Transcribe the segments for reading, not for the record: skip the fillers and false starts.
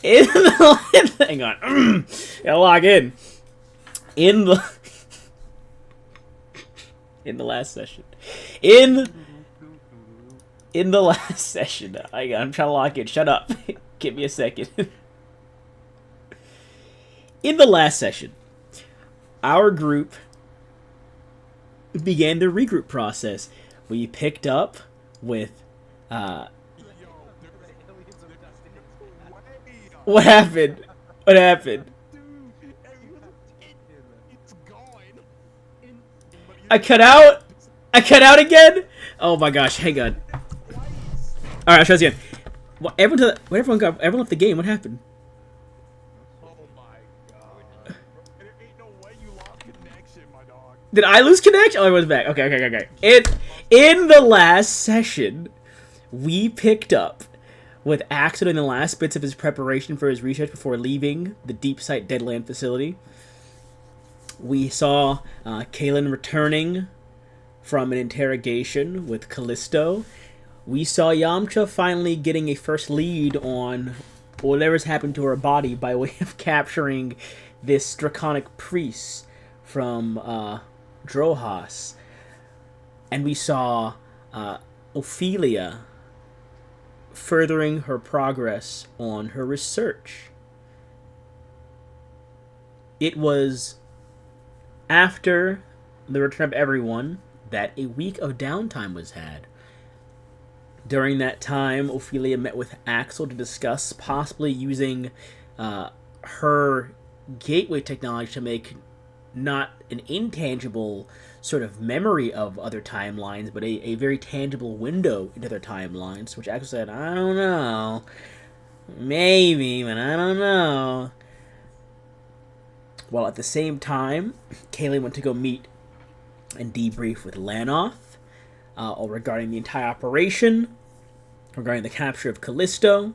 In the hang on, gotta log in. In the in the last session, in in the last session, I'm trying to log in. Shut up. Give me a second. In the last session, our group began the regroup process. We picked up with what happened? What happened? I cut out. I cut out again. Oh my gosh! Hang on. All right, I'll try this again. What, everyone left the game. What happened? Did I lose connection? Oh, everyone's back. Okay. In the last session, we picked up with Axel in the last bits of his preparation for his research before leaving the Deep Sight Deadland facility. We saw Kalen returning from an interrogation with Callisto. We saw Yamcha finally getting a first lead on whatever's happened to her body by way of capturing this draconic priest from Drohas. And we saw Ophelia furthering her progress on her research. It was after the return of everyone that a week of downtime was had. During that time, Ophelia met with Axel to discuss possibly using her gateway technology to make not an intangible sort of memory of other timelines, but a very tangible window into their timelines, which Axel said, I don't know. Maybe, but I don't know. While at the same time, Kaylee went to go meet and debrief with Lanoth regarding the entire operation, regarding the capture of Callisto.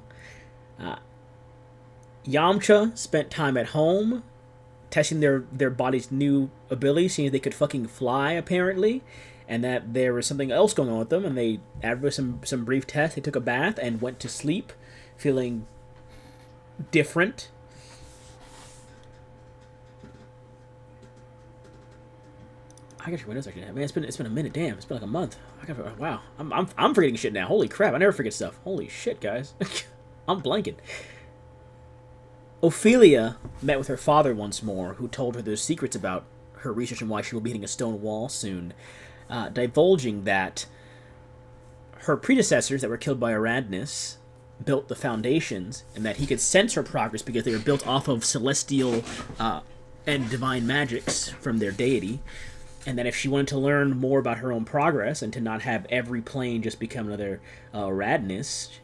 Yamcha spent time at home testing their body's new abilities, seeing if they could fucking fly, apparently, and that there was something else going on with them, and they, after some brief tests, they took a bath and went to sleep, feeling different. I got your windows actually. Man, it's been a minute. Damn, it's been like a month. Wow, I'm forgetting shit now. Holy crap, I never forget stuff. Holy shit, guys, I'm blanking. Ophelia met with her father once more, who told her those secrets about her research and why she will be hitting a stone wall soon, divulging that her predecessors that were killed by Aradnus built the foundations, and that he could sense her progress because they were built off of celestial and divine magics from their deity, and that if she wanted to learn more about her own progress and to not have every plane just become another Aradnus,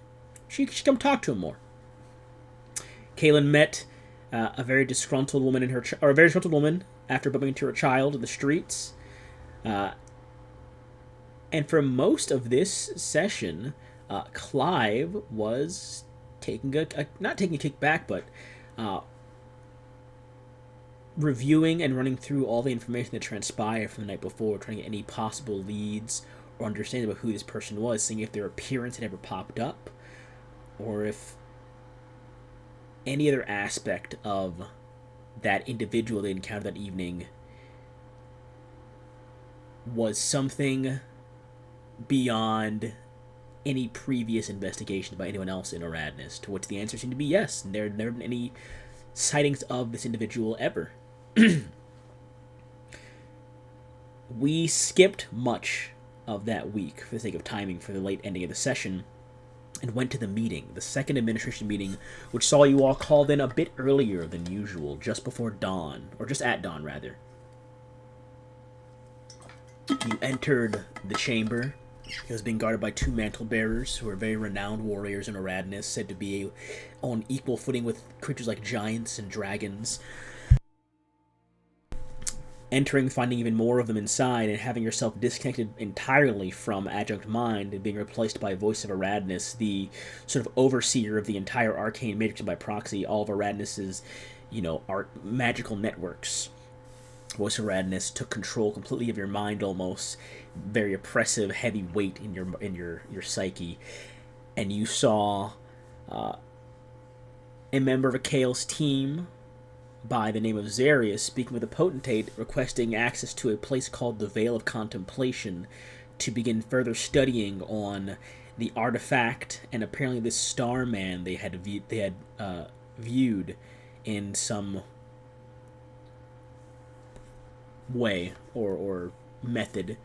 she should come talk to him more. Kaylin met a very disgruntled woman after bumping into her child in the streets. And for most of this session, Clive was taking not taking a kick back, but reviewing and running through all the information that transpired from the night before, trying to get any possible leads or understanding about who this person was, seeing if their appearance had ever popped up, or if any other aspect of that individual they encountered that evening was something beyond any previous investigation by anyone else in Aradnus, to which the answer seemed to be yes. There had never been any sightings of this individual ever. We skipped much of that week for the sake of timing for the late ending of the session, and went to the meeting, the second administration meeting, which saw you all called in a bit earlier than usual, just before dawn, or just at dawn, rather. You entered the chamber. It was being guarded by two mantle bearers, who are very renowned warriors in Aradnus, said to be on equal footing with creatures like giants and dragons. Entering, finding even more of them inside, and having yourself disconnected entirely from Adjunct Mind and being replaced by Voice of Aradnus, the sort of overseer of the entire arcane matrix, and by proxy, all of Aradnus's, magical networks. Voice of Aradnus took control completely of your mind, almost very oppressive, heavy weight in your psyche, and you saw A member of Akale's team by the name of Zarius speaking with a potentate requesting access to a place called the Veil of Contemplation to begin further studying on the artifact and apparently this Starman they had viewed in some way or method.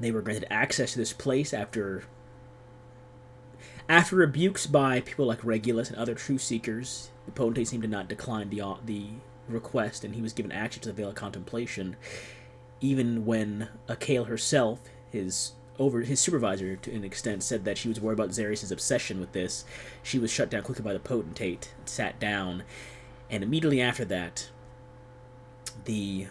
They were granted access to this place after rebukes by people like Regulus and other truth seekers. The potentate seemed to not decline the request, and he was given access to the Veil of Contemplation. Even when Akale herself, his supervisor to an extent, said that she was worried about Zarius' obsession with this, she was shut down quickly by the potentate and sat down. And immediately after that, the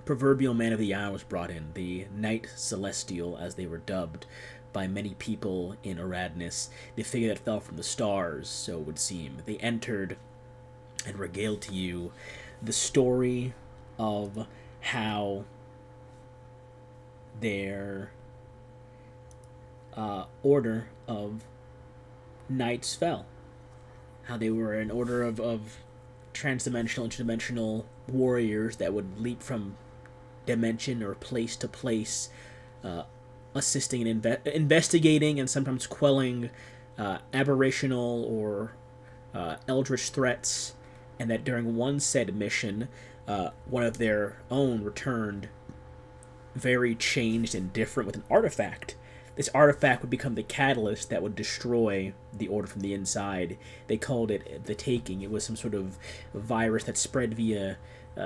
proverbial man of the hour was brought in, the Knight Celestial, as they were dubbed by many people in Aradnis, the figure that fell from the stars, so it would seem. They entered and regaled to you the story of how their order of knights fell. How they were an order of transdimensional, interdimensional warriors that would leap from dimension or place to place, assisting in investigating and sometimes quelling aberrational or eldritch threats, and that during one said mission, one of their own returned very changed and different with an artifact. This artifact would become the catalyst that would destroy the Order from the inside. They called it the Taking. It was some sort of virus that spread via,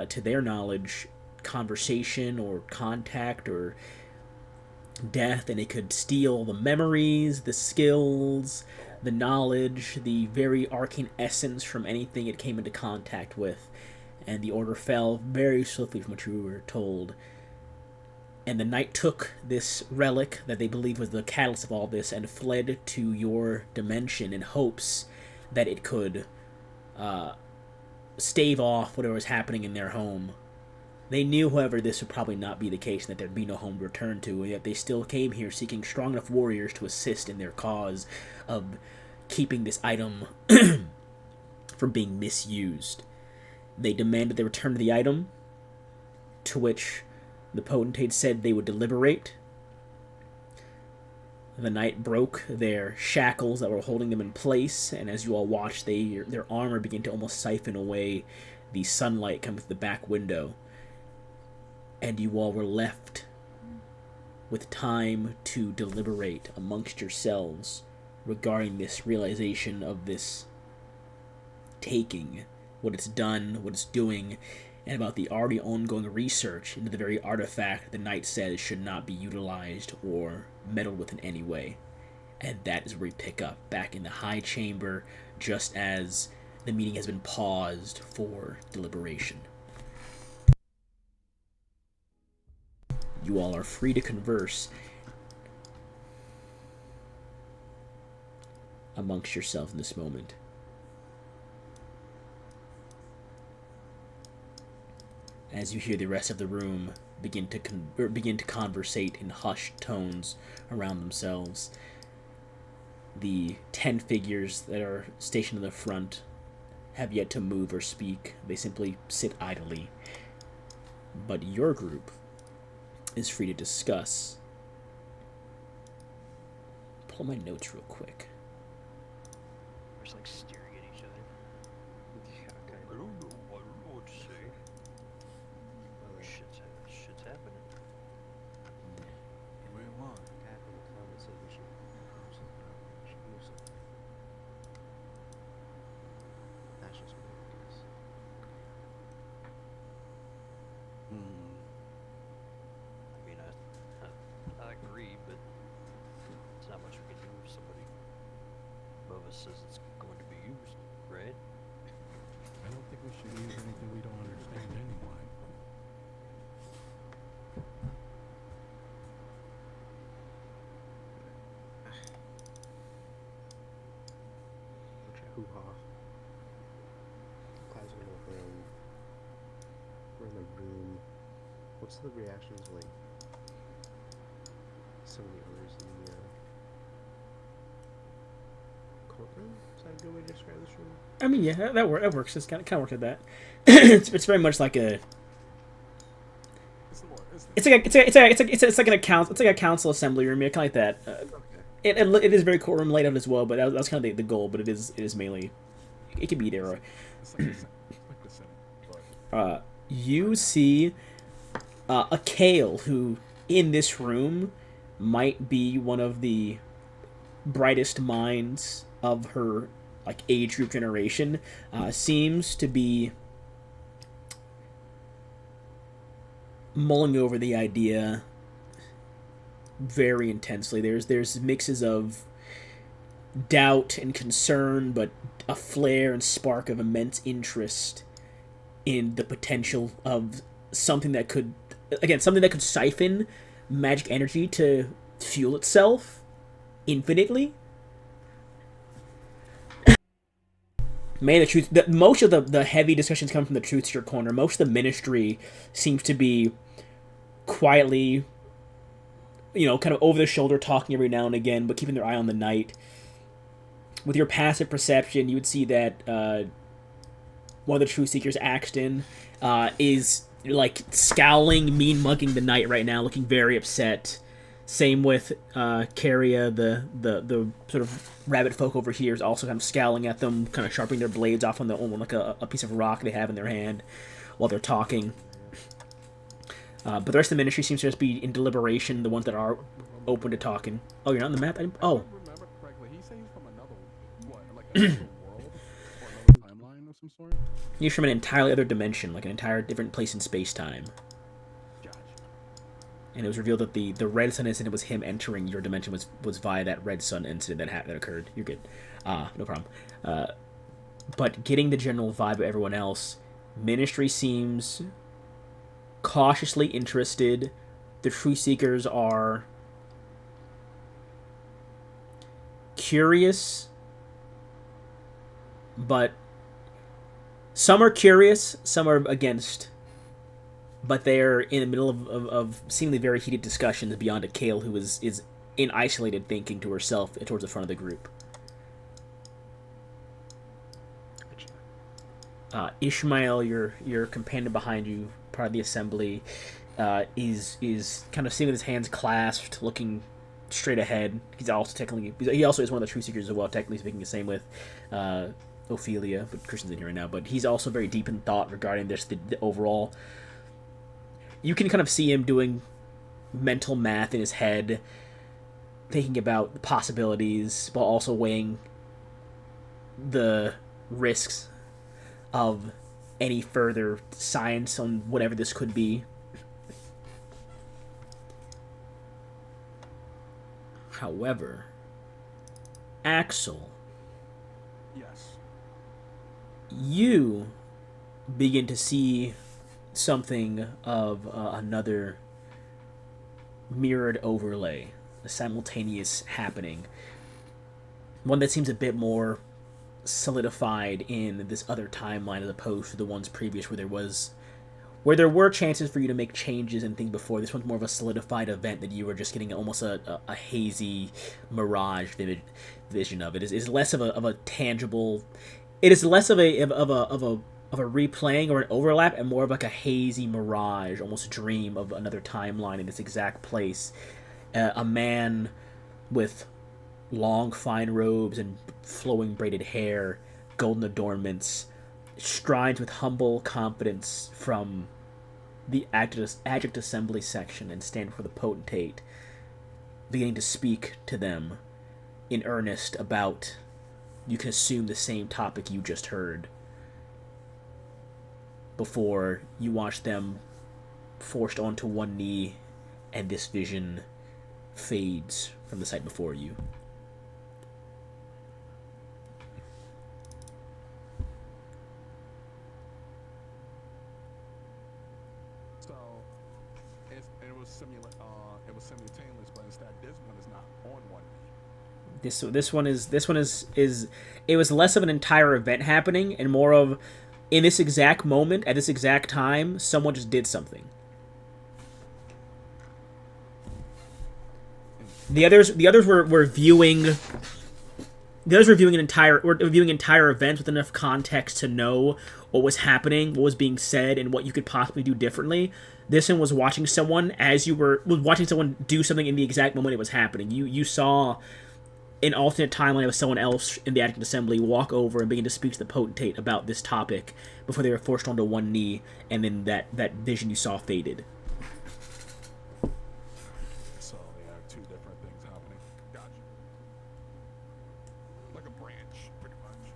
to their knowledge, conversation or contact or death, and it could steal the memories, the skills, the knowledge, the very arcane essence from anything it came into contact with. And the Order fell very swiftly from what you were told. And the knight took this relic that they believed was the catalyst of all this and fled to your dimension in hopes that it could stave off whatever was happening in their home. They knew, however, this would probably not be the case and that there'd be no home to return to, and yet they still came here seeking strong enough warriors to assist in their cause of keeping this item from being misused. They demanded the return of the item, to which the potentate said they would deliberate. The knight broke their shackles that were holding them in place, and as you all watched, their armor began to almost siphon away the sunlight coming through the back window. And you all were left with time to deliberate amongst yourselves regarding this realization of this taking, what it's done, what it's doing, and about the already ongoing research into the very artifact the knight says should not be utilized or meddled with in any way. And that is where we pick up, back in the High Chamber, just as the meeting has been paused for deliberation. You all are free to converse amongst yourselves in this moment. As you hear the rest of the room begin to conversate in hushed tones around themselves, the 10 figures that are stationed in the front have yet to move or speak. They simply sit idly. But your group is free to discuss. Pull my notes real quick. We're just like staring at each other. Yeah, okay. I don't know what to say. Shit's happening. We want. Cat in the comments said we should move something. That's just what I guess. I mean, I agree, but there's not much we can do if somebody above us says it's going to be used, right? I don't think we should use anything we don't understand anyway. Hoo-ha. Guys are in the room. We're in the room. What's the reactions of, like, some of the others in the room? Is that a good way to describe this room? I mean, yeah, that works. It's kind of works at that. It's very much like a. It's more, isn't It's it? like a council assembly room. Yeah, kind of like that. Okay. It is very courtroom laid out as well, but that's kind of the goal. But it is mainly, it can be there. It's like the Senate, but You see a Kale who, in this room, might be one of the brightest minds of her like age group generation. Seems to be mulling over the idea very intensely. There's mixes of doubt and concern, but a flare and spark of immense interest in the potential of something that could siphon magic energy to fuel itself infinitely. Man, the truth. Most of the heavy discussions come from the Truth Seeker corner. Most of the ministry seems to be quietly, kind of over the shoulder talking every now and again, but keeping their eye on the night. With your passive perception, you would see that one of the Truth Seekers, Axton, is like scowling, mean mugging the night right now, looking very upset. Same with Caria, the sort of rabbit folk over here, is also kind of scowling at them, kind of sharpening their blades off on like a piece of rock they have in their hand while they're talking. But the rest of the ministry seems to just be in deliberation, the ones that are open to talking. Oh, you're not on the map? Oh. remember correctly, he said he's from another world or another timeline of some sort. He's from an entirely other dimension, like an entire different place in space-time. Gotcha. And it was revealed that the Red Sun incident was him entering your dimension was via that Red Sun incident that occurred. You're good. No problem. But getting the general vibe of everyone else, Ministry seems cautiously interested. The Truth Seekers are curious, but some are curious, some are against. But they're in the middle of seemingly very heated discussions beyond a Kale who is in isolated thinking to herself towards the front of the group. Ishmael, your companion behind you, part of the assembly, is kind of sitting with his hands clasped, looking straight ahead. He also is one of the Truth Seekers as well, technically speaking. The same with Ophelia, but Christian's in here right now. But he's also very deep in thought regarding the overall. You can kind of see him doing mental math in his head, thinking about the possibilities, while also weighing the risks of any further science on whatever this could be. However, Axel, Yes. you begin to see something of another mirrored overlay, a simultaneous happening. One that seems a bit more solidified in this other timeline as opposed to the ones previous where there were chances for you to make changes and things before. This one's more of a solidified event that you were just getting almost a hazy mirage vision of. It is less of a tangible. It is less of a replaying or an overlap, and more of like a hazy mirage, almost a dream of another timeline in this exact place. A man with long, fine robes and flowing braided hair, golden adornments, strides with humble confidence from the adjunct assembly section and stand before the potentate, beginning to speak to them in earnest about, you can assume, the same topic you just heard, before you watch them forced onto one knee and this vision fades from the sight before you. So it was simultaneous, but instead this one is not on one knee. This one is it was less of an entire event happening and more of, in this exact moment at this exact time, someone just did something. The others were viewing the others were reviewing entire events with enough context to know what was happening, what was being said, and what you could possibly do differently. This one was watching someone do something in the exact moment it was happening. You saw an alternate timeline of someone else in the acting assembly walk over and begin to speak to the potentate about this topic before they were forced onto one knee, and then that vision you saw faded. So yeah, two different things happening. Gotcha. Like a branch, pretty much.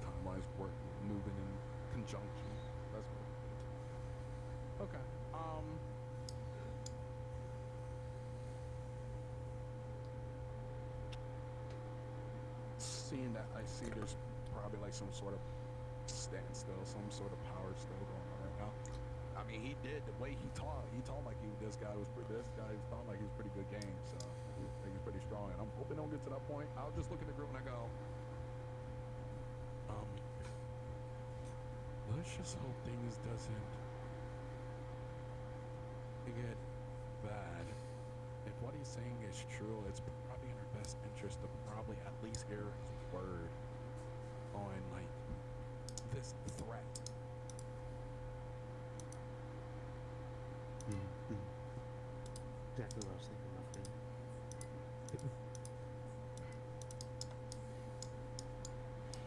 Timelines work, moving in conjunction. That's cool. Okay. Seeing that, I see there's probably like some sort of standstill, some sort of power still going on right now. I mean, he did the way he taught like this guy thought like he was pretty good game, so I think he's pretty strong. And I'm hoping don't get to that point. I'll just look at the group and I go, let's just hope things doesn't get bad. If what he's saying is true, it's probably in our best interest to probably at least hear his word on like this threat. Exactly what I was thinking about there.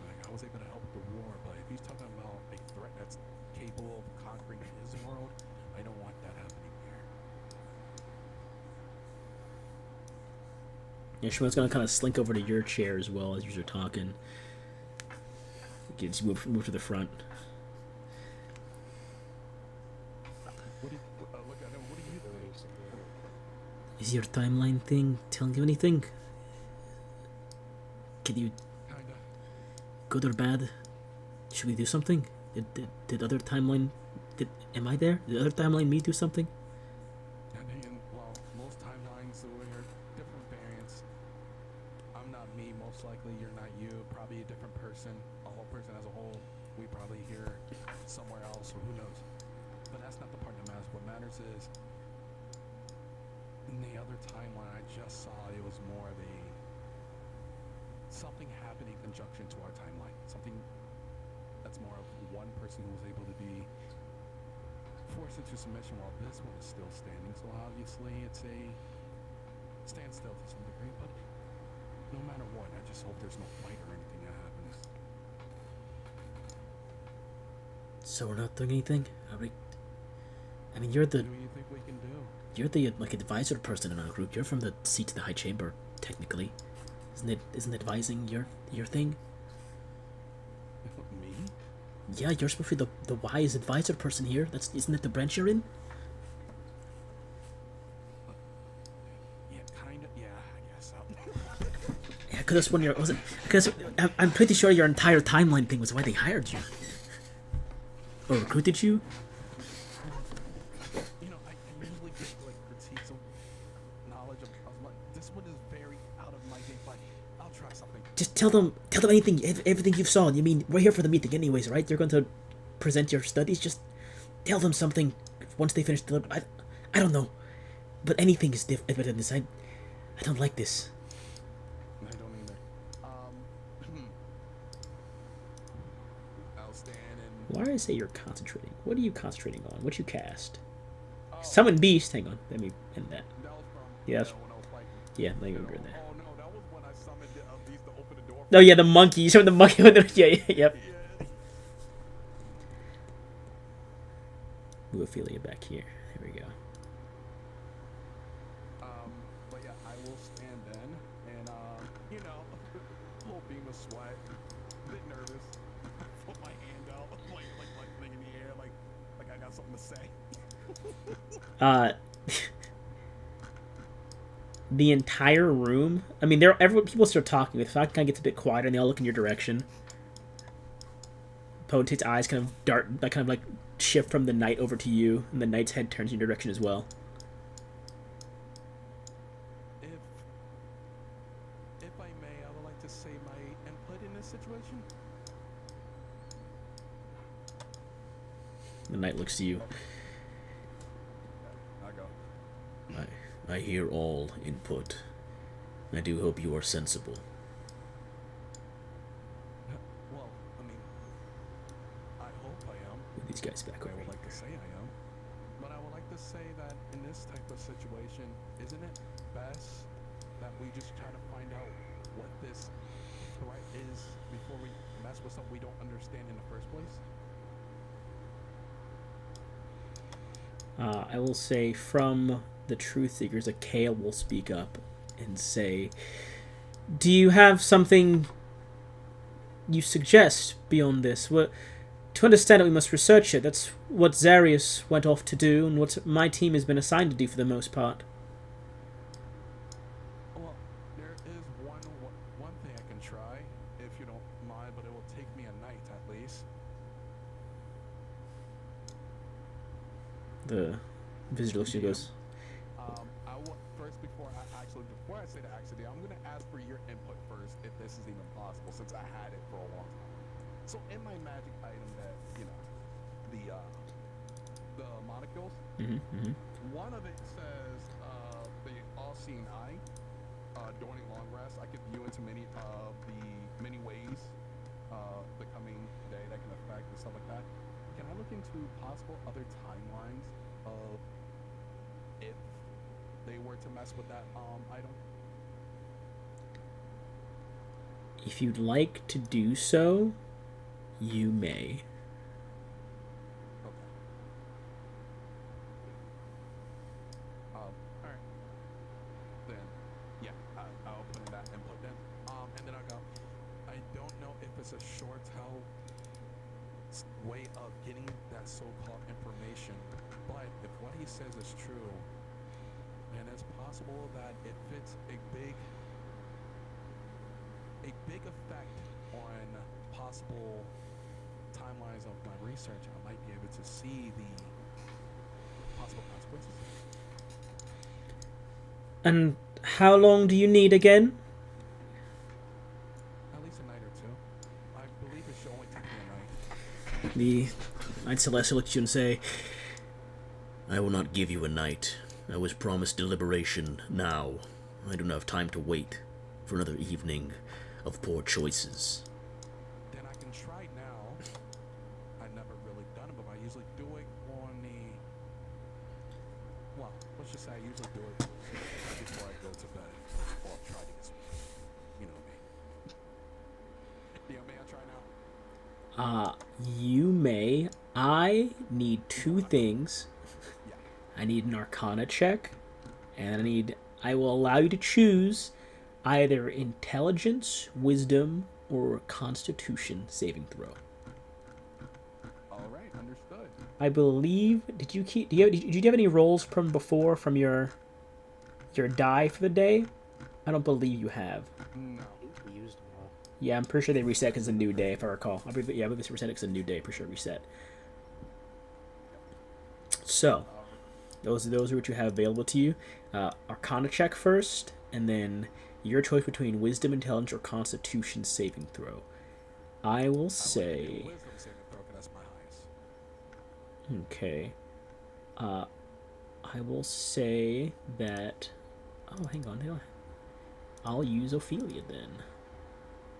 Like, I was able to help with the war, but if he's talking about a threat that's capable of conquering his world, I don't want that happening here. Yeah, Shmon's gonna kind of slink over to your chair as well as you're talking. Just move to the front. What do you, look at him, what do you think? Is your timeline thing telling you anything? Can you Kinda. good or bad? Should we do something? Did other timeline? Am I there? Did other timeline me do something? I mean, well, most timelines are different variants. I'm not me, most likely you're not you, probably a different person, a whole person as a whole. We probably here somewhere else, or who knows. But that's not the part that matters. What matters is in the other timeline I just saw, it was more of a something happening in conjunction to our timeline. Something that's more of one person who was able to be forced into submission while this one is still standing. So obviously it's a standstill to some degree, but no matter what, I just hope there's no fight or anything that happens. So we're not doing anything? Are we? I mean, you're What the do you think we can do? like advisor person in our group. You're from the seat to the high chamber, technically. Isn't advising your thing? Me? Yeah, you're supposed to be the wise advisor person here. Isn't it the branch you're in? Yeah, kinda. Yeah, I guess so. Yeah, because that's when because I'm pretty sure your entire timeline thing was why they hired you. Or recruited you? You know, I usually get like critiques of knowledge of like this one is very out of my game, but I'll try something. Just tell them everything you've saw. I mean, we're here for the meeting anyways, right? You're going to present your studies. Just tell them something once they finish the. I don't know, but anything is better than this. I don't like this. I don't either. I'll stand and. Why do I say you're concentrating? What are you concentrating on? What you cast? Oh, Summon beast. Hang on, let me end that. that was from. Yeah, that's- when I was fighting. Yeah, let me go grab that. Oh no, that was when I summoned the beast to open the door. Oh yeah, the monkey. You summoned the monkey. Yep. Yeah. Move Ophelia back here. There we go. But yeah, I will stand then, and you know, little beam of sweat, a bit nervous. Put my hand out, like thing in the air, like I got something to say. The entire room. I mean, people start talking. The fact kind of gets a bit quieter, and they all look in your direction. Potentate's eyes kind of shift from the knight over to you, and the knight's head turns in your direction as well. If I may, I would like to say my input in this situation. The knight looks to you. I go. I hear all input. I do hope you are sensible. Well, I mean, I hope I am. Put these guys back I over would here. like to say I am. But I would like to say that in this type of situation, isn't it best that we just try to find out what this threat is before we mess with something we don't understand in the first place? I will say from the Truth Seekers, a Kale will speak up and say, do you have something you suggest beyond this? What, to understand it, we must research it. That's what Zarius went off to do, and what my team has been assigned to do for the most part. Well, there is one thing I can try, if you don't mind, but it will take me a night at least. The visitor looks at you and goes, I will first before I say the actually, I'm gonna ask for your input first, if this is even possible, since I had it for a long time. So in my magic item that the molecules, one of it says the all-seeing eye. During long rest, I could view into many ways the coming day that can affect and stuff like that. Can I look into possible other timelines of if they were to mess with that item? if you'd like to do so, you may. Okay. Alright. Then, yeah, I'll put in that input then. And then I'll go. I don't know if it's a short way of getting that so-called information, but if what he says is true, then it's possible that if it's a big effect on possible timelines of my research, I might be able to see the possible consequences. And how long do you need again? At least a night or two. I believe it should only take me a night. The Knight Celestial looks at you and say, I will not give you a night. I was promised deliberation now. I do not have time to wait for another evening of poor choices. Then I can try now. I've never really done it, but I usually do it on the... Well, let's just say I usually do it before I go to bed. Or I'll try to get some... You know me. Yeah, may I try now? You may. I need two things. Yeah. I need an Arcana check, and I will allow you to choose either Intelligence, Wisdom, or Constitution saving throw. Alright, understood. I believe. Did you have any rolls from before from your die for the day? I don't believe you have. No. I think we used them all. Yeah, I'm pretty sure they reset because it's a new day, if I recall. I believe it's reset because it's a new day. Pretty sure reset. So, those are what you have available to you. Arcana check first, and then your choice between Wisdom, Intelligence, or Constitution saving throw. I will say. Wisdom saving throw, 'cause that's my highest. Okay. I will say that. Oh, hang on. I'll use Ophelia then.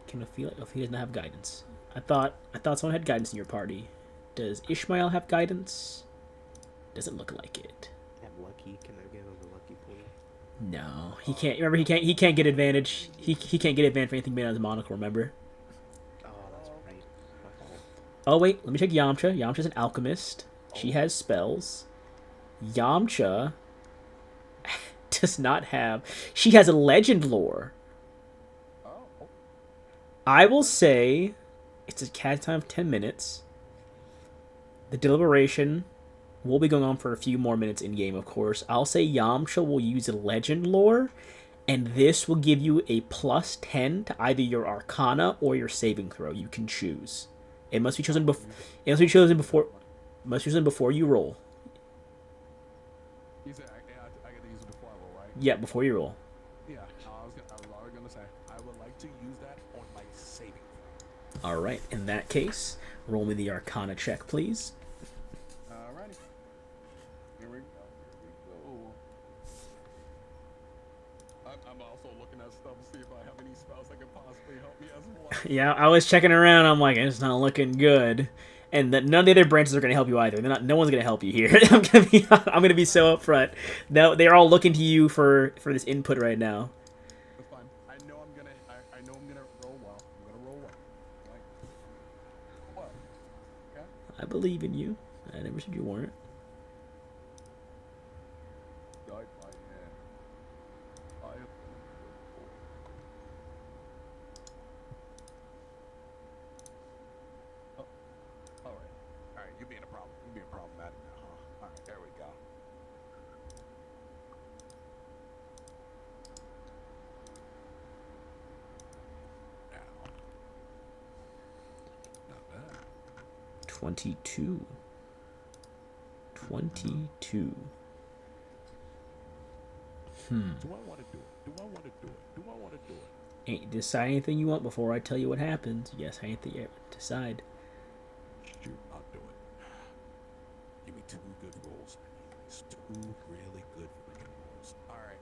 Can Ophelia does not have guidance? I thought someone had guidance in your party. Does Ishmael have guidance? Doesn't look like it. Have lucky. Can I get on the lucky pool? No, he can't. Remember, he can't get advantage. He can't get advantage for anything made on his monocle. Remember? Oh, that's right. My fault. Oh wait, let me check Yamcha. Yamcha's an alchemist. She has spells. Yamcha does not have. She has a legend lore. Oh. I will say it's a cast time of 10 minutes. The deliberation will be going on for a few more minutes in game, of course. I'll say Yamcha will use a legend lore, and this will give you a plus 10 to either your Arcana or your saving throw. You can choose. It must be chosen before. It must be chosen before. Must be chosen before you roll. You said I get to use it before I roll, right? Yeah, before you roll. Yeah, I was already gonna say I would like to use that on my saving throw. All right. In that case, roll me the Arcana check, please. Alrighty. Here we go. I'm also looking at stuff to see if I have any spells that could possibly help me as well. Yeah, I was checking around. I'm like, it's not looking good, and that none of the other branches are going to help you either. They're not. No one's going to help you here. I'm gonna be so upfront. No, they're all looking to you for this input right now. That's fine. I know I'm gonna roll well. I'm gonna roll well. Like, well. Okay. I believe in you. I never said you weren't. Guide my hand. I am. Oh. All right. All right. You're being a problem. You're being problematic now, huh? All right. There we go. Now. Not bad. 22. 22. Do I want to do it? Do I want to do it? Do I want to do it? Decide anything you want before I tell you what happens. Yes, anything you decide. Shoot, I'll do it. Give me 2 good rolls. It's 2 really good freaking rolls. All right.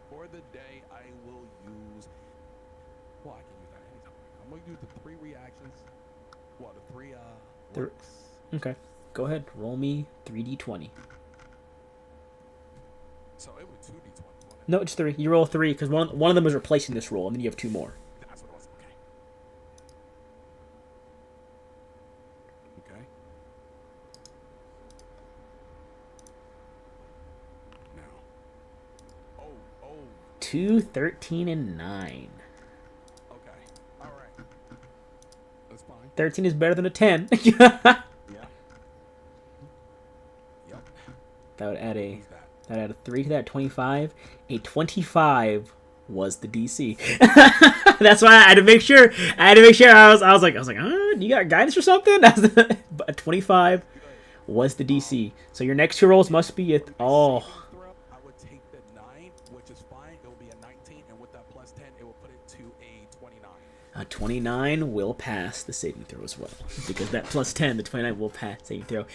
For the day, I will use. Well, I can use that anytime. I'm gonna use the 3 reactions. Well, the 3 works. Okay. Go ahead. Roll me 3d20. So it was 2d20. Wasn't it? No, it's 3. You roll 3 because one of them is replacing this roll, and then you have 2 more. That's what it was. Okay. Okay. Now. Oh. 2, 13, and 9. Okay. All right. That's fine. 13 is better than a 10. Yeah. Yep. That would add a Who's that? that would add a 3 to that 25. A 25 was the DC. That's why I had to make sure. I was like, you got guidance or something? But a 25 was the DC. So your next 2 rolls must be it. Oh. Throw, I would take the 9, which is fine. It will be a 19, and with that plus 10, it will put it to a 29. A 29 will pass the saving throw as well. Because that plus 10, the 29 will pass the saving throw.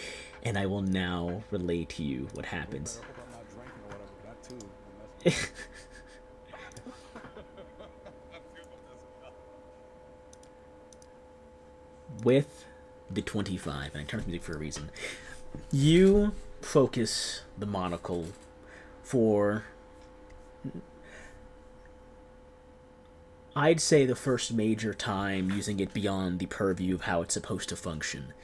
And I will now relay to you what happens. I hope I'm not drinking or whatever. That too. With the 25, and I turned off music for a reason, you focus the monocle for, I'd say, the first major time using it beyond the purview of how it's supposed to function.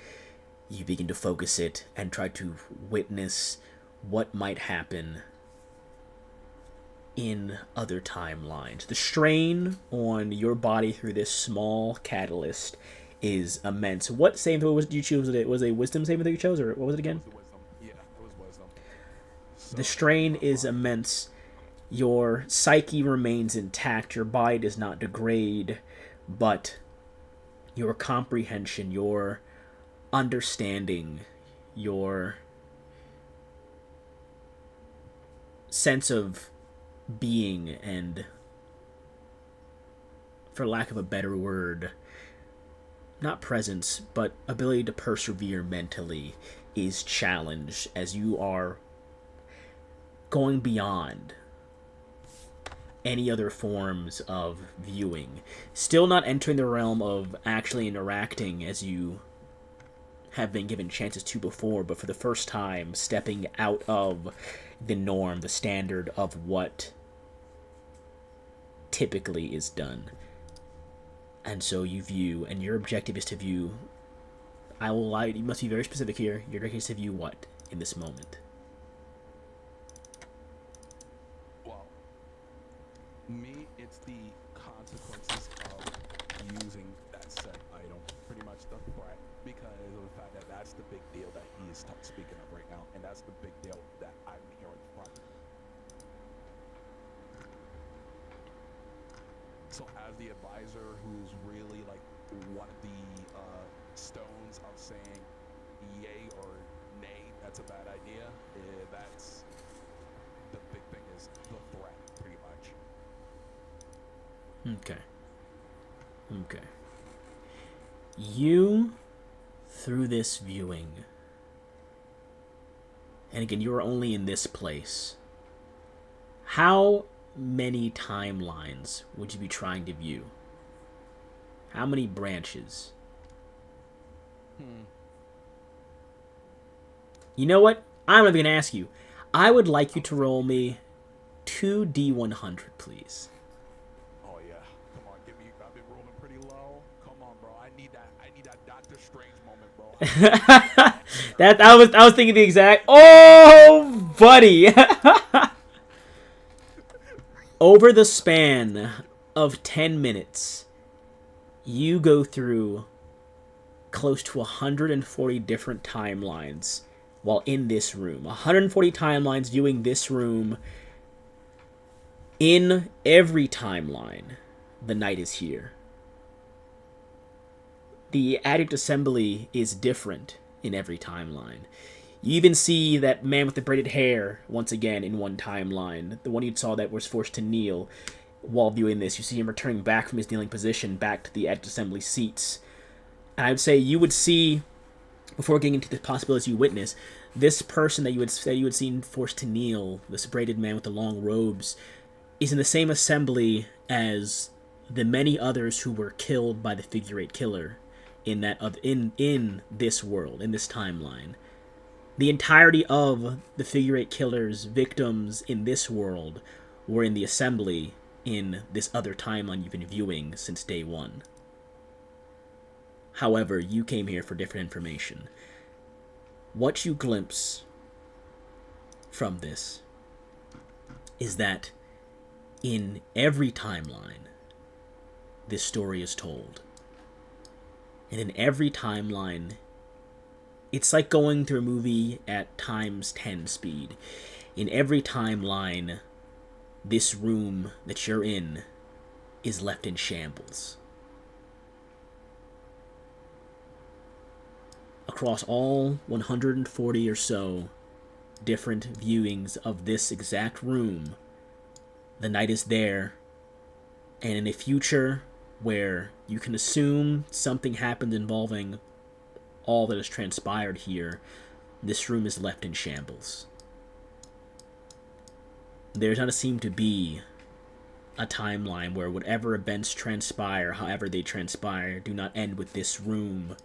You begin to focus it and try to witness what might happen in other timelines. The strain on your body through this small catalyst is immense. What saving throw did you choose? Was it a wisdom saving throw you chose, or what was it again? It was wisdom. Yeah, it was wisdom. So, The strain is immense. Your psyche remains intact. Your body does not degrade, but your comprehension, your understanding, your sense of being, and, for lack of a better word, not presence, but ability to persevere mentally is challenged as you are going beyond any other forms of viewing. Still not entering the realm of actually interacting as you have been given chances to before, but for the first time stepping out of the norm, the standard of what typically is done. And so you view, and your objective is to view, I will lie, you must be very specific here, your objective is to view what in this moment? well, me, it's the consequences of using that said item. Pretty much the threat, because of the fact that that's the big deal that he is speaking of right now, and that's the big deal that I'm hearing from. So as the advisor who's really like one of the stones of saying yay or nay, that's a bad idea, that's the big thing, is the threat, pretty much. Okay. You, through this viewing, and again, you are only in this place, how many timelines would you be trying to view? How many branches? You know what? I'm not even gonna ask you. I would like you to roll me 2d100, please. Oh yeah, come on, give me. I've been rolling pretty low. Come on, bro. I need that Doctor Strange moment, bro. I was thinking the exact. Oh, buddy. Over the span of 10 minutes, you go through close to 140 different timelines while in this room. 140 timelines viewing this room. In every timeline, the Knight is here. The Addict Assembly is different in every timeline. You even see that man with the braided hair once again in one timeline. The one you saw that was forced to kneel while viewing this. You see him returning back from his kneeling position back to the Addict Assembly seats. And I would say you would see, before getting into the possibilities you witness, this person that you had seen forced to kneel, this braided man with the long robes, is in the same assembly as the many others who were killed by the Figure 8 Killer in this world, in this timeline. The entirety of the Figure 8 Killer's victims in this world were in the assembly in this other timeline you've been viewing since day one. However, you came here for different information. What you glimpse from this is that in every timeline, this story is told. And in every timeline, it's like going through a movie at times 10 speed. In every timeline, this room that you're in is left in shambles. Across all 140 or so different viewings of this exact room, the Knight is there, and in a future where you can assume something happened involving all that has transpired here, this room is left in shambles. There does not seem to be a timeline where whatever events transpire, however they transpire, do not end with this room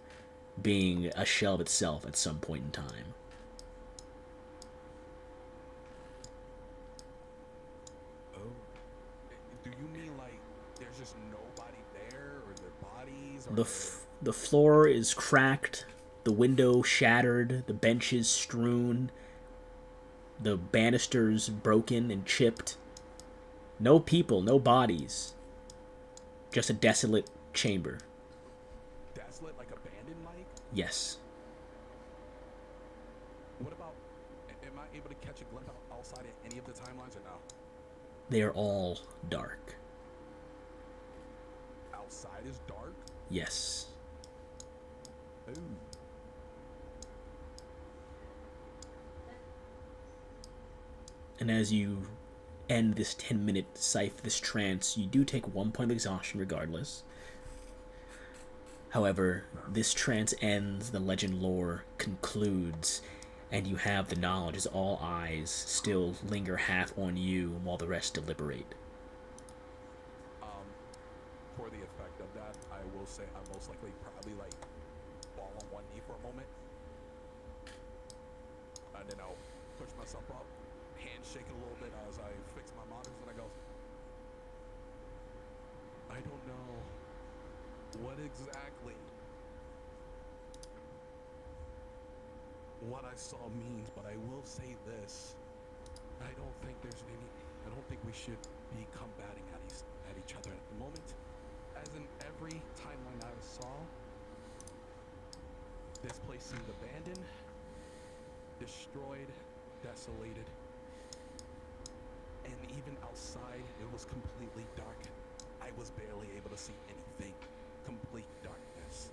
being a shell of itself at some point in time. Oh, do you mean like there's just nobody there, or their bodies? Or The floor is cracked, the window shattered, the benches strewn, the banisters broken and chipped. No people, no bodies. Just a desolate chamber. Desolate, like abandoned, Mike? Yes. What about, am I able to catch a glimpse outside of any of the timelines or no? They are all dark. Outside is dark? Yes. Ooh. And as you end this 10-minute cipher, this trance, you do take 1 point of exhaustion regardless. However, this trance ends, the legend lore concludes, and you have the knowledge as all eyes still linger half on you while the rest deliberate. For the effect of that, I will say I most likely probably like fall on one knee for a moment, and then I'll push myself up, hand shaking a little bit as I fix my monitors, and I go, I don't know what exactly what I saw means, but I will say this: I don't think we should be combating at each other at the moment. As in every timeline I saw, this place seemed abandoned, destroyed, desolated, and even outside, it was completely dark. I was barely able to see anything. Complete darkness.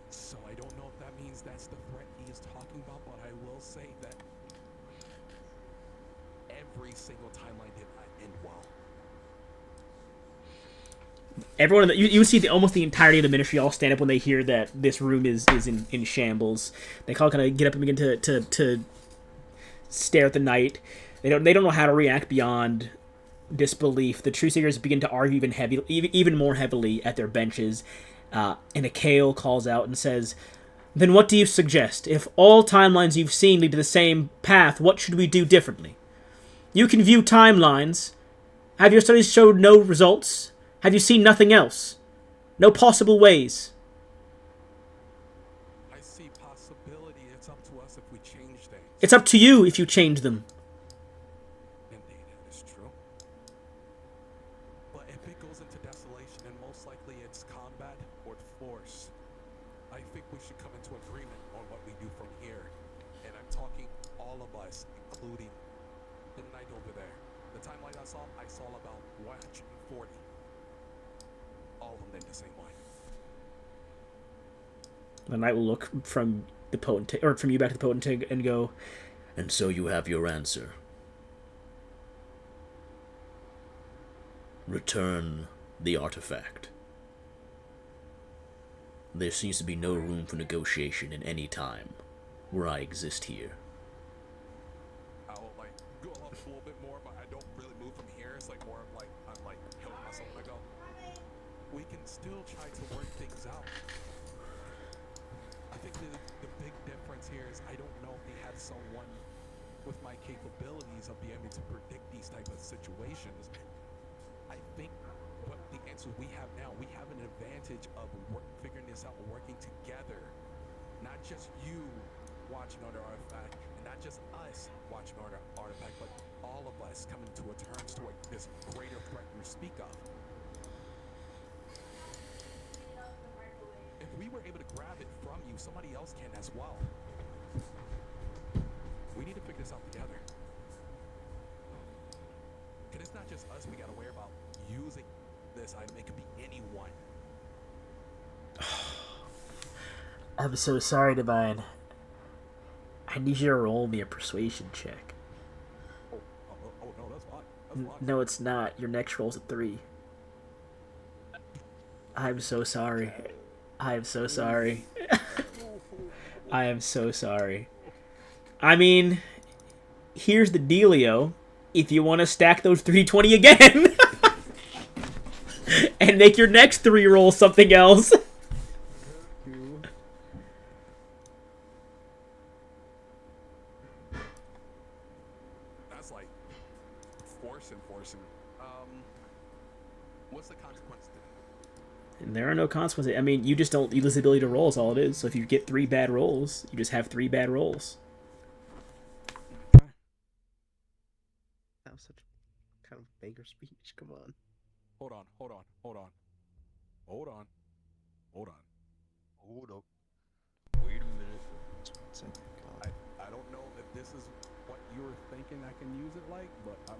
So I don't know if that means that's the threat he is talking about, but I will say that every single timeline did not end well. Everyone, you see almost the entirety of the ministry all stand up when they hear that this room is in shambles. They all kind of get up and begin to stare at the Knight. They don't know how to react beyond disbelief. The Truth Seekers begin to argue even more heavily at their benches, and Akale calls out and says, "Then what do you suggest? If all timelines you've seen lead to the same path, what should we do differently? You can view timelines. Have your studies showed no results? Have you seen nothing else? No possible ways?" I see possibility. It's up to us if we change things. It's up to you if you change them. Indeed, that is true. But if it goes into desolation, and most likely it's combat or force, I think we should come into agreement on what we do from here. And I'm talking all of us, including the knight over there. The timeline I saw about 140. All of them in the same line. The knight will look from the potentate, or from you back to the potentate, and go, "And so you have your answer. Return the artifact. There seems to be no room for negotiation in any time where I exist here." I'll like go up a little bit more, but I don't really move from here. It's like more of like I'm like killing myself when I go. We can still try to work things out. I think the big difference here is I don't know if they had someone with my capabilities of being able to predict these type of situations. I think what the answer we have now, we have an advantage of figuring this out, working together. Not just you watching on the artifact, and not just us watching on the artifact, but all of us coming to a terms to this greater threat you speak of. If we were able to grab it from you, somebody else can as well. We need to figure this out together. Because it's not just us we gotta worry about using this item. It could be anyone. I'm so sorry, Divine. I need you to roll me a persuasion check. Oh no, that's fine. That's fine. No, it's not. Your next roll's a 3. I'm so sorry. I am so sorry. I am so sorry. I mean, here's the dealio. If you want to stack those 320 again and make your next 3 roll something else. That's like forcing. What's the consequence to that? And there are no consequences. I mean, you just don't use the ability to roll is all it is. So if you get 3 bad rolls, you just have 3 bad rolls. That was such kind of beggar speech. Come on. Hold on. Hold up. Wait a minute. I don't know if this is what you were thinking I can use it like, but I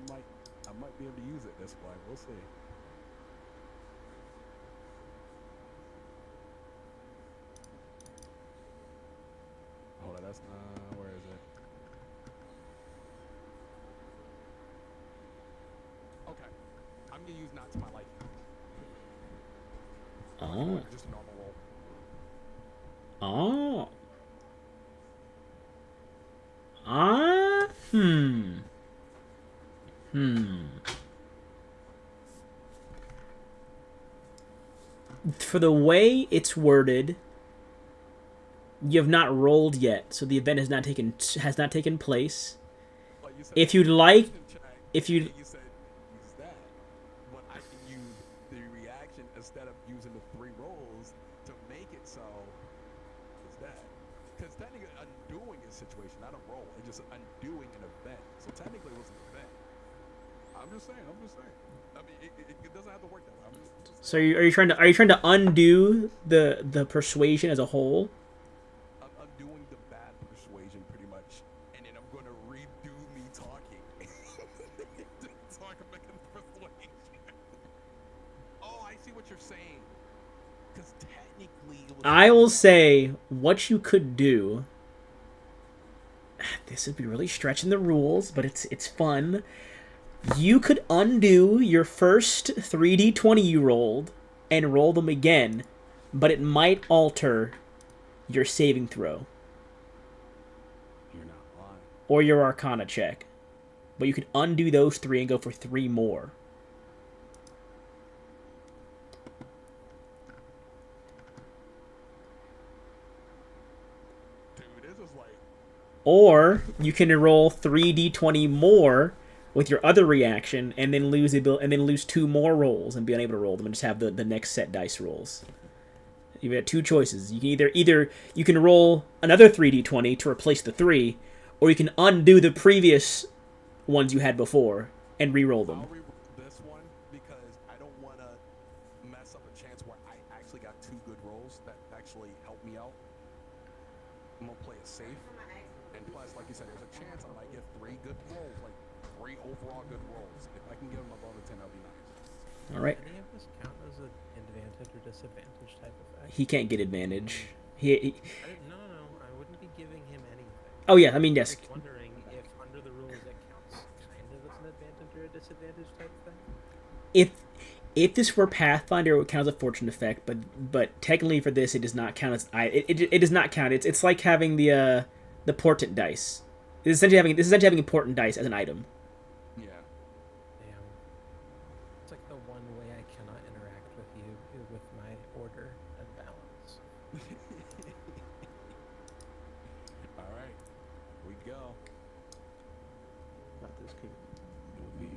might be able to use it this way. We'll see. Hold on, that's where is it? Okay. I'm gonna use not to my liking. Oh. Just a normal roll. Oh. Ah. For the way it's worded, you have not rolled yet, so the event has not taken place. Like you said, If you'd like, if you you said use that, but I can use the reaction instead of using the 3 rolls to make it so it's that. Because technically undoing a situation, not a roll, it's just undoing an event. So technically it was an event. I'm just saying. I mean, it doesn't have to work that way. so are you trying to undo the persuasion as a whole? I'm undoing the bad persuasion pretty much, and then I'm going to redo me talking. Talk about persuasion. Oh, I see what you're saying. Because technically, it was I will say what you could do. This would be really stretching the rules, but it's fun. You could undo your first 3d20 you rolled and roll them again, but it might alter your saving throw You're not lying. or your Arcana check. but you can undo those 3 and go for 3 more. Dude, this is like... Or you can roll 3d20 more with your other reaction, and then lose and then lose 2 more rolls and be unable to roll them, and just have the next set dice rolls. You have 2 choices. You can either you can roll another 3d20 to replace the 3, or you can undo the previous ones you had before and re-roll them. I'll re-roll this one because I don't want to mess up a chance where I actually got 2 good rolls that actually help me out. I'm gonna play it safe, and plus, like you said, there's a chance I might get 3 good rolls, like 3 overall good rolls. If I can get them above a 10, that'll be nice. All right. Any of this count as an advantage or disadvantage type effect? He can't get advantage. No, I wouldn't be giving him anything. Oh yeah, I mean yes. I'm just wondering if under the rules it counts kind of as an advantage or a disadvantage type thing. If this were Pathfinder, it would count as a fortune effect, but technically for this, it does not count as it does not count. It's like having the portent dice. It's essentially having important dice as an item. Yeah. Damn. It's like the one way I cannot interact with you with my order and balance. All right, we go. Not this king. It would be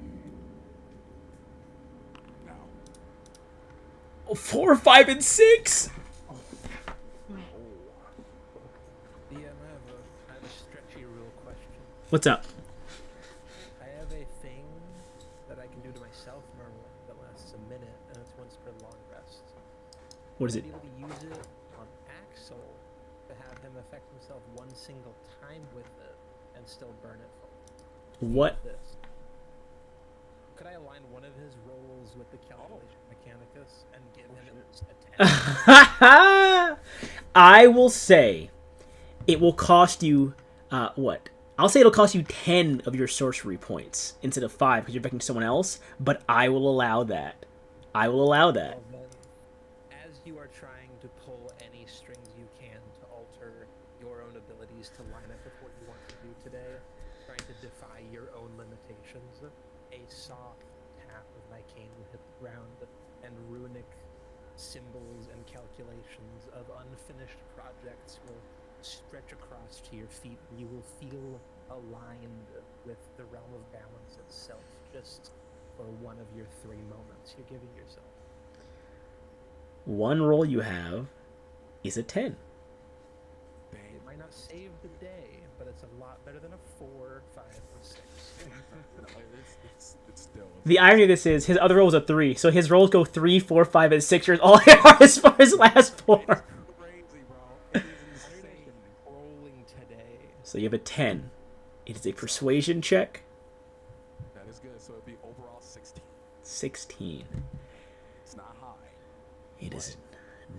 now. 4, 5, and 6. DM, I have a stretchy rule question. What's up? I have a thing that I can do to myself normally that lasts a minute, and it's once per long rest. What is it? I'd be able to use it on Axel to have him affect himself one single time with it and still burn it full. What? This. Could I align one of his rolls with the calculation mechanicus and give him a 10? I will say it will cost you what? I'll say it'll cost you 10 of your sorcery points instead of 5 because you're affecting someone else, but I will allow that. I will allow that. Well, then, as you are trying to pull any strings you can to alter your own abilities to line up with what you want to do today, trying to defy your own limitations, a soft tap of my cane will hit the ground, and runic symbols and calculations of unfinished projects will stretch across to your feet, and you will feel aligned with the realm of balance itself, just for one of your 3 moments you're giving yourself. One roll you have is a 10. Dang. It might not save the day, but it's a lot better than a 4, 5, or 6. No, it's still. The irony of this is his other roll was a 3, so his rolls go 3, 4, 5, and 6 years all as far as last 4. Crazy, bro. It is insane. Rolling today. So you have a 10. It is a persuasion check. That is good. So it'd be overall 16. 16. It's not high. It is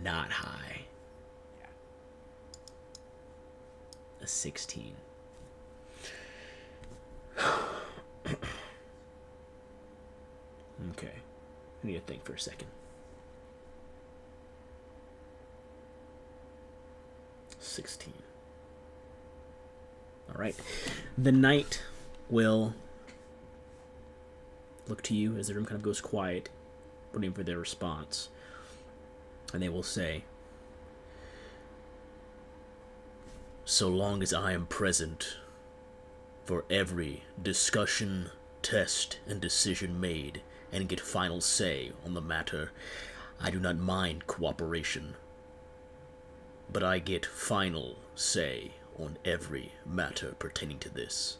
not high. Yeah. A 16. Okay. I need to think for a second. 16. All right. The knight will look to you as the room kind of goes quiet, waiting for their response. And they will say, "So long as I am present for every discussion, test, and decision made, and get final say on the matter, I do not mind cooperation. But I get final say on every matter pertaining to this."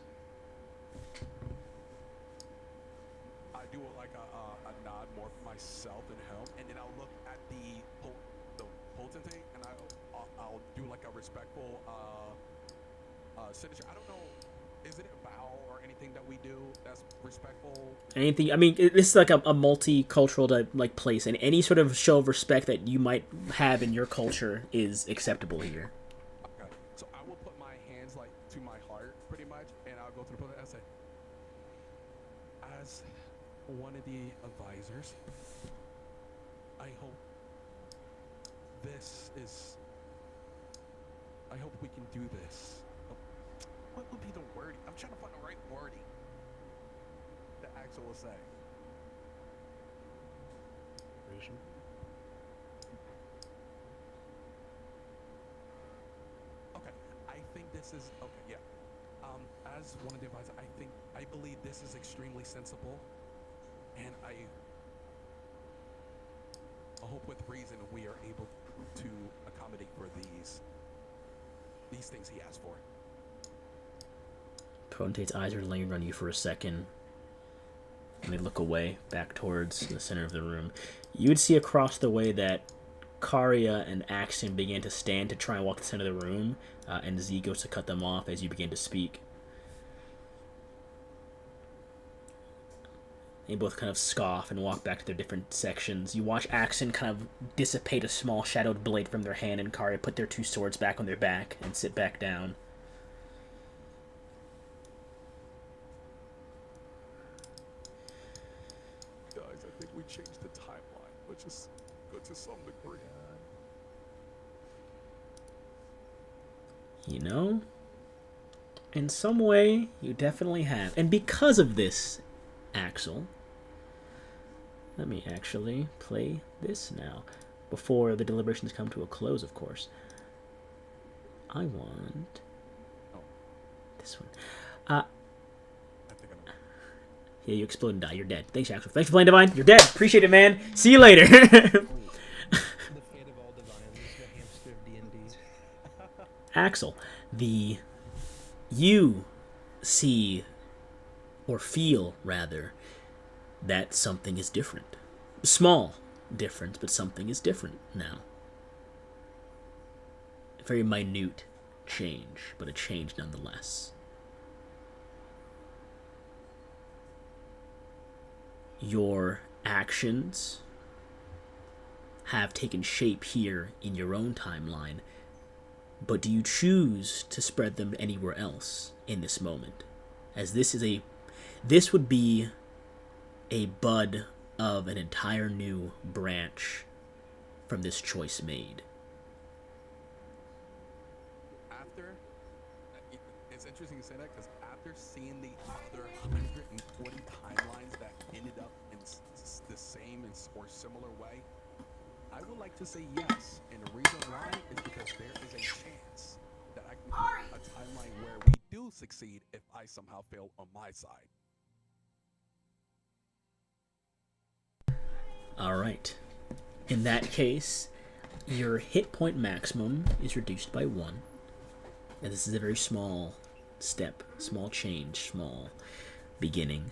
I do like a nod more for myself and him, and then I'll look at the potentate, and I'll do like a respectful signature. I don't know, is it a bow or anything that we do that's respectful? Anything, I mean, this is like a multicultural like place, and any sort of show of respect that you might have in your culture is acceptable here. Okay, so I will put my hands like to my heart pretty much, and I'll go through the book and say, as one of the advisors, I hope I hope we can do this. What would be the wording? I'm trying to find the right wording. So we'll say. Ration? Okay, I think this is okay. Yeah. As one of the advisors, I believe this is extremely sensible, and I hope with reason we are able to accommodate for these things he asked for. Potentate's eyes are laying on you for a second, and they look away, back towards the center of the room. You would see across the way that Karya and Axiom began to stand to try and walk to the center of the room, and Z goes to cut them off as you begin to speak. They both kind of scoff and walk back to their different sections. You watch Axon kind of dissipate a small shadowed blade from their hand, and Karya put their two swords back on their back and sit back down. Guys, I think we changed the timeline, which is good to some degree. You know, in some way, you definitely have. And because of this, Axel, let me actually play this now. Before the deliberations come to a close, of course. I want this one. I think I know. Yeah, you explode and die. You're dead. Thanks, Axel. Thanks for playing Divine. You're dead. Appreciate it, man. See you later. The fate of all divines, the hamster of D&D. Axel, you see, or feel rather, that something is different. Small difference, but something is different now. A very minute change, but a change nonetheless. Your actions have taken shape here in your own timeline, but do you choose to spread them anywhere else in this moment? As this would be a bud of an entire new branch from this choice made. It's interesting you say that, because after seeing the other 140 timelines that ended up in the same or similar way, I would like to say yes, and the reason why is because there is a chance that I can create a timeline where we do succeed if I somehow fail on my side. Alright. In that case, your hit point maximum is reduced by 1. And this is a very small step, small change, small beginning.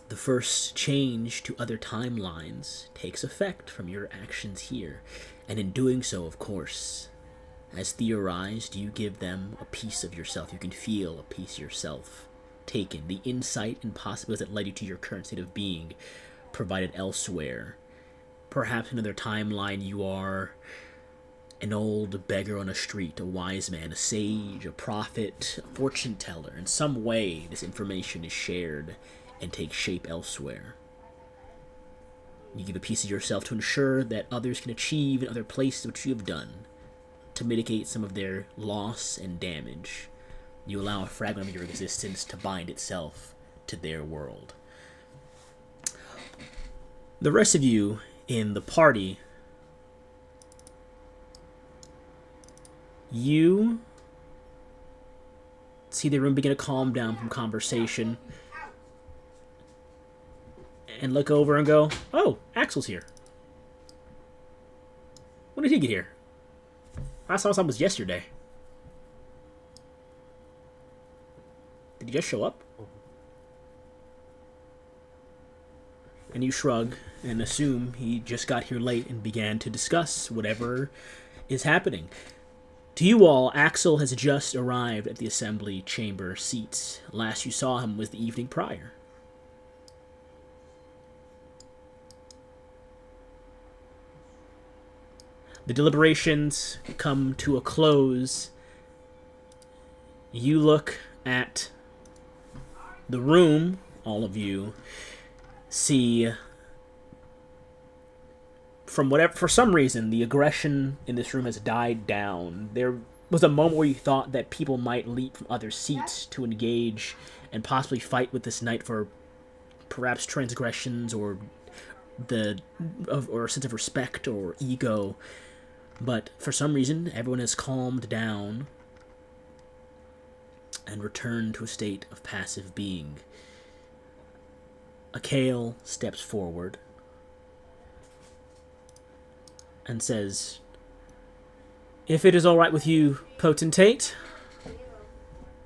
The first change to other timelines takes effect from your actions here. And in doing so, of course, as theorized, you give them a piece of yourself. You can feel a piece of yourself taken. The insight and possibilities that led you to your current state of being provided elsewhere. Perhaps in another timeline you are an old beggar on a street, a wise man, a sage, a prophet, a fortune teller. In some way, this information is shared and takes shape elsewhere. You give a piece of yourself to ensure that others can achieve in other places what you have done, to mitigate some of their loss and damage. You allow a fragment of your existence to bind itself to their world. The rest of you in the party, you see the room begin to calm down from conversation and look over and go, oh, Axel's here. When did he get here? I saw something was yesterday. Did he just show up? And you shrug and assume he just got here late and began to discuss whatever is happening. To you all, Axel has just arrived at the assembly chamber seats. Last you saw him was the evening prior. The deliberations come to a close. You look at the room, all of you see, for some reason, the aggression in this room has died down. There was a moment where you thought that people might leap from other seats to engage and possibly fight with this knight for perhaps transgressions or or a sense of respect or ego, but for some reason everyone has calmed down and returned to a state of passive being. Akale steps forward and says, "If it is all right with you, Potentate,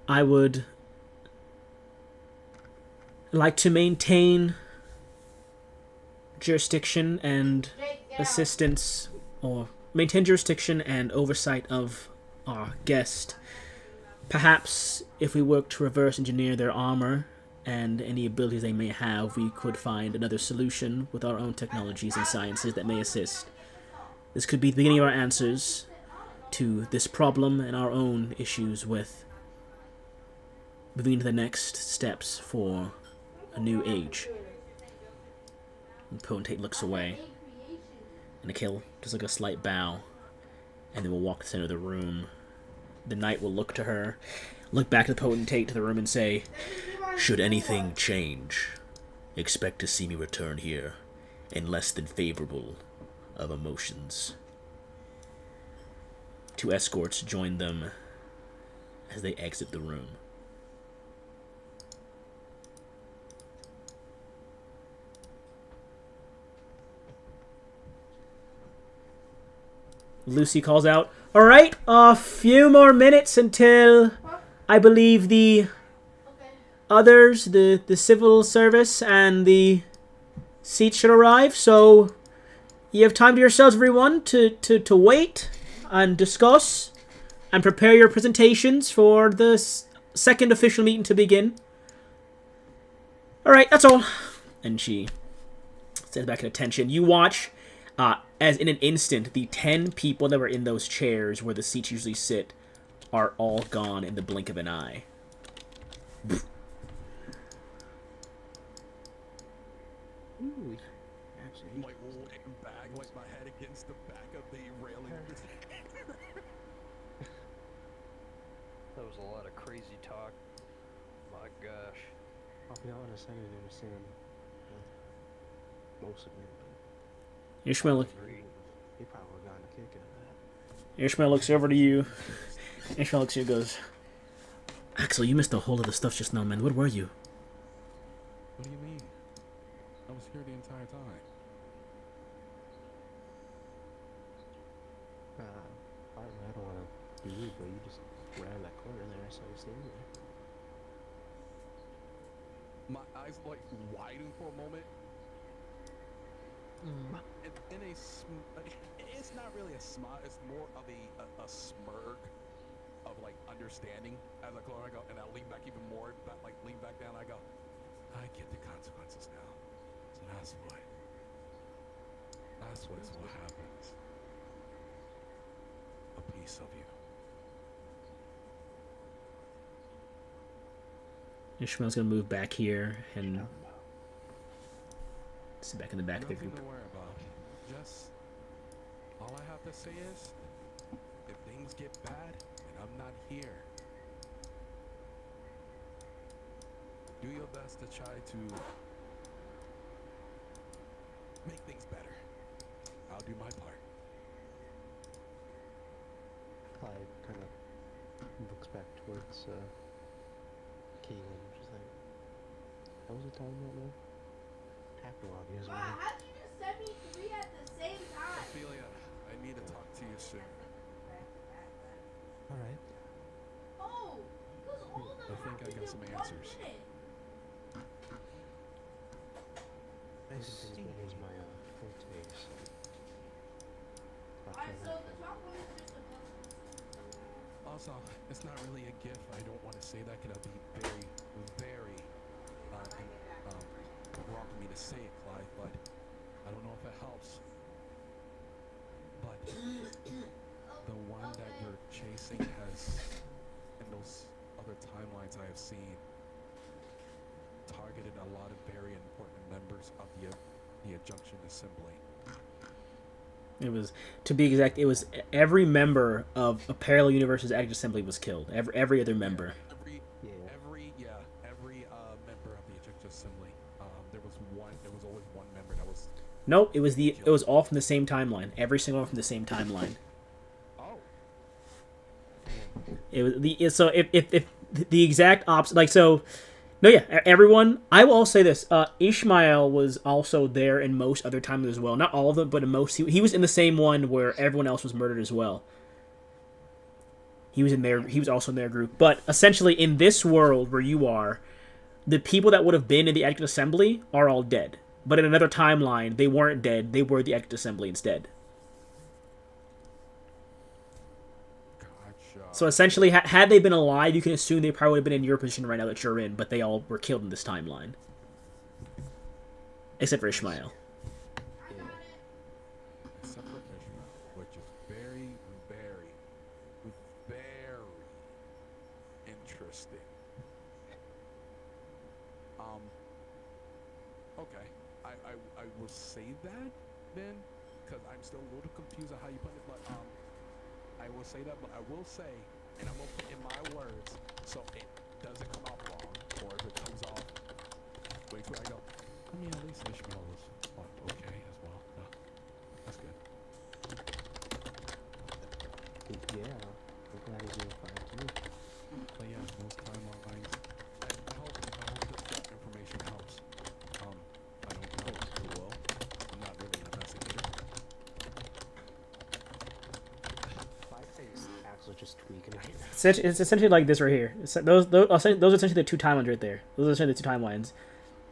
I would like to maintain jurisdiction and assistance, or maintain jurisdiction and oversight of our guest. Perhaps if we work to reverse engineer their armor and any abilities they may have, we could find another solution with our own technologies and sciences that may assist. This could be the beginning of our answers to this problem and our own issues with moving to the next steps for a new age." And Potentate looks away, and Akale does like a slight bow, and then will walk to the center of the room. The knight will look to her, look back at the Potentate to the room, and say, "Should anything change, expect to see me return here in less than favorable of emotions." Two escorts join them as they exit the room. Lucy calls out, "All right, a few more minutes until I believe the others, the civil service and the seats should arrive. So you have time to yourselves, everyone, to wait and discuss and prepare your presentations for the second official meeting to begin. All right, that's all." And she stands back at attention. You watch as in an instant, the 10 people that were in those chairs where the seats usually sit are all gone in the blink of an eye. Ooh, actually, Like laying back, like my head against the back of the railing. That was a lot of crazy talk. My gosh. I'll be honest, I didn't understand most of it, Ishmael, but he probably would have gotten a kick out of that. Ishmael looks over to you. Ishmael looks at you and goes, "Axel, you missed a whole lot of stuff just now, man. Where were you?" What do you mean? I was here the entire time. I don't want to be rude, but you just ran that corner there, so you stayed there. My eyes like widened for a moment. It's not really a smile. It's more of a smirk of like understanding. As I close, I go, and I lean back even more. Like lean back down. I go, I get the consequences now. So that's what happens. A piece of you. Ishmael's gonna move back here and sit back in the back of the Nothing group. to worry about. Just all I have to say is, if things get bad and I'm not here, do your best to try to make things better. I'll do my part. Clyde kind of looks back towards Keegan, which is like, how was it time right now? Happened while you guys were Wow, here. how'd you just send me 3 at the same time? Ophelia, I need to talk to you soon. Alright. Oh, because all of them I think I happened got in some 1 answers. minute. That was my forte, so. Alright, so the top one is just a puzzle. Also, it's not really a gift. I don't want to say that. Could be very, very wrong for me to say it, Clyde, but I don't know if it helps. But the one that you're chasing has, in those other timelines I have seen, targeted a lot of very important members of the Adjunction Assembly. It was, to be exact, it was every member of a parallel universe's active assembly was killed. Every other member. Every member of the Adjunction Assembly. There was one. There was always one member that was. Nope, it was all from the same timeline. Every single one from the same timeline. Oh. It was so if the exact opposite, like, so. No, yeah, everyone. I will also say this: Ishmael was also there in most other times as well. Not all of them, but in most. He was in the same one where everyone else was murdered as well. He was in there. He was also in their group. But essentially, in this world where you are, the people that would have been in the Ecto Assembly are all dead. But in another timeline, they weren't dead. They were the Ecto Assembly instead. Gotcha. So essentially, had they been alive, you can assume they probably would have been in your position right now that you're in. But they all were killed in this timeline, except for Ishmael. Except for Ishmael, which is very, very, very interesting. Okay, I will say that then, because I'm still a little confused on how you put it, but I will say that, but I will say, and I'm gonna put in my words, so it doesn't come out wrong, or if it comes off, wait till I go. I mean, at least Ishmael was okay as well. No, that's good. Yeah, I'm glad he's doing fine too. But yeah, those timelines. I hope that information helps. I don't know too well. I'm not really an investigator. I'd say Axel's just tweaking right now. It's essentially like this right here. Those are essentially the two timelines right there. Those are essentially the two timelines.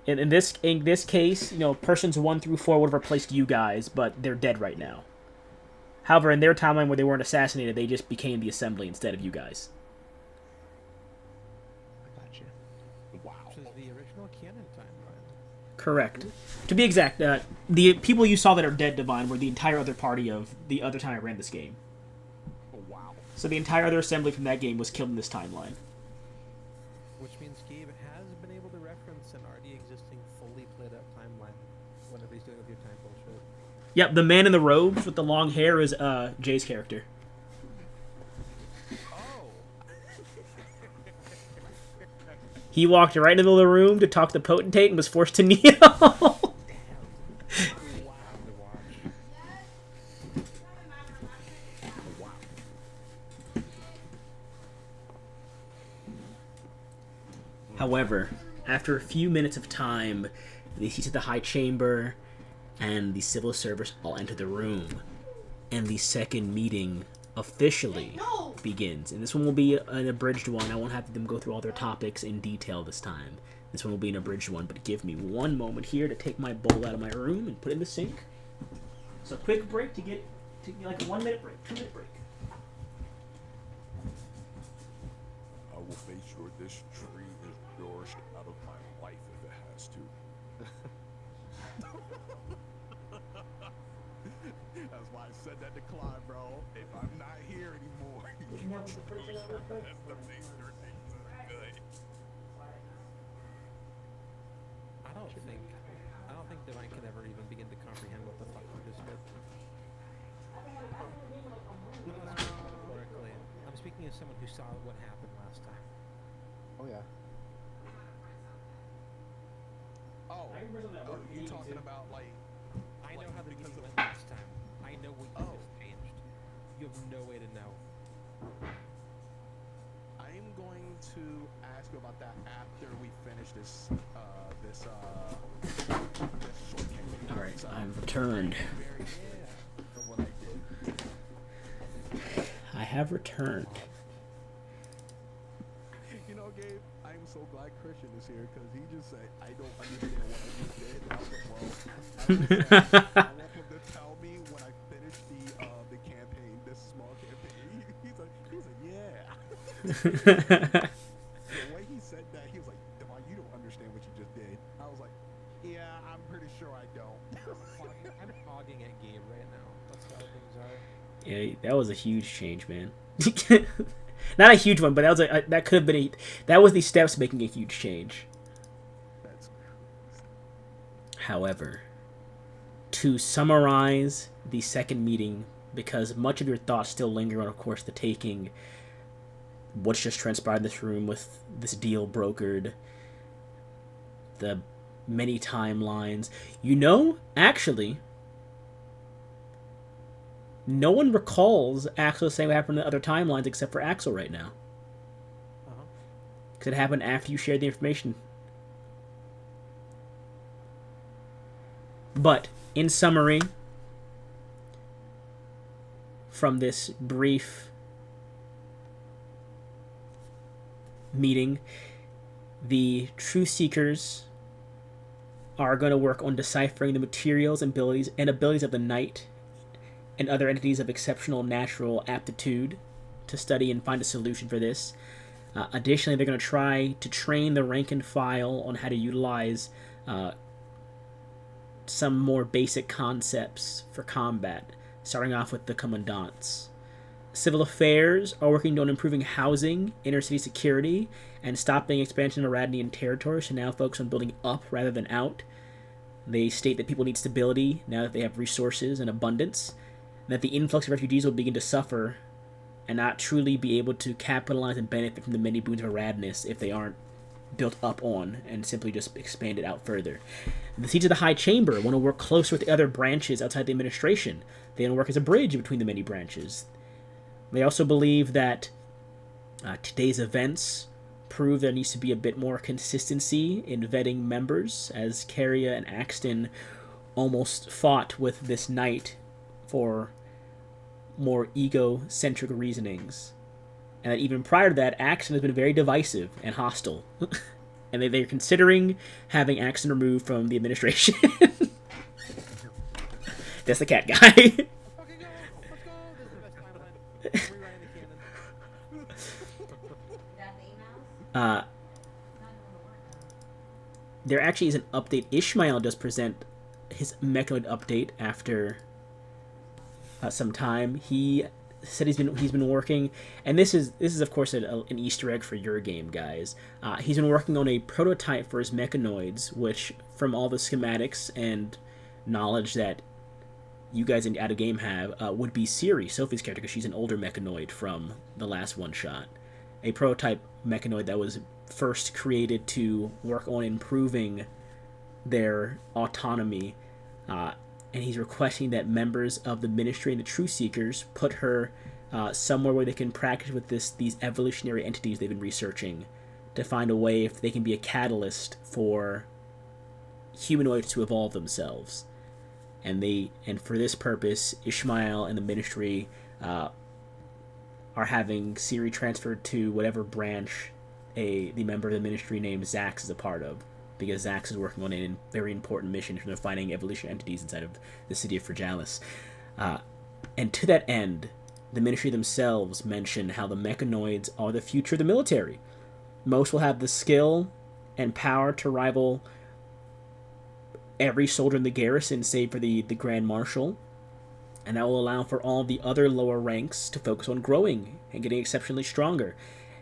In this case, you know, persons 1 through 4 would have replaced you guys, but they're dead right now. However, in their timeline where they weren't assassinated, they just became the Assembly instead of you guys. I got you. Wow. Which is the original canon timeline. Correct. To be exact, the people you saw that are dead, Divine, were the entire other party of the other time I ran this game. Oh, wow. So the entire other Assembly from that game was killed in this timeline. Which means Gabe has been able to reference an already existing, fully played out timeline whenever he's doing with your time bullshit. Yep, the man in the robes with the long hair is Jay's character. Oh. He walked right in the middle of the room to talk to Potentate and was forced to kneel. Wow. To watch. Wow. However, after a few minutes of time, the seats of the High Chamber and the civil service all enter the room, and the second meeting officially begins. And this one will be an abridged one. I won't have them go through all their topics in detail this time. This one will be an abridged one, but give me one moment here to take my bowl out of my room and put it in the sink. So quick break to get like a 1 minute break, 2 minute break. I will make sure this tree is nourished out of my life if it has to. That's why I said that to Clyde, bro. If I'm not here anymore, that's the make sure things is good. I don't think Divine can ever even begin to comprehend what the fuck you just did. Metaphorically. I'm speaking as someone who saw what happened last time. Oh yeah. Oh, you talking about like? I know Like, how the because meeting of- went last time. I know what you Oh. just changed. You have no way to know. I'm going to ask you about that after we finish this short campaign. All right, So, I've returned. very of what I did. I have returned. You know, Gabe, I'm so glad Christian is here because he just said, I don't understand what I just did. And I was like, well, I want him to tell me when I finish the campaign, this small campaign. He's like, yeah. The way he said that, he was like, Devon, you don't understand what you just did. I was like, yeah, I'm pretty sure I don't. I'm hogging at Gabe right now. That's how things are. Yeah, that was a huge change, man. Not a huge one, but that could have been that was the steps making a huge change. That's However, to summarize the second meeting, because much of your thoughts still linger on, of course, the taking, what's just transpired in this room with this deal brokered, the many timelines. You know, actually, no one recalls Axel saying what happened in other timelines except for Axel right now. Uh-huh. Because it happened after you shared the information. But, in summary, from this brief meeting, the Truth Seekers are going to work on deciphering the materials and abilities of the Knight and other entities of exceptional natural aptitude to study and find a solution for this. Additionally, they're going to try to train the rank and file on how to utilize some more basic concepts for combat, starting off with the commandants. Civil Affairs are working on improving housing, inner city security, and stopping expansion of Aradnian territory, so now focus on building up rather than out. They state that people need stability now that they have resources and abundance, and that the influx of refugees will begin to suffer and not truly be able to capitalize and benefit from the many boons of Aradnis if they aren't built up on and simply just expanded out further. The Seats of the High Chamber want to work closer with the other branches outside the administration. They want to work as a bridge between the many branches. They also believe that today's events prove there needs to be a bit more consistency in vetting members, as Caria and Axton almost fought with this knight for more egocentric reasonings. And that even prior to that, Axton has been very divisive and hostile. And they're considering having Axton removed from the administration. That's the cat guy. Okay, go! Let's go! This is the best timeline. Rewriting the canon. There actually is an update. Ishmael does present his Mechanoid update after some time. He said he's been working, and this is of course an Easter egg for your game, guys. He's been working on a prototype for his Mechanoids, which, from all the schematics and knowledge that you guys in Out of Game have, would be Siri, Sophie's character, because she's an older Mechanoid from the last one shot. A prototype Mechanoid that was first created to work on improving their autonomy, and he's requesting that members of the Ministry and the Truth Seekers put her somewhere where they can practice with these evolutionary entities they've been researching to find a way if they can be a catalyst for humanoids to evolve themselves. And for this purpose, Ishmael and the Ministry are having Siri transferred to whatever branch the member of the Ministry named Zax is a part of, because Zax is working on a very important mission from finding evolution entities inside of the city of Fragilis. And to that end, the Ministry themselves mention how the Mechanoids are the future of the military. Most will have the skill and power to rival every soldier in the garrison, save for the Grand Marshal, and that will allow for all the other lower ranks to focus on growing and getting exceptionally stronger.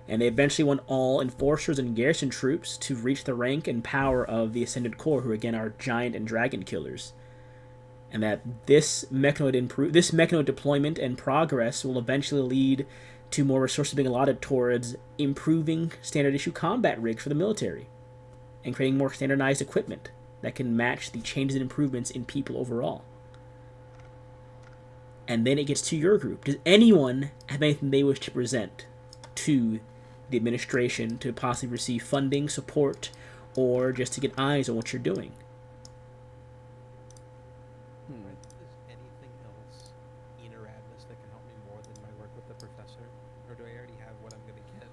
And they eventually want all enforcers and garrison troops to reach the rank and power of the Ascended Corps, who again are giant and dragon killers. And that this Mechanoid deployment and progress will eventually lead to more resources being allotted towards improving standard issue combat rigs for the military and creating more standardized equipment that can match the changes and improvements in people overall. And then it gets to your group. Does anyone have anything they wish to present to the administration to possibly receive funding, support, or just to get eyes on what you're doing? Is anything else in Aradnis that can help me more than my work with the professor? Or do I already have what I'm going to get?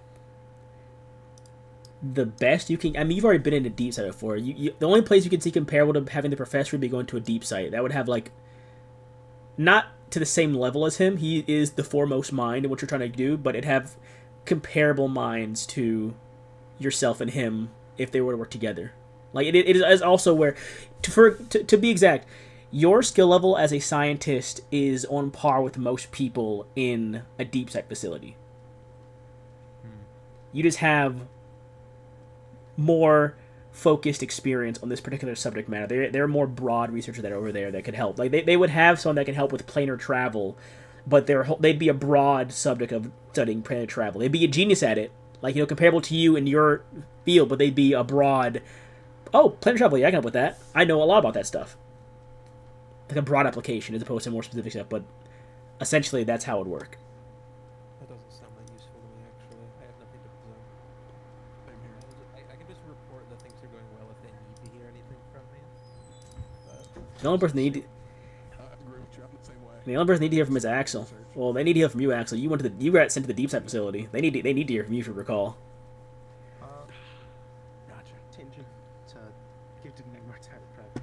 The best you can... I mean, you've already been in a deep site before. The only place you can see comparable to having the professor would be going to a deep site. That would have, like... Not to the same level as him. He is the foremost mind in what you're trying to do, but it'd have comparable minds to yourself and him if they were to work together. Like, it is also where... To be exact, your skill level as a scientist is on par with most people in a deep site facility. You just have more focused experience on this particular subject matter. There are more broad researchers that are over there that could help. Like they would have someone that can help with planar travel, but they'd be a broad subject of studying planar travel. They'd be a genius at it, like, comparable to you in your field, but they'd be a broad Oh, plan travel. Yeah, I can help with that. I know a lot about that stuff. Like a broad application as opposed to more specific stuff, but essentially that's how it would work. That doesn't sound that useful to me, actually. I have nothing to present. Same here. I can just report that things are going well if they need to hear anything from me. But The only person they need, I agree with you. I'm the same way. the only person they need to hear from is Axel. Well, they need to hear from you, Axel. You got sent to the deep side facility. They need to hear from you, if you recall. Gotcha. Tangent to give to me more time to prep.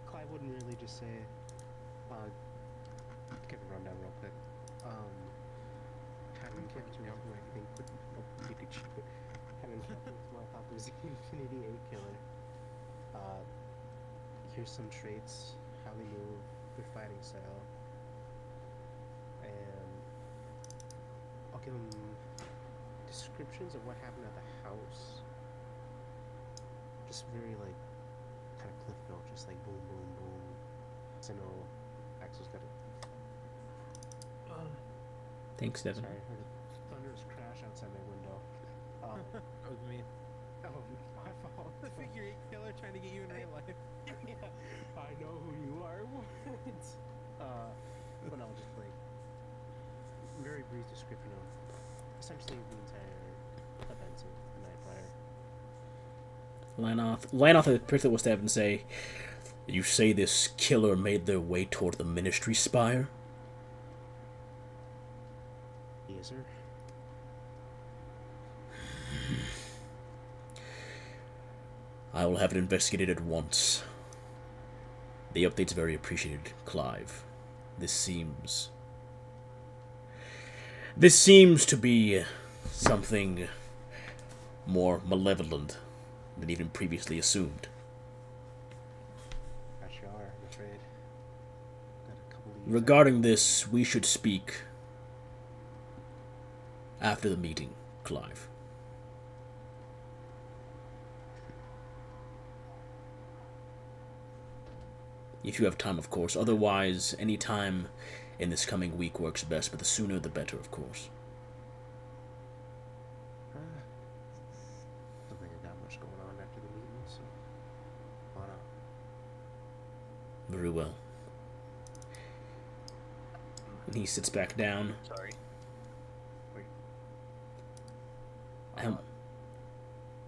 Clive wouldn't really just say, give a rundown real quick. Having kept to who I think would be cheap, but having kept to who I thought was the Infinity 8 killer. Here's some traits, how they move, their fighting style, and I'll give them descriptions of what happened at the house. Just very like kind of cliff note, just like boom, boom, boom. So I know Axel's got it. Thanks, Devin. Sorry, I heard a thunderous crash outside my window. that was me. Oh, my fault. The figure 8 killer trying to get you in real life. Yeah, I know who you are. But I'll just like very brief description of essentially the entire events of the night prior. Line off the person will step and say, "You say this killer made their way toward the Ministry Spire?" Yes, sir. I will have it investigated at once. The update's very appreciated, Clive. This seems to be something more malevolent than even previously assumed. As you are, I'm afraid. Got a couple leads. Regarding this, we should speak after the meeting, Clive. If you have time, of course. Otherwise, any time in this coming week works best, but the sooner the better, of course. Don't think I got much going on after the meeting, so why not? Very well. And he sits back down. Sorry.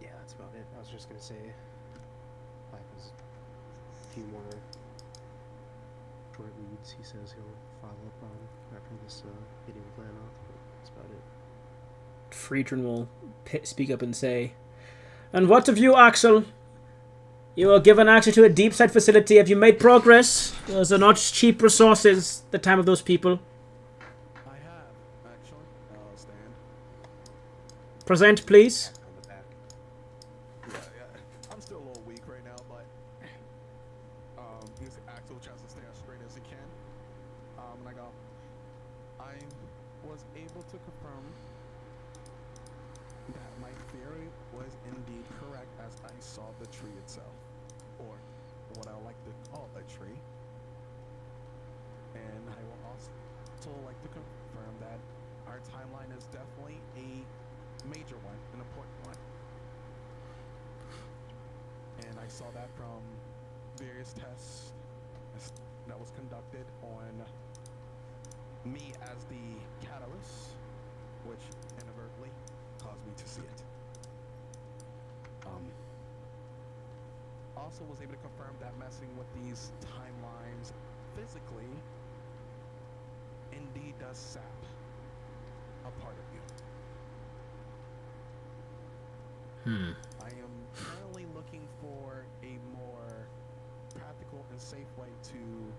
Yeah, that's about it. I was just gonna say, Clive has a few more short leads he says he'll follow up on after this meeting with Lanoth, but that's about it. Friedrich will speak up and say, "And what of you, Axel? You were given access to a deep side facility. Have you made progress? Those are not cheap resources, the time of those people. I have, actually. I'll stand. Present, please." On the back. Yeah. I'm still a little weak right now, but this Axel tries to stay as straight as he can. And I go, I was able to confirm that my theory was indeed correct as I saw the tree itself, or what I like to call a tree. And I will also like to confirm that our timeline is definitely a major one, an important one. And I saw that from various tests that was conducted on me as the catalyst, which inadvertently caused me to see it. Also was able to confirm that messing with these timelines physically indeed does sap a part of you. I am currently looking for a more practical and safe way to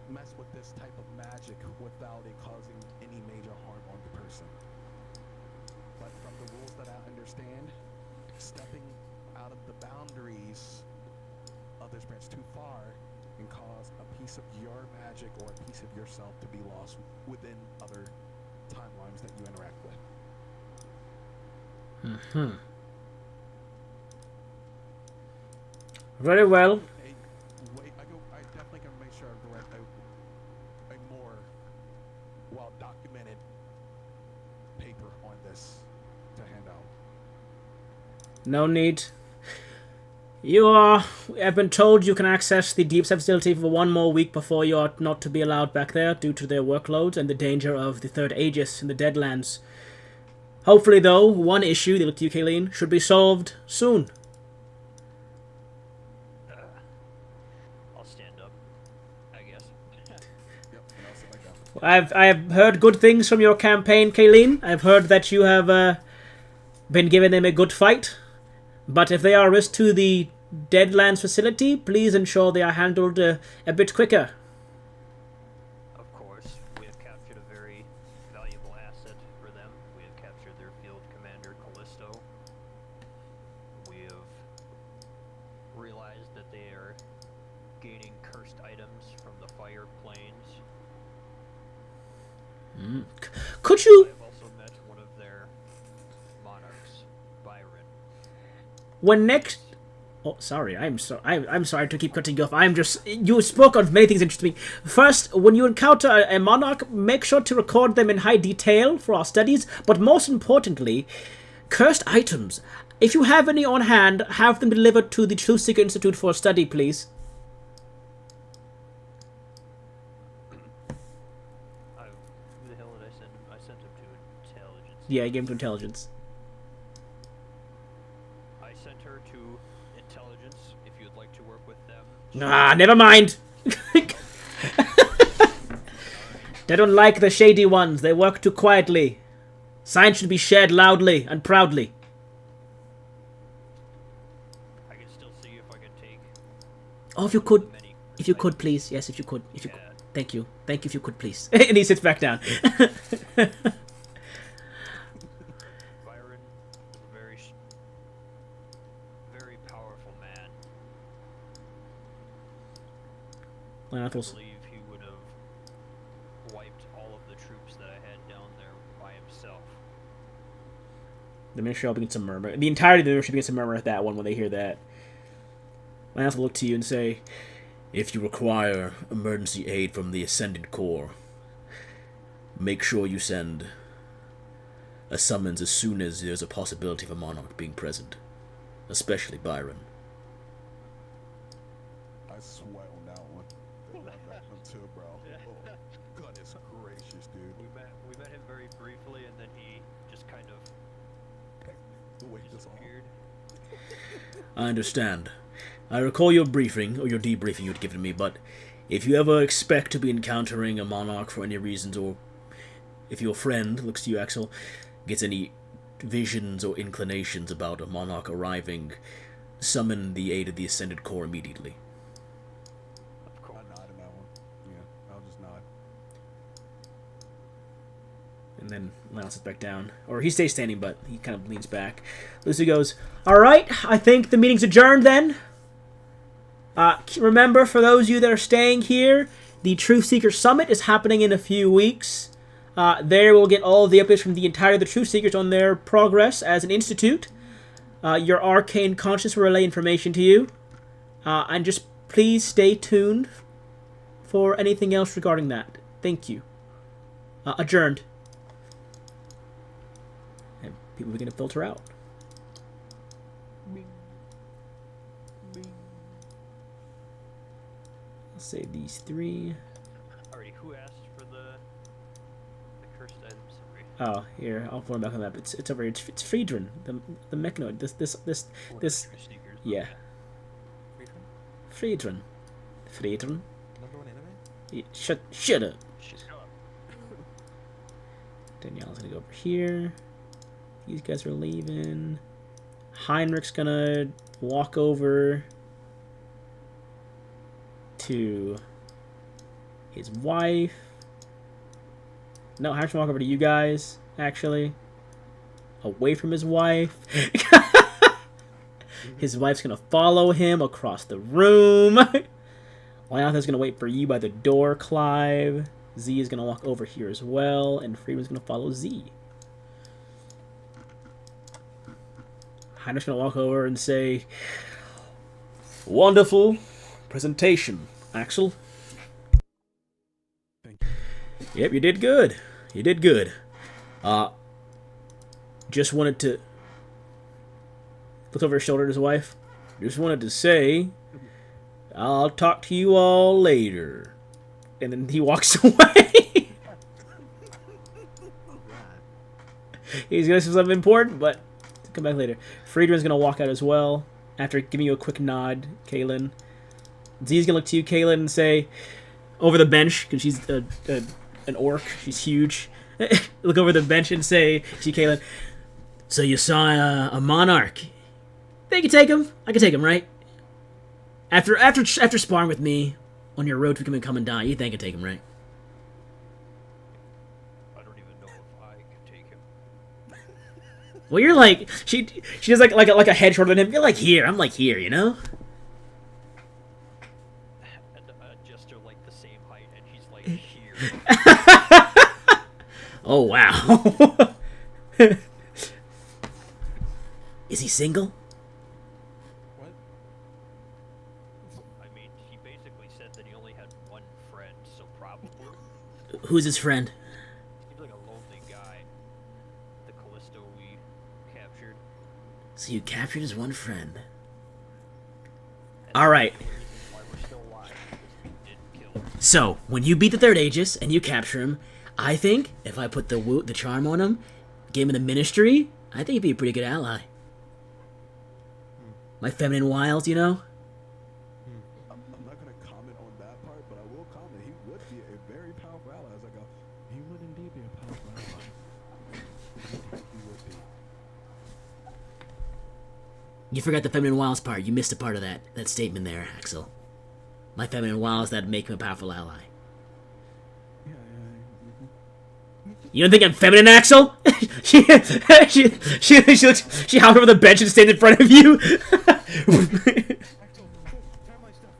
mess with this type of magic without it causing any major harm on the person. But from the rules that I understand, stepping out of the boundaries of this branch too far can cause a piece of your magic or a piece of yourself to be lost within other timelines that you interact with. Very well. I definitely can make sure I direct a more well-documented paper on this to hand out. No need. Have been told you can access the deep facility for 1 more week before you are not to be allowed back there due to their workloads and the danger of the third Aegis in the Deadlands. Hopefully, though, one issue, they look to you, Kayleen, should be solved soon. I'll stand up, I guess. Yep, and I'll sit back down. I have heard good things from your campaign, Kayleen. I've heard that you have been giving them a good fight. But if they are a risk to the Deadlands facility, please ensure they are handled a bit quicker. Of course, we have captured a very valuable asset for them. We have captured their field commander, Callisto. We have realized that they are gaining cursed items from the fire plains. Could you... I have also met one of their monarchs, Byron. When next... Oh, sorry. I'm sorry to keep cutting you off. You spoke of many things interesting me. First, when you encounter a monarch, make sure to record them in high detail for our studies. But most importantly, cursed items. If you have any on hand, have them delivered to the Truth Seeker Institute for study, please. Who the hell did I send him? I sent him to intelligence. Yeah, I gave him to intelligence. I sent her to intelligence. If you'd like to work with them. Ah, never mind. They don't like the shady ones. They work too quietly. Science should be shared loudly and proudly. I can still see if I can take. Oh, if you could. Many If you could, please. Yes, if you could. If you could. Yeah. Thank you. Thank you if you could, please. And he sits back down. Byron is a very powerful man. I Lanathos. believe he would have wiped all of the troops that I had down there by himself. The ministry all begins to murmur. The entirety of the ministry begins to murmur at that one when they hear that. Lanathos will look to you and say, if you require emergency aid from the Ascended Corps, make sure you send a summons as soon as there's a possibility of a monarch being present. Especially Byron. I sweat on that one. That one too, bro. Oh, goodness gracious, dude. We met him very briefly, and then he just kind of The weight is on. disappeared. I understand. I recall your briefing, or your debriefing you'd given me, but if you ever expect to be encountering a monarch for any reasons, or if your friend, looks to you, Axel, gets any visions or inclinations about a monarch arriving, summon the aid of the Ascended Corps immediately. Of course. I nod in that one. Yeah, I'll just nod. And then Lyle sits back down. Or he stays standing, but he kind of leans back. Lucy goes, alright, I think the meeting's adjourned then. Remember, for those of you that are staying here, the Truth Seeker Summit is happening in a few weeks. There we'll get all the updates from the entirety of the Truth Seekers on their progress as an institute. Your arcane conscience will relay information to you. And just please stay tuned for anything else regarding that. Thank you. Adjourned. And people begin to filter out. I'll save these 3. Alrighty, who asked for the cursed item? Sorry. Oh, here, I'll form back on that. It's over here. It's Friedrin, the mechanoid. This, One of the Truth Seekers, yeah. okay. Friedrin. Friedrin? Number one anime? Yeah, shut up. She's up. Danielle's gonna go over here. These guys are leaving. Heinrich's gonna walk over to his wife. No, Heinrich's gonna walk over to you guys, actually. Away from his wife. His wife's gonna follow him across the room. Lionel's gonna wait for you by the door, Clive. Z is gonna walk over here as well, and Freeman's gonna follow Z. Heinrich's gonna walk over and say, wonderful presentation, Axel. Thank you. Yep, you did good. You did good. Just wanted to Looks over his shoulder at his wife. Just wanted to say, I'll talk to you all later. And then he walks away. He's gonna say something important, but come back later. Friedrin's gonna walk out as well after giving you a quick nod, Kaylin. Z's gonna look to you, Kaylin, and say, over the bench, because she's an orc, she's huge. Look over the bench and say to you, Kaylin, so you saw a monarch. Think you take him? I can take him, right? After sparring with me on your road to becoming commandant, you think I can take him, right? I don't even know if I can take him. Well, you're like she does like a head shorter than him. You're like here. I'm like here. You know. And just are like the same height, and he's like here. Oh wow. Is he single? What? I mean, he basically said that he only had one friend, so probably Who's his friend? seems like a lonely guy. The Callisto we captured. So you captured his one friend. And All right. the only reason why we're still alive is because we didn't kill him. So when you beat the third Aegis and you capture him, I think if I put the charm on him, gave him the ministry, I think he'd be a pretty good ally. My feminine wiles, you know. I'm not gonna comment on that part, but I will comment. He would be a very powerful ally. As I go, he would indeed be a powerful ally. He would be. You forgot the feminine wiles part. You missed a part of that statement there, Axel. My feminine wiles that make him a powerful ally. Yeah. You don't think I'm feminine, Axel? she hops over the bench and stands in front of you. Axel, grab my stuff.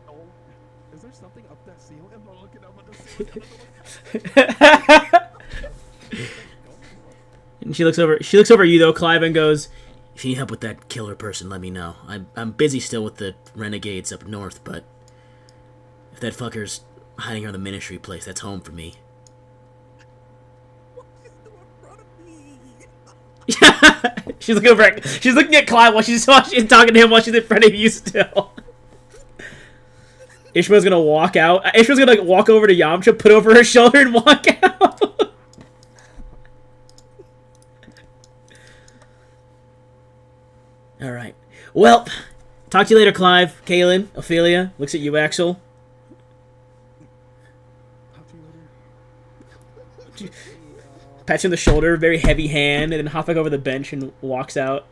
Oh, is there something up that ceiling? I'm not looking up at the ceiling. And she looks over you though, Clive, and goes, "If you need help with that killer person, let me know. I'm busy still with the renegades up north, but if that fucker's hiding around the ministry place, that's home for me." She's looking at Clive while she's talking to him while she's in front of you still. Ishmael's gonna walk out. Ishmael's gonna walk over to Yamcha, put over her shoulder, and walk out. All right. Well, talk to you later, Clive. Kaylin, Ophelia looks at you, Axel. Pats you on the shoulder, very heavy hand, and then hops back over the bench and walks out.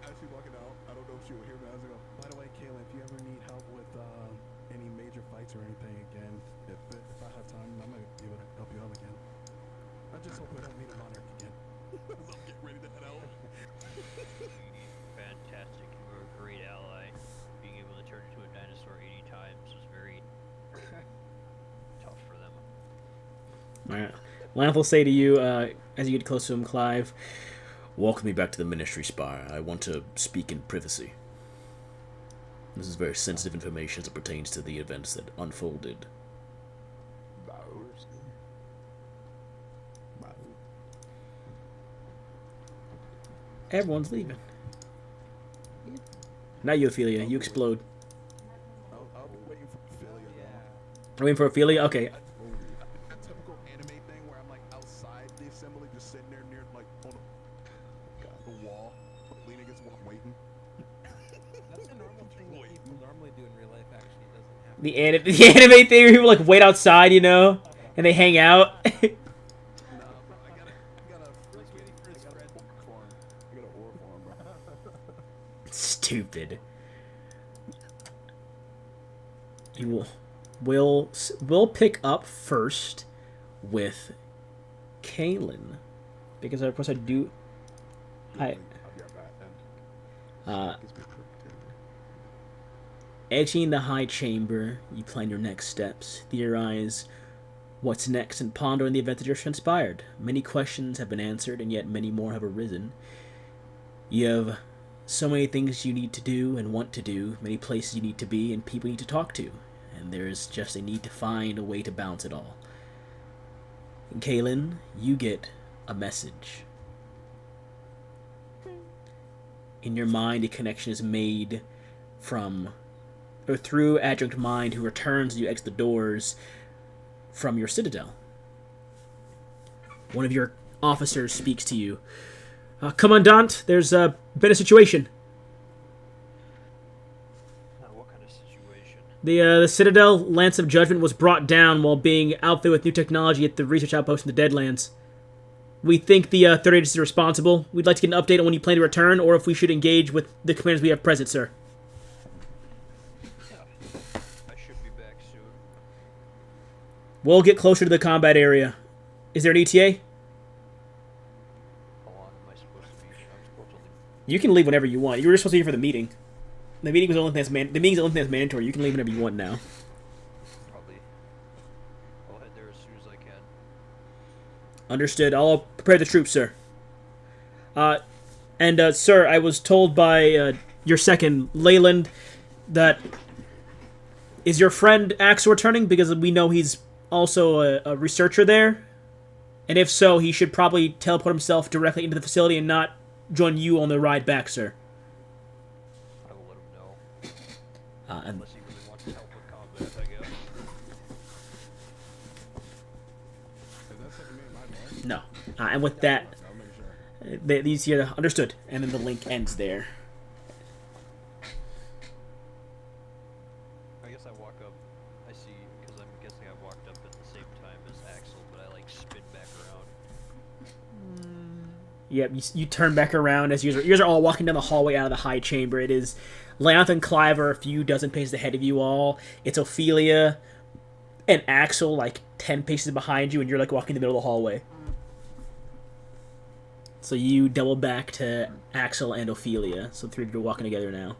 As she's walking out, I don't know if she will hear me. I was like, by the way, Kayla, if you ever need help with any major fights or anything again, if I have time, I might be able to help you out again. I just hope we don't meet a monarch again. As I'm getting ready to head out. Fantastic. You were a great ally. Being able to turn into a dinosaur 80 times was very tough for them. Alright. Lanth will say to you, as you get close to him, Clive, "Welcome me back to the Ministry Spire. I want to speak in privacy. This is very sensitive information as it pertains to the events that unfolded." Everyone's leaving. Not you, Ophelia. You explode. I'll be waiting for Ophelia. Are we waiting for Ophelia? Okay. A typical anime thing where I'm like outside the assembly, just sitting there near like on the wall, leaning against the wall, waiting. That's a normal thing that people normally do in real life. Actually, it doesn't happen. The anime thing where people like wait outside, you know, and they hang out. Nah, bro, I gotta waiting for his friend. orc farm. I got an orc farm, bro. Stupid. You we'll pick up first with Kaylin, because of course I do. I'll be right back then. Edging the high chamber, you plan your next steps, theorize what's next, and ponder on the event that just transpired. Many questions have been answered, and yet many more have arisen. You have so many things you need to do and want to do, many places you need to be, and people you need to talk to. And there is just a need to find a way to balance it all. And Kaylin, you get a message. In your mind, a connection is made from or through Adjunct Mind, who returns you exit the doors from your citadel. One of your officers speaks to you. Commandant, there's been a situation. What kind of situation? The Citadel Lance of Judgment was brought down while being outfitted with new technology at the research outpost in the Deadlands. We think the Third Aegis is responsible. We'd like to get an update on when you plan to return, or if we should engage with the commanders we have present, sir. Yeah, I should be back soon. We'll get closer to the combat area. Is there an ETA? How long am I supposed to be here? I'm supposed to leave. You can leave whenever you want. You were supposed to be here for the meeting. The meeting was only the meeting's the only thing that's mandatory. You can leave whenever you want now. Probably. I'll head there as soon as I can. Understood. I'll prepare the troops, sir. Sir, I was told by your second, Leyland, that is your friend Axel returning, because we know he's also a researcher there, and if so, he should probably teleport himself directly into the facility and not join you on the ride back, sir. I will let him know. And Unless he really wants to help with combat, I guess. Is that second mate my boy? no, and with that, I'll make sure. these here understood, and then the link ends there. I guess I walk up. I see, because I'm guessing I walked up at the same time as Axel, but I like spin back around. Yep, you turn back around as you guys are all walking down the hallway out of the high chamber. It is Leonth and Clive are a few dozen paces ahead of you all. It's Ophelia and Axel like 10 paces behind you, and you're like walking in the middle of the hallway. So you double back to Axel and Ophelia. So the three of you are walking together now.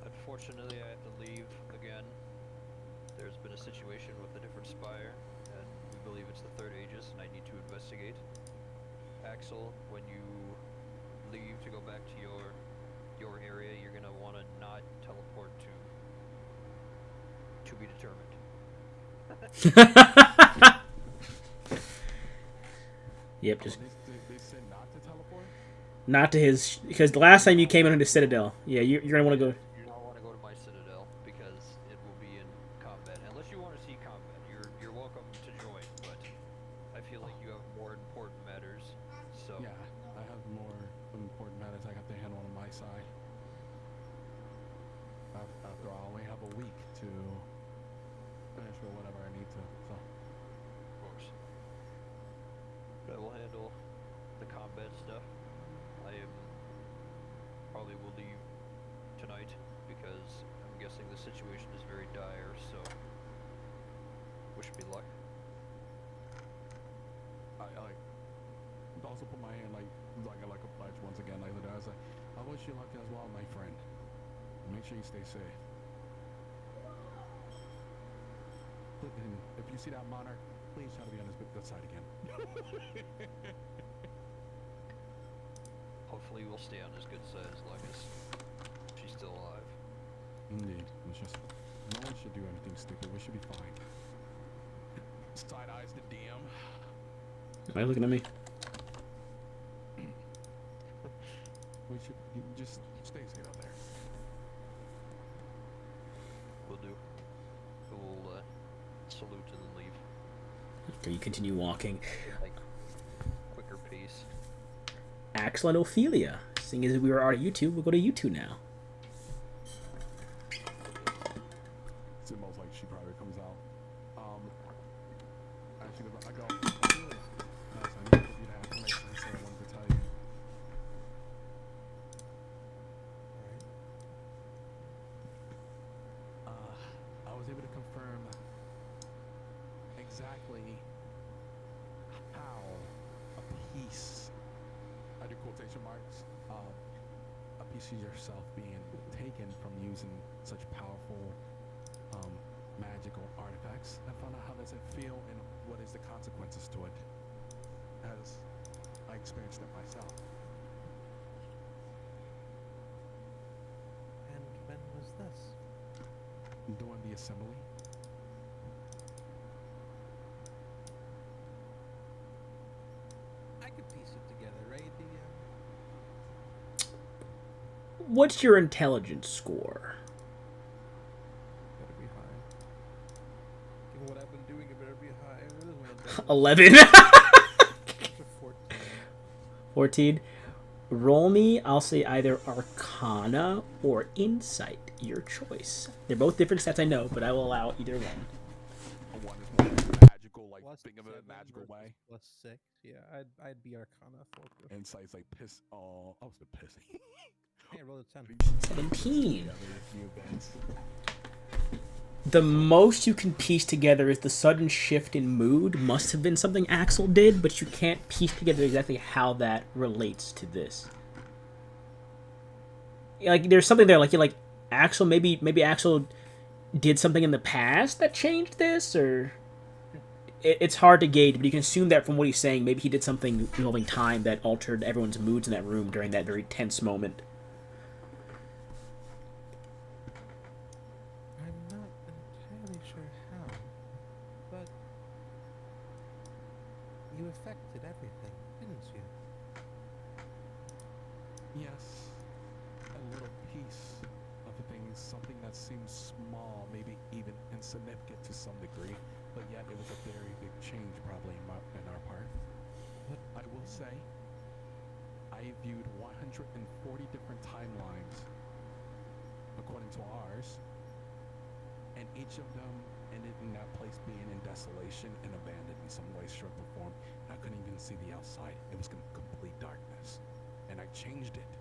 Unfortunately, I have to leave again. There's been a situation with a different spire, and we believe it's the Third Aegis, and I need to investigate. Axel, when you leave to go back to your area, you're gonna want to not teleport to be determined. Yep, just They said not to teleport? not to his, because the last time you came into Citadel, yeah, you're gonna want to go. You don't want to go to my citadel because it will be in combat. Unless you want to see combat, you're welcome to join. But I feel like you have more important matters. So Yeah, I have more important matters I have to handle on my side. After all, I only have a week to finish with whatever I need to. So, of course, but I will handle the combat stuff. I probably will leave tonight because I'm guessing the situation is very dire. So wish me luck. I also put my hand like a pledge once again, like the guys. I wish you luck as well, my friend. Make sure you stay safe. And if you see that monarch, please try to be on his good side again. Hopefully, we'll stay on his good side as long as she's still alive. Indeed. It's just no one should do anything stupid. We should be fine. Side eyes the DM. Why are you looking at me? We should just stay safe out there. Will do. We'll salute and then leave. Okay, you continue walking. Like quicker pace. Axel and Ophelia. Seeing as we were already you two, we'll go to you two now. It's almost like she probably comes out. Actually, I go. Ophelia. Nice. I need you to have information, so I wanted to tell you. I was able to confirm exactly how a piece, I do quotation marks, a piece of yourself being taken from using such powerful magical artifacts. I found out how does it feel and what is the consequences to it, as I experienced it myself. And when was this? During the assembly. What's your intelligence score? Better be high. Given what I've been doing, it better be high. What is my intelligence? 11. It's a 14. 14. Roll me, I'll say either Arcana or Insight. Your choice. They're both different stats, I know, but I will allow either one. One is more magical, like Plus think of it in a 7 magical versus way. plus 6. Yeah, I'd be Arcana for. Insight's like piss. Oh, I was the piss. Hey, I rolled a 10. 17. Yeah, there's a few events. The most you can piece together is the sudden shift in mood must have been something Axel did, but you can't piece together exactly how that relates to this. Like, there's something there, like Axel, maybe Axel did something in the past that changed this, or it's hard to gauge, but you can assume that from what he's saying, maybe he did something involving time that altered everyone's moods in that room during that very tense moment. I'm not entirely sure how, but you affected everything, didn't you? Yes, a little piece of things, something that seems small, maybe even insignificant to some degree, but yet it was a very big change probably in our part. But I will say, I viewed 140 different timelines according to ours, and each of them ended in that place being in desolation and abandoned in some way, shape, or form. And I couldn't even see the outside. It was complete darkness. And I changed it.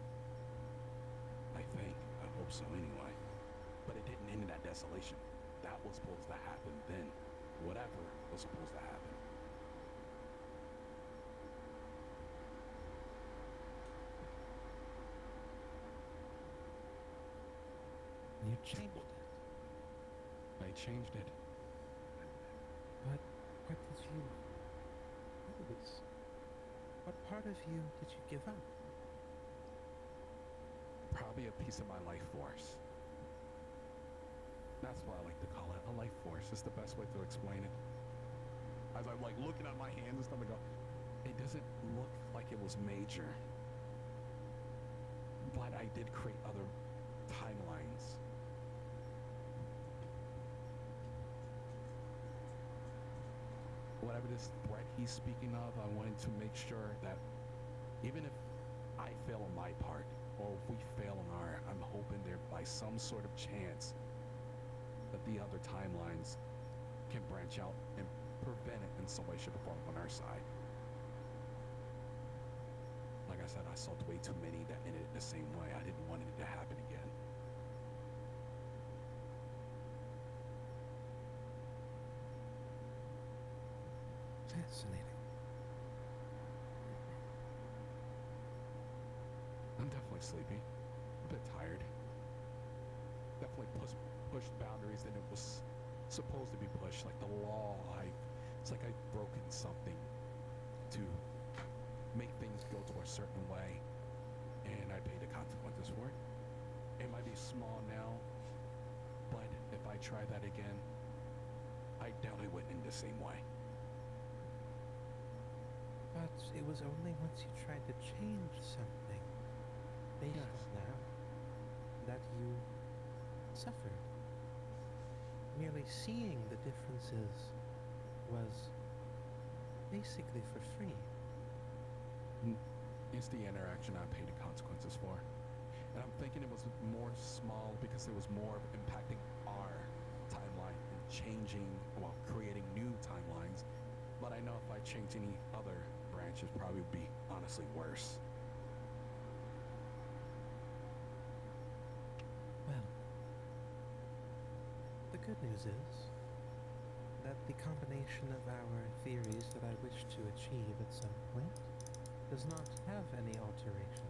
I think. I hope so anyway. But it didn't end in that desolation. That was supposed to happen then. Whatever was supposed to happen. You changed it. I changed it. But what did you lose? What part of you did you give up? Probably a piece of my life force. That's what I like to call it, a life force. It's the best way to explain it. As I'm like looking at my hands and stuff, I go, it doesn't look like it was major. But I did create other timelines. Whatever this threat he's speaking of, I wanted to make sure that even if I fail on my part, or if we fail on our, I'm hoping there by some sort of chance that the other timelines can branch out and prevent it in some way, shape, or form on our side. Like I said, I saw way too many that ended it the same way. I didn't want it to happen again. Fascinating. I'm definitely sleepy, a bit tired. Definitely pushed boundaries than it was supposed to be pushed. Like the law, it's like I've broken something to make things go to a certain way, and I pay the consequences for it. It might be small now, but if I try that again, I doubt it wouldn't end the same way. But it was only once you tried to change something based on that that you suffered. Merely seeing the differences was basically for free. It's the interaction I pay the consequences for. And I'm thinking it was more small because it was more of impacting our timeline and creating new timelines. But I know if I change any other branches, probably would be honestly worse. Well, the good news is that the combination of our theories that I wish to achieve at some point does not have any alteration.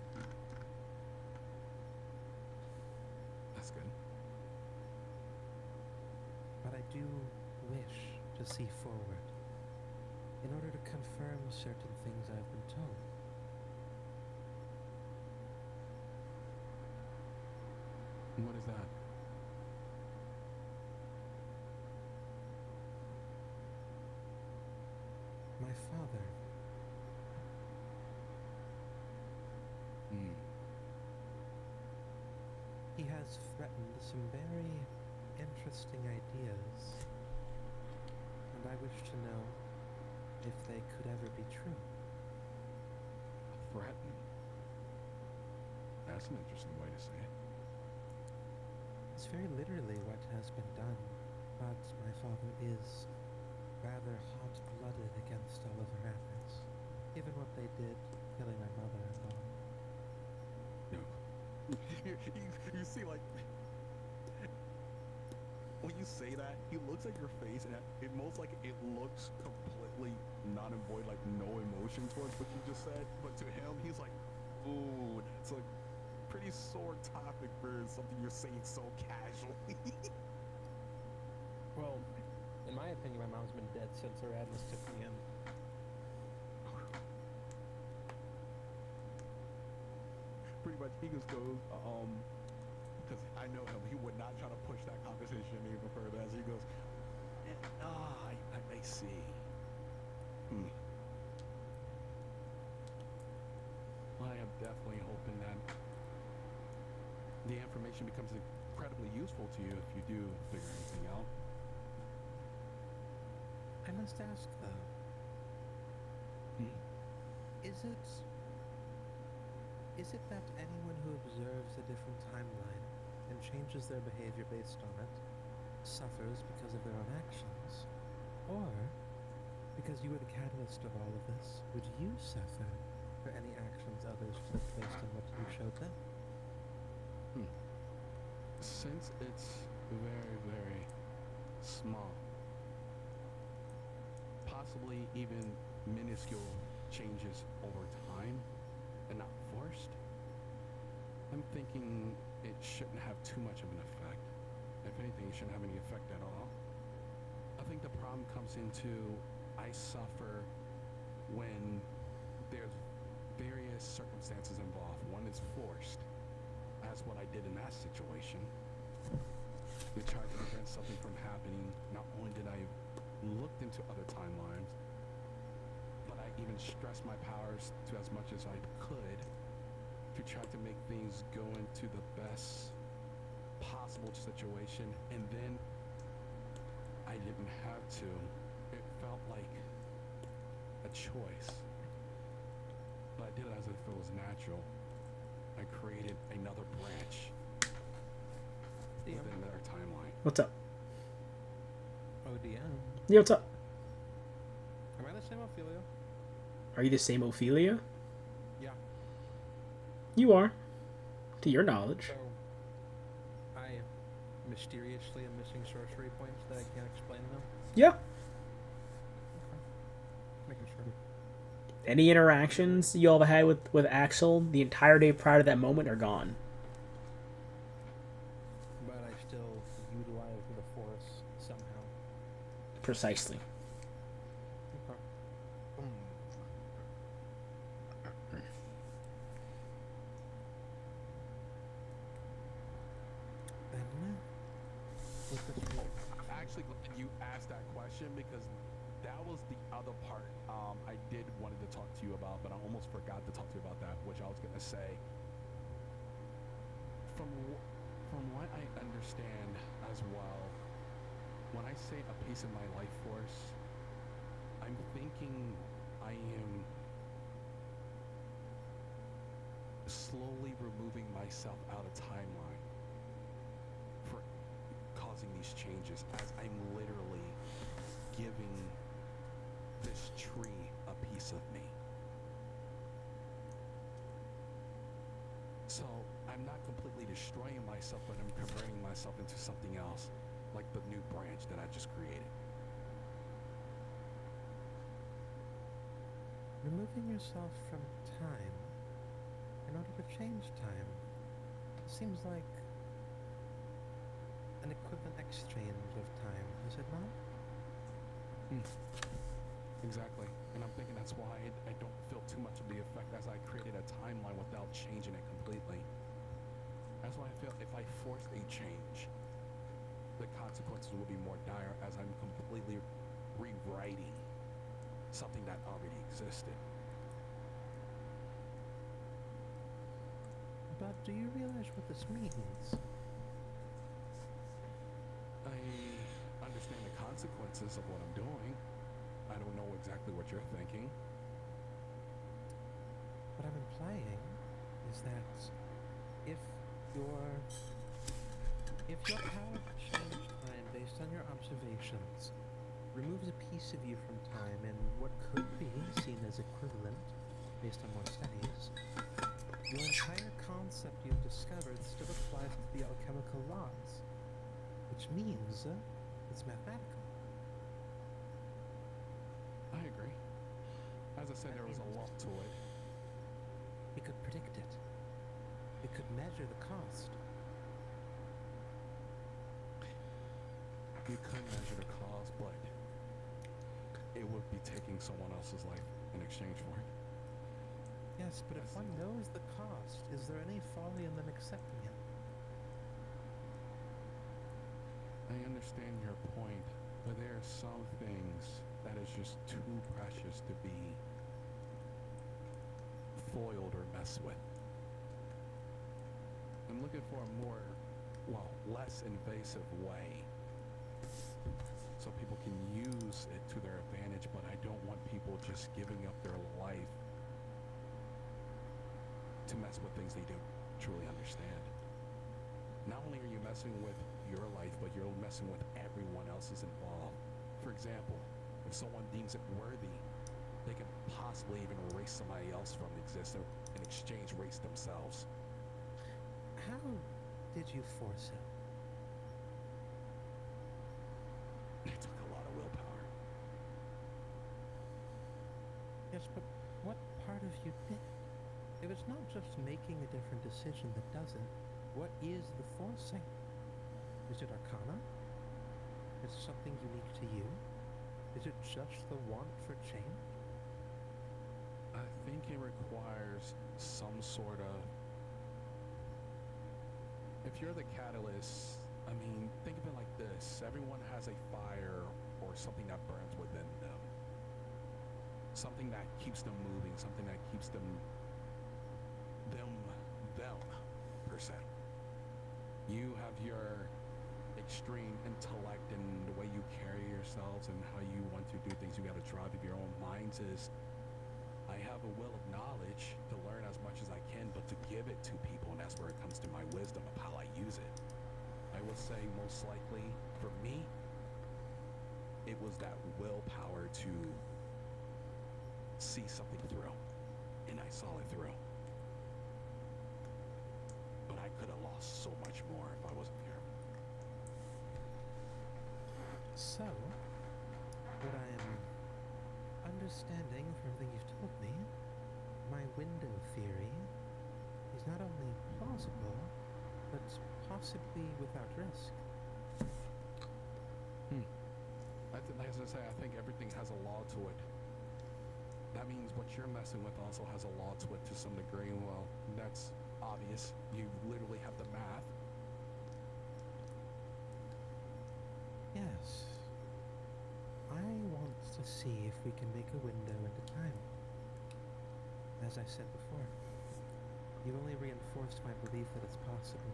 That's good. But I do wish to see forward in order to confirm certain things I've been told. What is that? My father, He has threatened some very interesting ideas, and I wish to know if they could ever be true. Threaten? That's an interesting way to say it. It's very literally what has been done, but my father is rather hot-blooded against all of her efforts, given what they did, killing my mother and all. You see, like, when you say that, he looks at your face, and it most like it looks completely not and void, like no emotion towards what you just said. But to him, he's like, ooh, that's a pretty sore topic for something you're saying so casually. Well, in my opinion, my mom's been dead since Erasmus took me in. Pretty much, he just goes, because I know him, he would not try to push that conversation any further. As he goes, I see. Well, I am definitely hoping that the information becomes incredibly useful to you if you do figure anything out. I must ask, though, is it that anyone who observes a different timeline and changes their behavior based on it suffers because of their own actions? Or, because you were the catalyst of all of this, would you suffer for any actions others took based on what you showed them? Since it's very, very small, possibly even minuscule changes over time and not forced, I'm thinking it shouldn't have too much of an effect. If anything, it shouldn't have any effect at all. I think the problem comes into I suffer when there's various circumstances involved. One is forced, as what I did in that situation. They tried to prevent something from happening. Not only did I looked into other timelines, but I even stressed my powers to as much as I could to try to make things go into the best possible situation, and then I didn't have to. It felt like a choice, but I did it as if it was natural. I created another branch within another timeline. What's up? ODM. Yeah, what's up? Am I the same Ophelia? Are you the same Ophelia? Yeah. You are, to your knowledge. So, I mysteriously am missing sorcery points that I can't explain now? Yeah. Okay. Making sure. Any interactions you all have had with Axel the entire day prior to that moment are gone. But I still utilize the force somehow. Precisely. Okay. Then, with this Actually, glad you asked that question because that was the other part I did wanted to talk to you about, but I almost forgot to talk to you about that, which I was going to say. From what I understand as well, when I say a piece of my life force, I'm thinking I am slowly removing myself out of timeline for causing these changes, as I'm literally giving this tree a piece of me. So I'm not completely destroying myself, but I'm converting myself into something else, like the new branch that I just created. removing yourself from time in order to change time seems like an equivalent exchange of time, is it not? Exactly. And I'm thinking that's why I don't feel too much of the effect, as I created a timeline without changing it completely. That's why I feel if I forced a change, the consequences will be more dire, as I'm completely rewriting something that already existed. But do you realize what this means? basis of what I'm doing. I don't know exactly what you're thinking. What I'm implying is that if your power to change time based on your observations removes a piece of you from time in what could be seen as equivalent based on more studies, your entire concept you've discovered still applies to the alchemical laws, which means it's mathematical. I agree. As I said, there was a lot to it. We could predict it. We could measure the cost. You could measure the cost, but it would be taking someone else's life in exchange for it. Yes, but if one knows the cost, is there any folly in them accepting it? I understand your point, but there are some things that is just too precious to be foiled or messed with. I'm looking for a more, less invasive way so people can use it to their advantage, but I don't want people just giving up their life to mess with things they don't truly understand. Not only are you messing with your life, but you're messing with everyone else's involved. For example, if someone deems it worthy, they can possibly even erase somebody else from existence, in exchange erase themselves. How did you force it? It took a lot of willpower. Yes, but what part of you did? If it's not just making a different decision that doesn't, what is the forcing? Is it arcana? Is it something unique to you? Is it just the want for change? I think it requires some sort of... If you're the catalyst, I mean, think of it like this. Everyone has a fire or something that burns within them. Something that keeps them moving, something that keeps them per se. You have your extreme intellect and the way you carry yourselves and how you want to do things. You got a drive of your own minds is, I have a will of knowledge to learn as much as I can, but to give it to people, and that's where it comes to my wisdom of how I use it. I would say most likely, for me, it was that willpower to see something through, and I saw it through. But I could have lost so much more if I wasn't careful. So, what I am understanding from everything you've told me, my window theory is not only plausible, but possibly without risk. As I say, I think everything has a law to it. That means what you're messing with also has a law to it to some degree. Well, that's obvious. You literally have the math. Yes. I want to see if we can make a window into time. As I said before, you've only reinforced my belief that it's possible.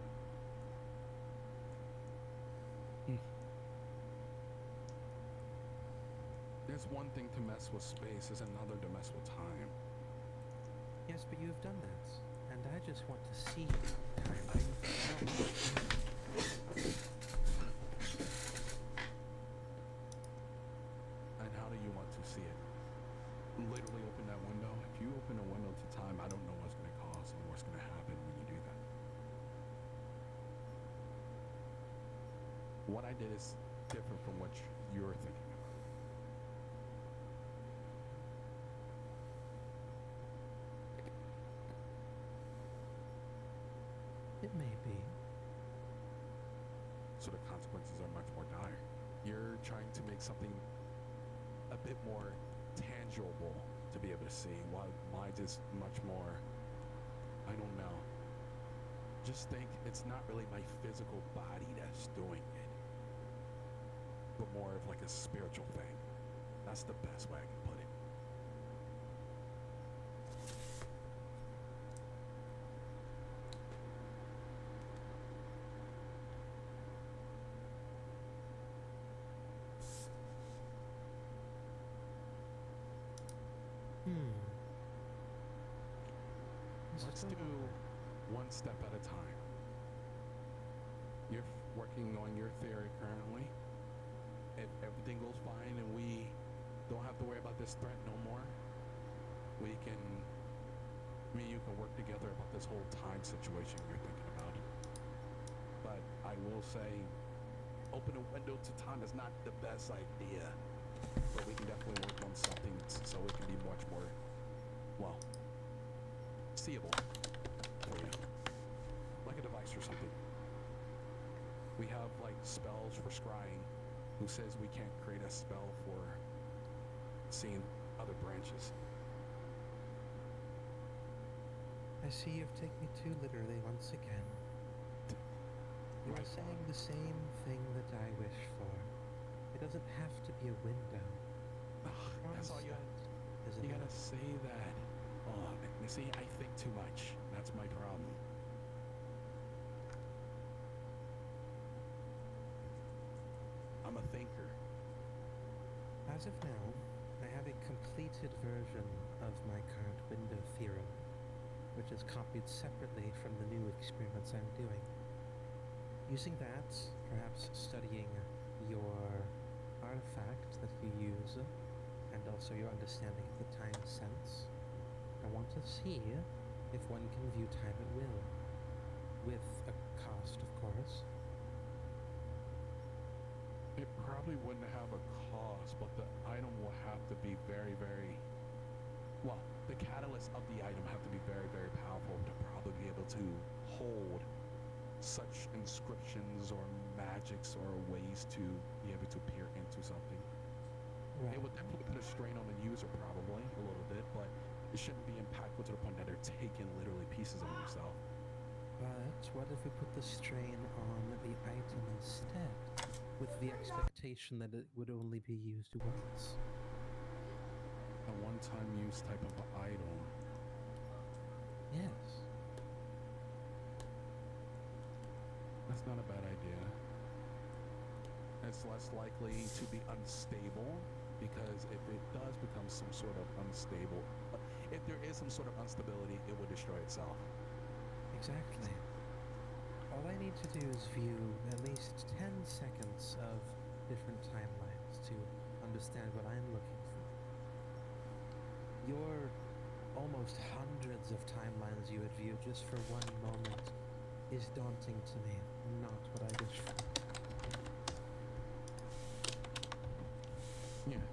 There's one thing to mess with space, there's another to mess with time. Yes, but you've done that, and I just want to see time. And how do you want to see it? Literally open that window. If you open a window to time, I don't know what's going to cause and what's going to happen when you do that. What I did is different from what you're thinking. It may be. So the consequences are much more dire. You're trying to make something a bit more tangible to be able to see, while mine is much more, I don't know. Just think it's not really my physical body that's doing it, but more of like a spiritual thing. That's the best way I can put it. Let's do one step at a time. You're working on your theory currently. If everything goes fine and we don't have to worry about this threat no more, me and you can work together about this whole time situation you're thinking about. But I will say, open a window to time is not the best idea. But we can definitely work on something so it can be much more, well, seeable for you. Like a device or something. We have like spells for scrying. Who says we can't create a spell for seeing other branches? I see you've taken me too literally once again. You are saying the same thing that I wish for. It doesn't have to be a window. That's all you Isn't gotta it? say that. Oh, you see, I think too much. That's my problem. I'm a thinker. As of now, I have a completed version of my current window theorem, which is copied separately from the new experiments I'm doing. Using that, perhaps studying your artifact that you use, and also your understanding of the time sense, I want to see if one can view time at will, with a cost, of course. It probably wouldn't have a cost, but the item will have to be very, very... Well, the catalyst of the item have to be very, very powerful to probably be able to hold such inscriptions or magics or ways to be able to peer into something. Right. It would definitely put a strain on the user probably, a little bit, but it shouldn't be impactful to the point that they're taking literally pieces of themselves. But what if we put the strain on the item instead, with the expectation that it would only be used once? A one-time use type of item. Yes. That's not a bad idea. It's less likely to be unstable, because if it does become some sort of unstable, if there is some sort of instability, it will destroy itself. Exactly. All I need to do is view at least 10 seconds of different timelines to understand what I'm looking for. Your almost hundreds of timelines you would view just for one moment is daunting to me, not what I wish for. Yeah.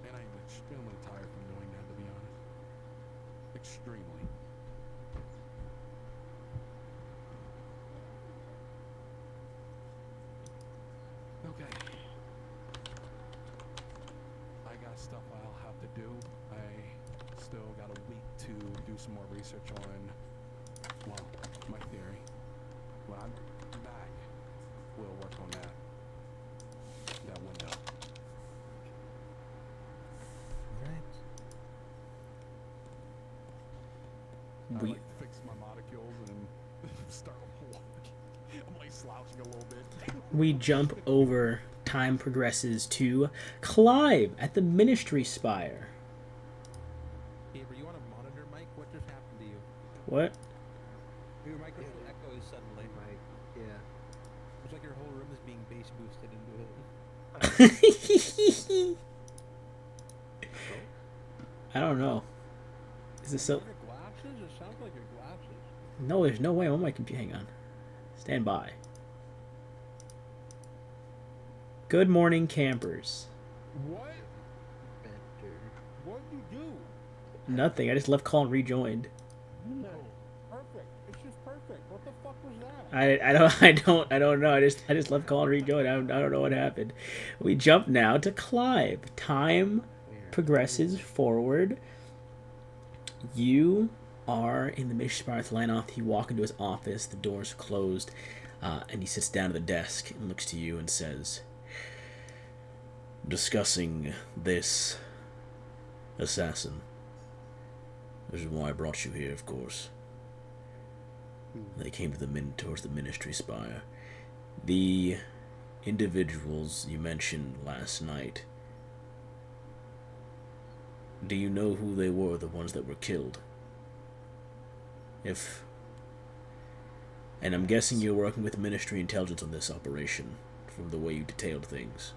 And I'm extremely tired from doing that, to be honest. Extremely. Okay. I got stuff I'll have to do. I still got a week to do some more research on, well, my theory. When I'm back, we'll work on that window. Right. I We like fix my molecules and start walking. I'm like slouching a little bit. we jump over. Time progresses to Clive at the Ministry Spire. Gabriel, you want a monitor mic? What just happened to you? What? Your microphone echoes suddenly. Like, yeah. It's like your whole room is being bass boosted into it. I don't know. Is this so? Your glasses? It sounds like your glasses. No, there's no way I'm on my computer. Hang on. Stand by. Good morning, campers. What? Better. What'd you do? Nothing. I just left call and rejoined. No. Perfect. It's just perfect. What the fuck was that? I don't know. I just left call and rejoined. I don't know what happened. We jump now to Clive. Time Where? progresses forward. You are in the Mission Spire with Lanoth. You walk into his office. The door's closed, and he sits down at the desk and looks to you and says, "Discussing this assassin. This is why I brought you here, of course. They came to towards the Ministry Spire. The individuals you mentioned last night. Do you know who they were, the ones that were killed? If, and I'm guessing you're working with Ministry Intelligence on this operation, from the way you detailed things.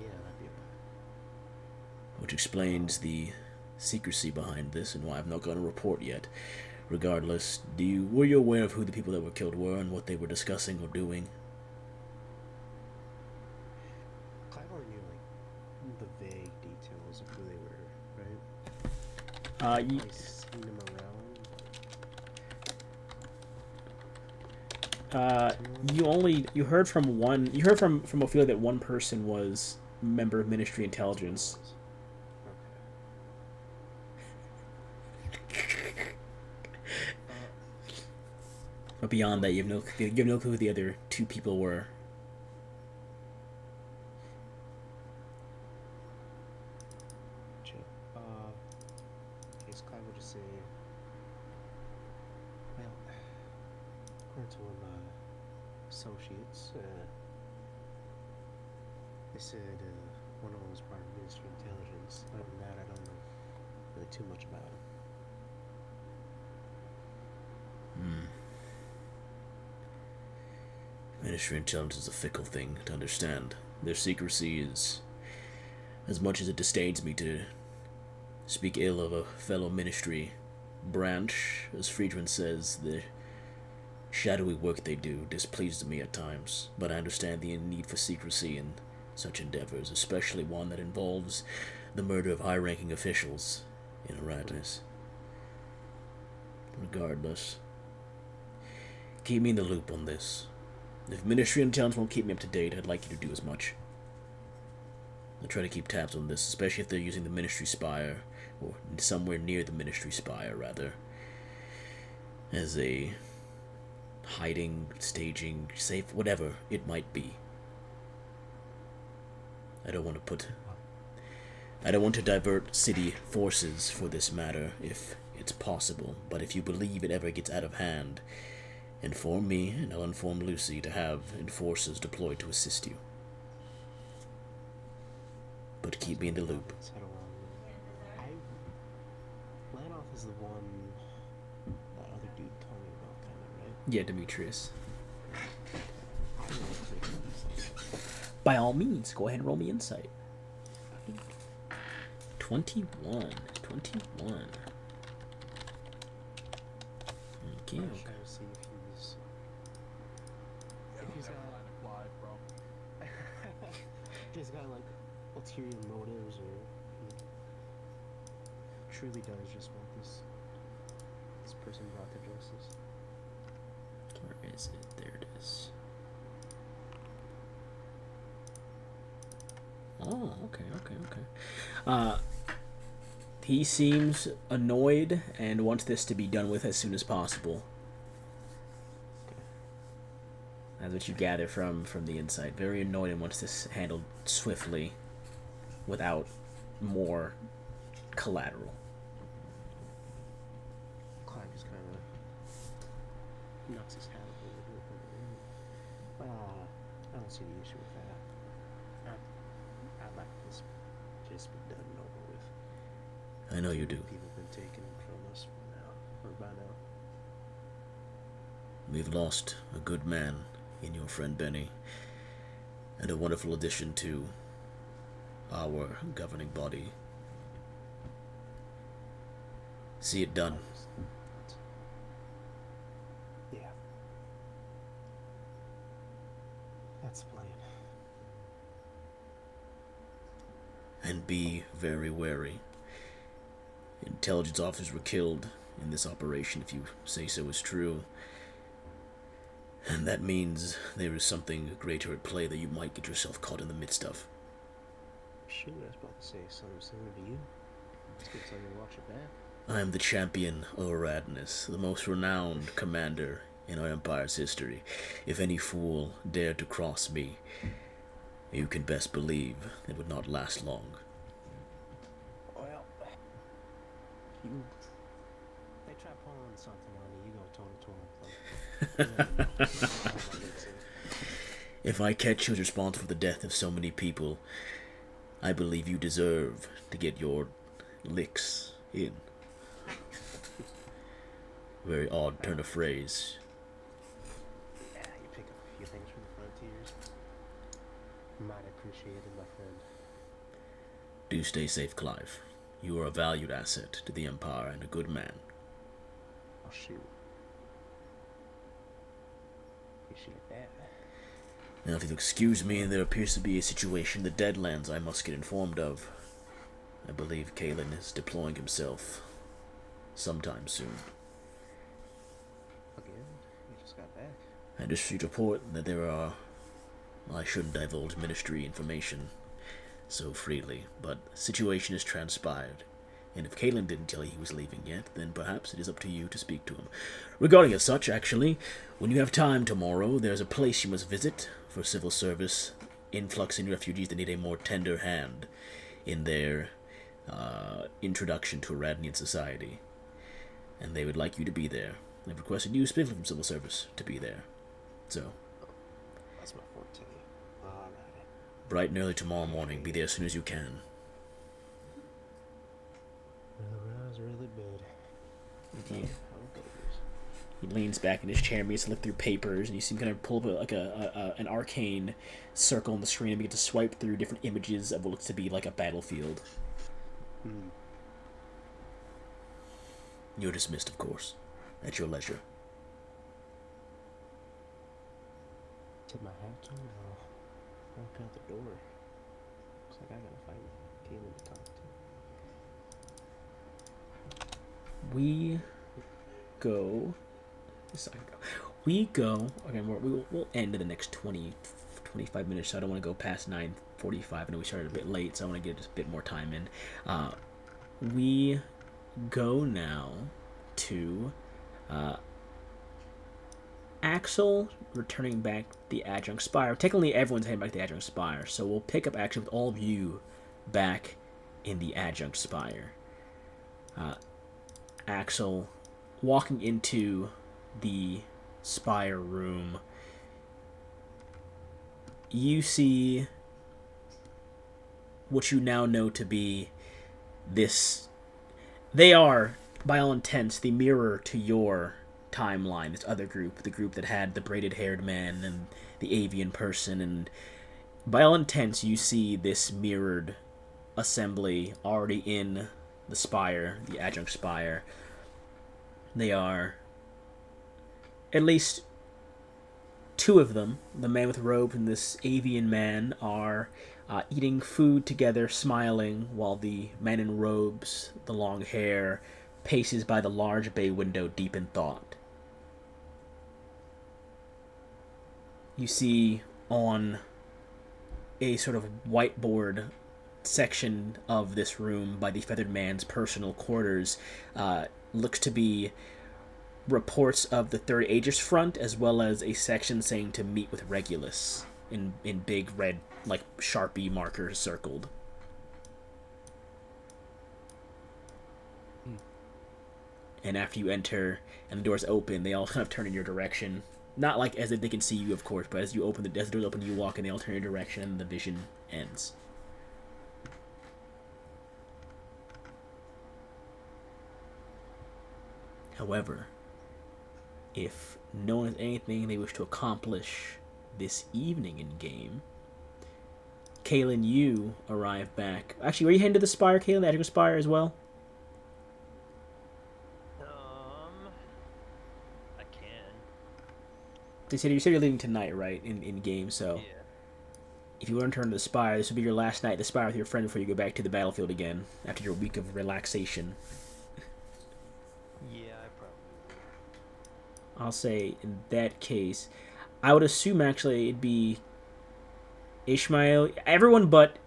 Yeah, that'd be about Which explains the secrecy behind this and why I've not gotten a report yet. Regardless, were you aware of who the people that were killed were and what they were discussing or doing? it. Clive already knew, like, the vague details of who they were, right? You, I seen them around. you heard from Ophelia that one person was a member of Ministry Intelligence. But beyond that, you have no clue who the other two people were. Chill. Case Clive would just say, well, according to one of my associates, they said one of them was part of Ministry Intelligence. Other than that, I don't know really too much about him. Ministry Intelligence is a fickle thing to understand. Their secrecy is, as much as it disdains me to speak ill of a fellow ministry branch, as Friedman says, the shadowy work they do displeases me at times, but I understand the need for secrecy in such endeavors, especially one that involves the murder of high-ranking officials in Arachnis. Regardless, keep me in the loop on this. If Ministry Intelligence won't keep me up to date, I'd like you to do as much. I'll try to keep tabs on this, especially if they're using the Ministry Spire, or somewhere near the Ministry Spire, rather, as a hiding, staging, safe, whatever it might be. I don't want to divert city forces for this matter, if it's possible, but if you believe it ever gets out of hand, inform me, and I'll inform Lucy to have enforcers deployed to assist you. But keep me in the loop. Lanoff is the one that other dude told me about, kind of, right? Yeah, Demetrius. I don't know if they can use that. By all means, go ahead and roll me insight. 21. 21. Okay, I'm okay. trying to see if he's got, if he's got like ulterior motives, or he truly does just want this person brought to justice. Where is it? There it is. Oh, okay. He seems annoyed and wants this to be done with as soon as possible. That's what you gather from the insight. Very annoyed and wants this handled swiftly, without more collateral. Clive just kind of knocks his hat up a little bit. I don't see the issue with that. I'd like this just be done and over with. I know you do. People have been taken from us by now. We've lost a good man in your friend Benny, and a wonderful addition to our governing body. See it done. Yeah. That's the plan. And be very wary. Intelligence officers were killed in this operation, if you say so is true. And that means there is something greater at play that you might get yourself caught in the midst of. Shoot, I was about to say something similar to you. It's good to tell you to watch your back. I am the champion of Aradness, the most renowned commander in our empire's history. If any fool dared to cross me, you can best believe it would not last long. Well, they try pulling something on you, you go toe-to-toe with them. If I catch you as responsible for the death of so many people, I believe you deserve to get your licks in. Very odd turn of phrase. Yeah, you pick up a few things from the frontiers. Might appreciate it, my friend. Do stay safe, Clive. You are a valued asset to the Empire and a good man. Oh shoot. Appreciate that. Now, if you'll excuse me, there appears to be a situation in the Deadlands I must get informed of. I believe Kalen is deploying himself sometime soon. Again? You just got back. I just report that there are... I shouldn't divulge ministry information so freely, but the situation has transpired. And if Kalen didn't tell you he was leaving yet, then perhaps it is up to you to speak to him. Regarding as such, actually, when you have time tomorrow, there's a place you must visit for civil service, influx in refugees that need a more tender hand in their introduction to Iranian society. And they would like you to be there. They've requested you specifically from civil service to be there. So, That's my forte. Alright. bright and early tomorrow morning, be there as soon as you can. Well, really bad. He, How it goes. he leans back in his chair and begins to look through papers, and you see him kind of pull up an arcane circle on the screen and begin to swipe through different images of what looks to be like a battlefield. Hmm. You're dismissed, of course, at your leisure. Tip my hat to him and I'll walk out the door. Looks like I gotta find Caleb to talk to. We go. We go. Again, we'll end in the next 25 minutes. So I don't want to go past 9:45. I know we started a bit late, so I want to get just a bit more time in. We go now to Axel returning back to the Adjunct Spire. Technically, everyone's heading back to the Adjunct Spire, so we'll pick up actually with all of you back in the Adjunct Spire. Axel walking into the Spire room. You see what you now know to be this. They are, by all intents, the mirror to your timeline. This other group, the group that had the braided-haired man and the avian person, and by all intents, you see this mirrored assembly already in the Spire, the Adjunct Spire. They are, at least two of them, the man with robes and this avian man, are eating food together, smiling, while the man in robes, the long hair, paces by the large bay window deep in thought. You see on a sort of whiteboard section of this room by the feathered man's personal quarters looks to be reports of the Third Aegis front, as well as a section saying to meet with Regulus in big red, like, Sharpie markers circled. And after you enter and the doors open, they all kind of turn in your direction. Not like as if they can see you, of course, but as you open as the doors open, you walk and they all turn in your direction and the vision ends. However, if no one has anything they wish to accomplish this evening in game, Kaylin, you arrive back. Actually, are you heading to the Spire, Kaylin? The Adjunct Spire as well? I can. You said you're leaving tonight, right? In game, so Yeah. if you want to return to the Spire, this will be your last night at the Spire with your friend before you go back to the battlefield again after your week of relaxation. Yeah, I probably will. I'll say in that case, I would assume actually it'd be Ishmael, everyone but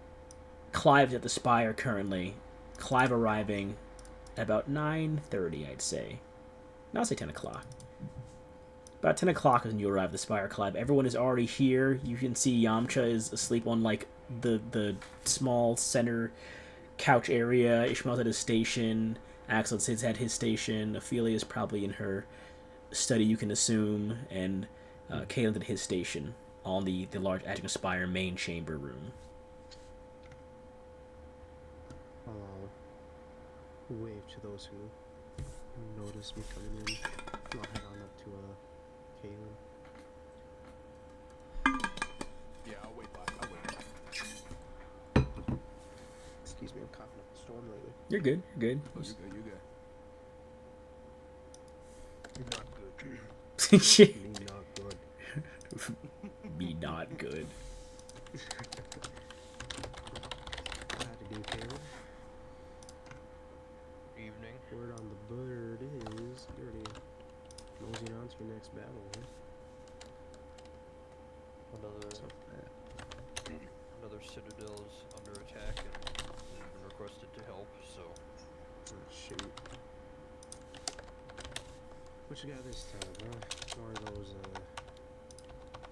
Clive's at the Spire currently. Clive arriving at about 9:30, I'd say. No, I'll say 10 o'clock. About 10 o'clock is when you arrive at the Spire, Clive. Everyone is already here. You can see Yamcha is asleep on, like, the small center couch area. Ishmael's at his station. Axel is at his station. Ophelia's probably in her study, you can assume. And Caelan's at his station on the large Adjunct Spire main chamber room. Wave to those who notice me coming in. I'll head on up to Kaylin. Yeah, I'll wait back. I'll wait back. Excuse me, I'm coughing up a storm lately. You're good. You're good. Oh, you good, you good. You're not good. Shit. Me not good. Be not good. How to do, Kaylin? Evening. Word on the bird is you're already moseying on to your next battle, huh? Another citadel is under attack and has been requested to help, so Oh, shoot. What you got this time, huh? More of those,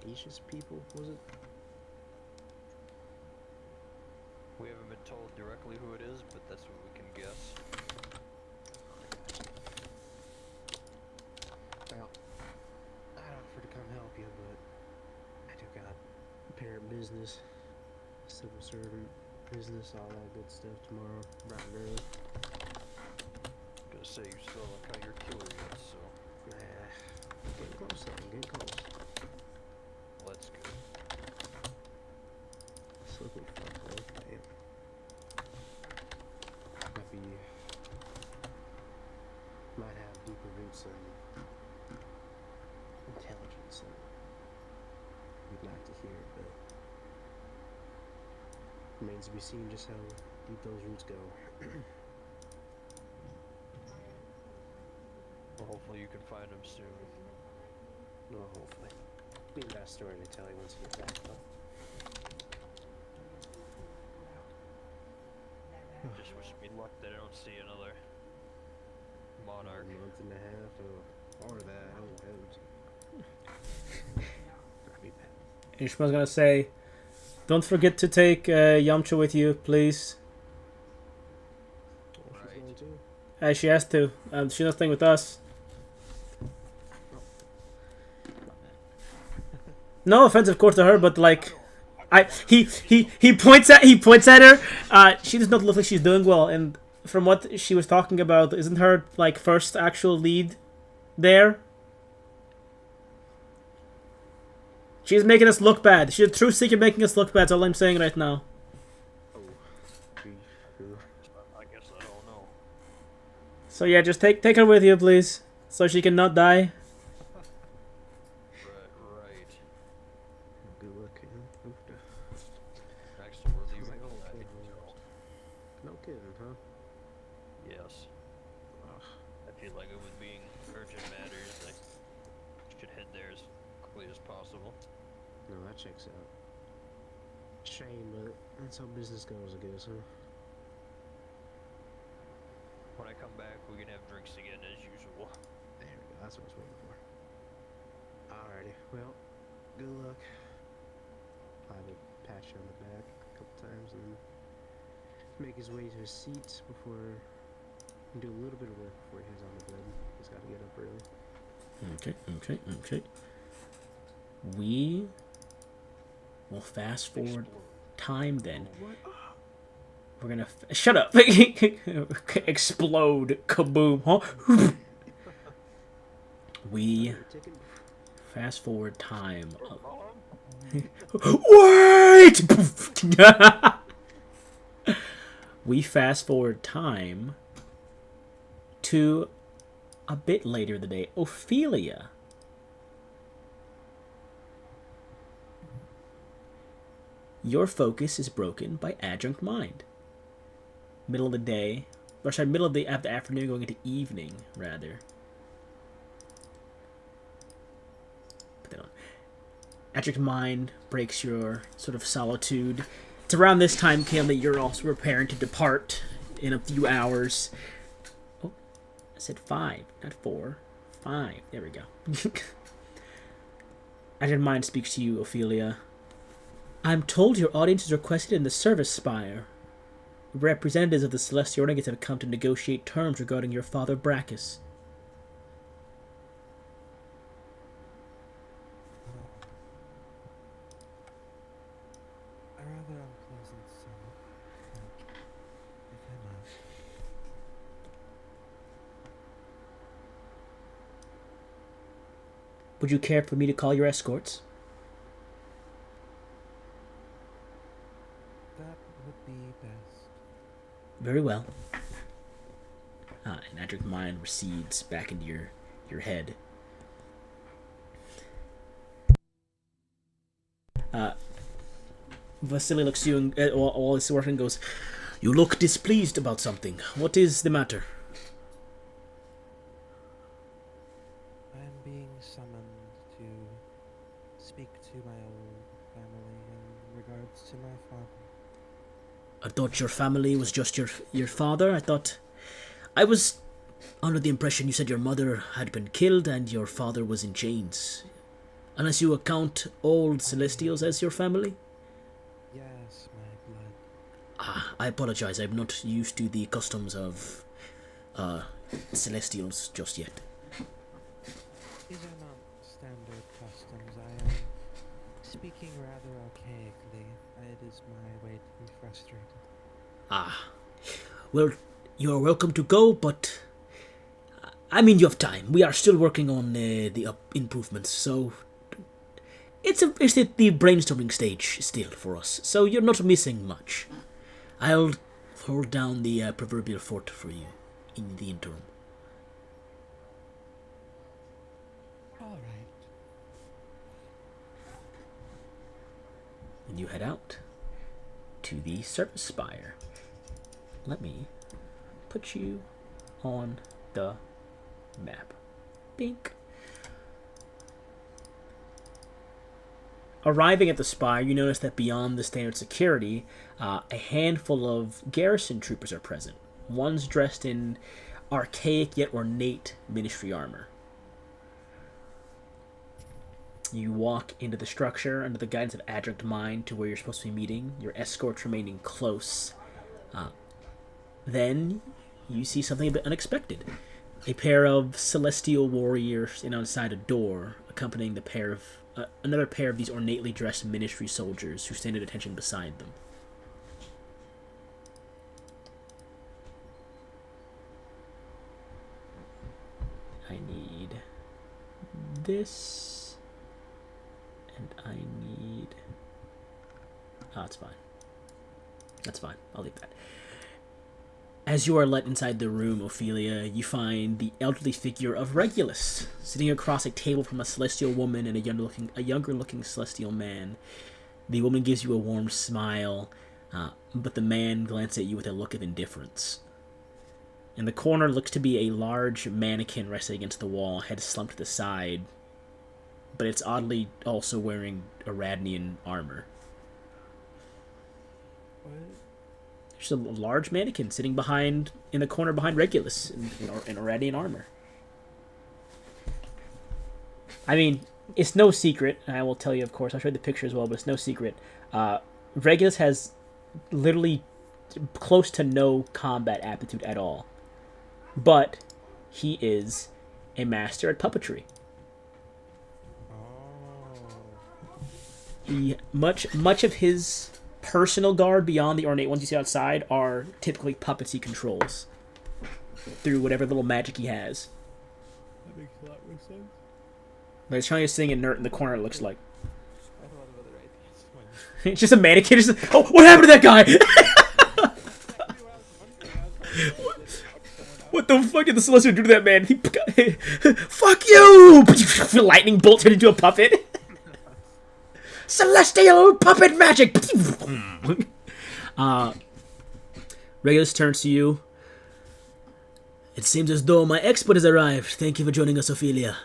Aegis people, was it? we haven't been told directly who it is, but that's what we can guess. Well, I'd offer to come help you, but I do got parent business, civil servant business, all that good stuff tomorrow, bright and early. Gonna say you still haven't got your killer yet, so Getting close, though, getting close. well, that's good. It's looking fun, though. Damn. Might have deeper roots in intelligence, and we'd like to hear it, but remains to be seen just how deep those roots go. Well, hopefully you can find him soon. Well, hopefully. Be the best story to tell you once you get back, though. Just wish me luck that I don't see another monarch. A month and a half, or that. Oh, heavens. I'll be back. Ishmael's gonna say, don't forget to take Yamcha with you, please. Oh, she's Right. going too? She has to. She's not staying with us. No offense, of course, to her, but like, he points at her. She does not look like she's doing well, and from what she was talking about, isn't her like first actual lead there? She's making us look bad. She's a true seeker making us look bad. That's all I'm saying right now. Oh, I guess I don't know. So yeah, just take her with you, please, so she can not die. Right. good luck, Caitlin. Next, we're leaving. No kidding, huh? Yes. Ugh. I feel like it was being urgent matters. I should head there as quickly as possible. No, that checks out. Shame, but that's how business goes, I guess, huh? When I come back, we can have drinks again as usual. There we go. That's what I was waiting for. Alrighty. Well, good luck. I'll have a pat you on the back a couple times and then make his way to his seat before do a little bit of work before he heads on the bed. He's got to get up early. Okay. We will fast forward time then. We're gonna shut up. Explode. Kaboom. Huh? We fast forward time. Wait! We fast forward time to a bit later in the day. Ophelia. Your focus is broken by adjunct mind. Middle of the day, or sorry, middle of the afternoon going into evening, rather. Put that on. Adjunct mind breaks your sort of solitude. It's around this time, Cam, that you're also preparing to depart in a few hours. Oh, I said 5, not 4. 5. There we go. Adjunct mind speaks to you, Ophelia. I'm told your audience is requested in the service spire. Representatives of the Celestial Renegades have come to negotiate terms regarding your father, Brachus. A rather unpleasant scene, if I must. Would you care for me to call your escorts? That would be best. Very well. And Adric mind recedes back into your head. Vasily looks at you and while he's working goes, "You look displeased about something. What is the matter?" I am being summoned to speak to my old family in regards to my father. I thought your family was just your father. I was under the impression you said your mother had been killed and your father was in chains. Unless you account all Celestials as your family? Yes, my blood. Ah, I apologize. I'm not used to the customs of Celestials just yet. These are not standard customs. I am speaking rather archaically. It is my way to be frustrated. Ah, well, you're welcome to go, but I mean you have time. We are still working on the improvements, so it's at the brainstorming stage still for us. So you're not missing much. I'll hold down the proverbial fort for you in the interim. All right. And you head out to the service spire. Let me put you on the map. Bink. Arriving at the spire, you notice that beyond the standard security, a handful of garrison troopers are present. One's dressed in archaic yet ornate ministry armor. You walk into the structure under the guidance of Adjunct Mind to where you're supposed to be meeting, your escorts remaining close. Then you see something a bit unexpected. A pair of celestial warriors in outside a door, accompanying the pair of another pair of these ornately dressed ministry soldiers who stand at attention beside them. I need this, and I need... Oh, it's fine. That's fine. I'll leave that. As you are let inside the room, Ophelia, you find the elderly figure of Regulus, sitting across a table from a celestial woman and a younger-looking celestial man. The woman gives you a warm smile, but the man glances at you with a look of indifference. In the corner looks to be a large mannequin resting against the wall, head slumped to the side, but it's oddly also wearing Aradnian armor. What? There's a large mannequin sitting in the corner behind Regulus in Aradnian armor. I mean, it's no secret, and I will tell you, of course, I'll show you the picture as well, but it's no secret. Regulus has literally close to no combat aptitude at all. But he is a master at puppetry. Oh. Much of his personal guard beyond the ornate ones you see outside are typically puppets he controls through whatever little magic he has. That makes a lot more sense. But it's trying to sing inert in the corner, it looks like. I have a lot of other ideas. It's just a mannequin. Oh, what happened to that guy? What the fuck did the Celestial do to that man? Fuck you! Lightning bolt turned into a puppet. Celestial puppet magic! Regulus turns to you. It seems as though my expert has arrived. Thank you for joining us, Ophelia.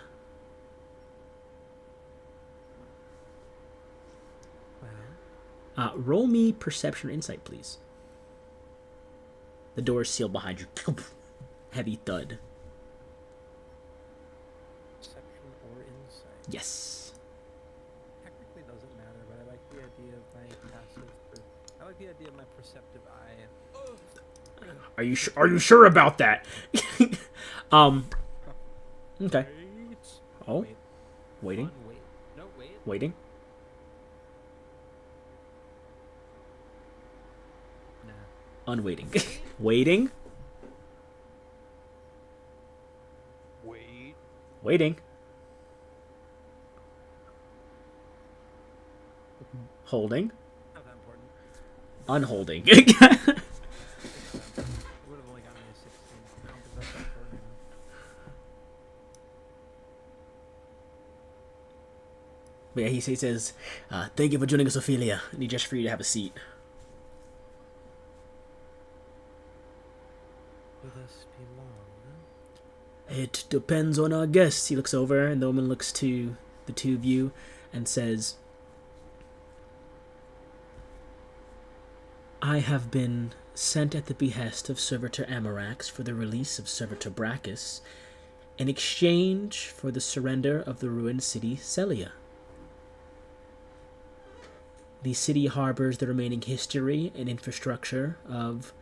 Roll me perception or insight, please. The door is sealed behind you. Heavy thud. Perception or insight? Yes. Technically doesn't matter, but I like the idea of my passive. I like the idea of my perceptive eye. Are you sure about that? Okay. Oh. Wait. Waiting. Wait. No, wait. Waiting. Nah. Unwaiting. Waiting. Wait. Waiting. Holding. Not that important. Unholding. It would have only gotten me a 16. I don't think that's that important. But yeah, he says, thank you for joining us, Ophelia. And he gestures for you to have a seat. Will this be long? It depends on our guests. He looks over, and the woman looks to the two of you and says, I have been sent at the behest of Servitor Amarax for the release of Servitor Brachus in exchange for the surrender of the ruined city Celia. The city harbors the remaining history and infrastructure of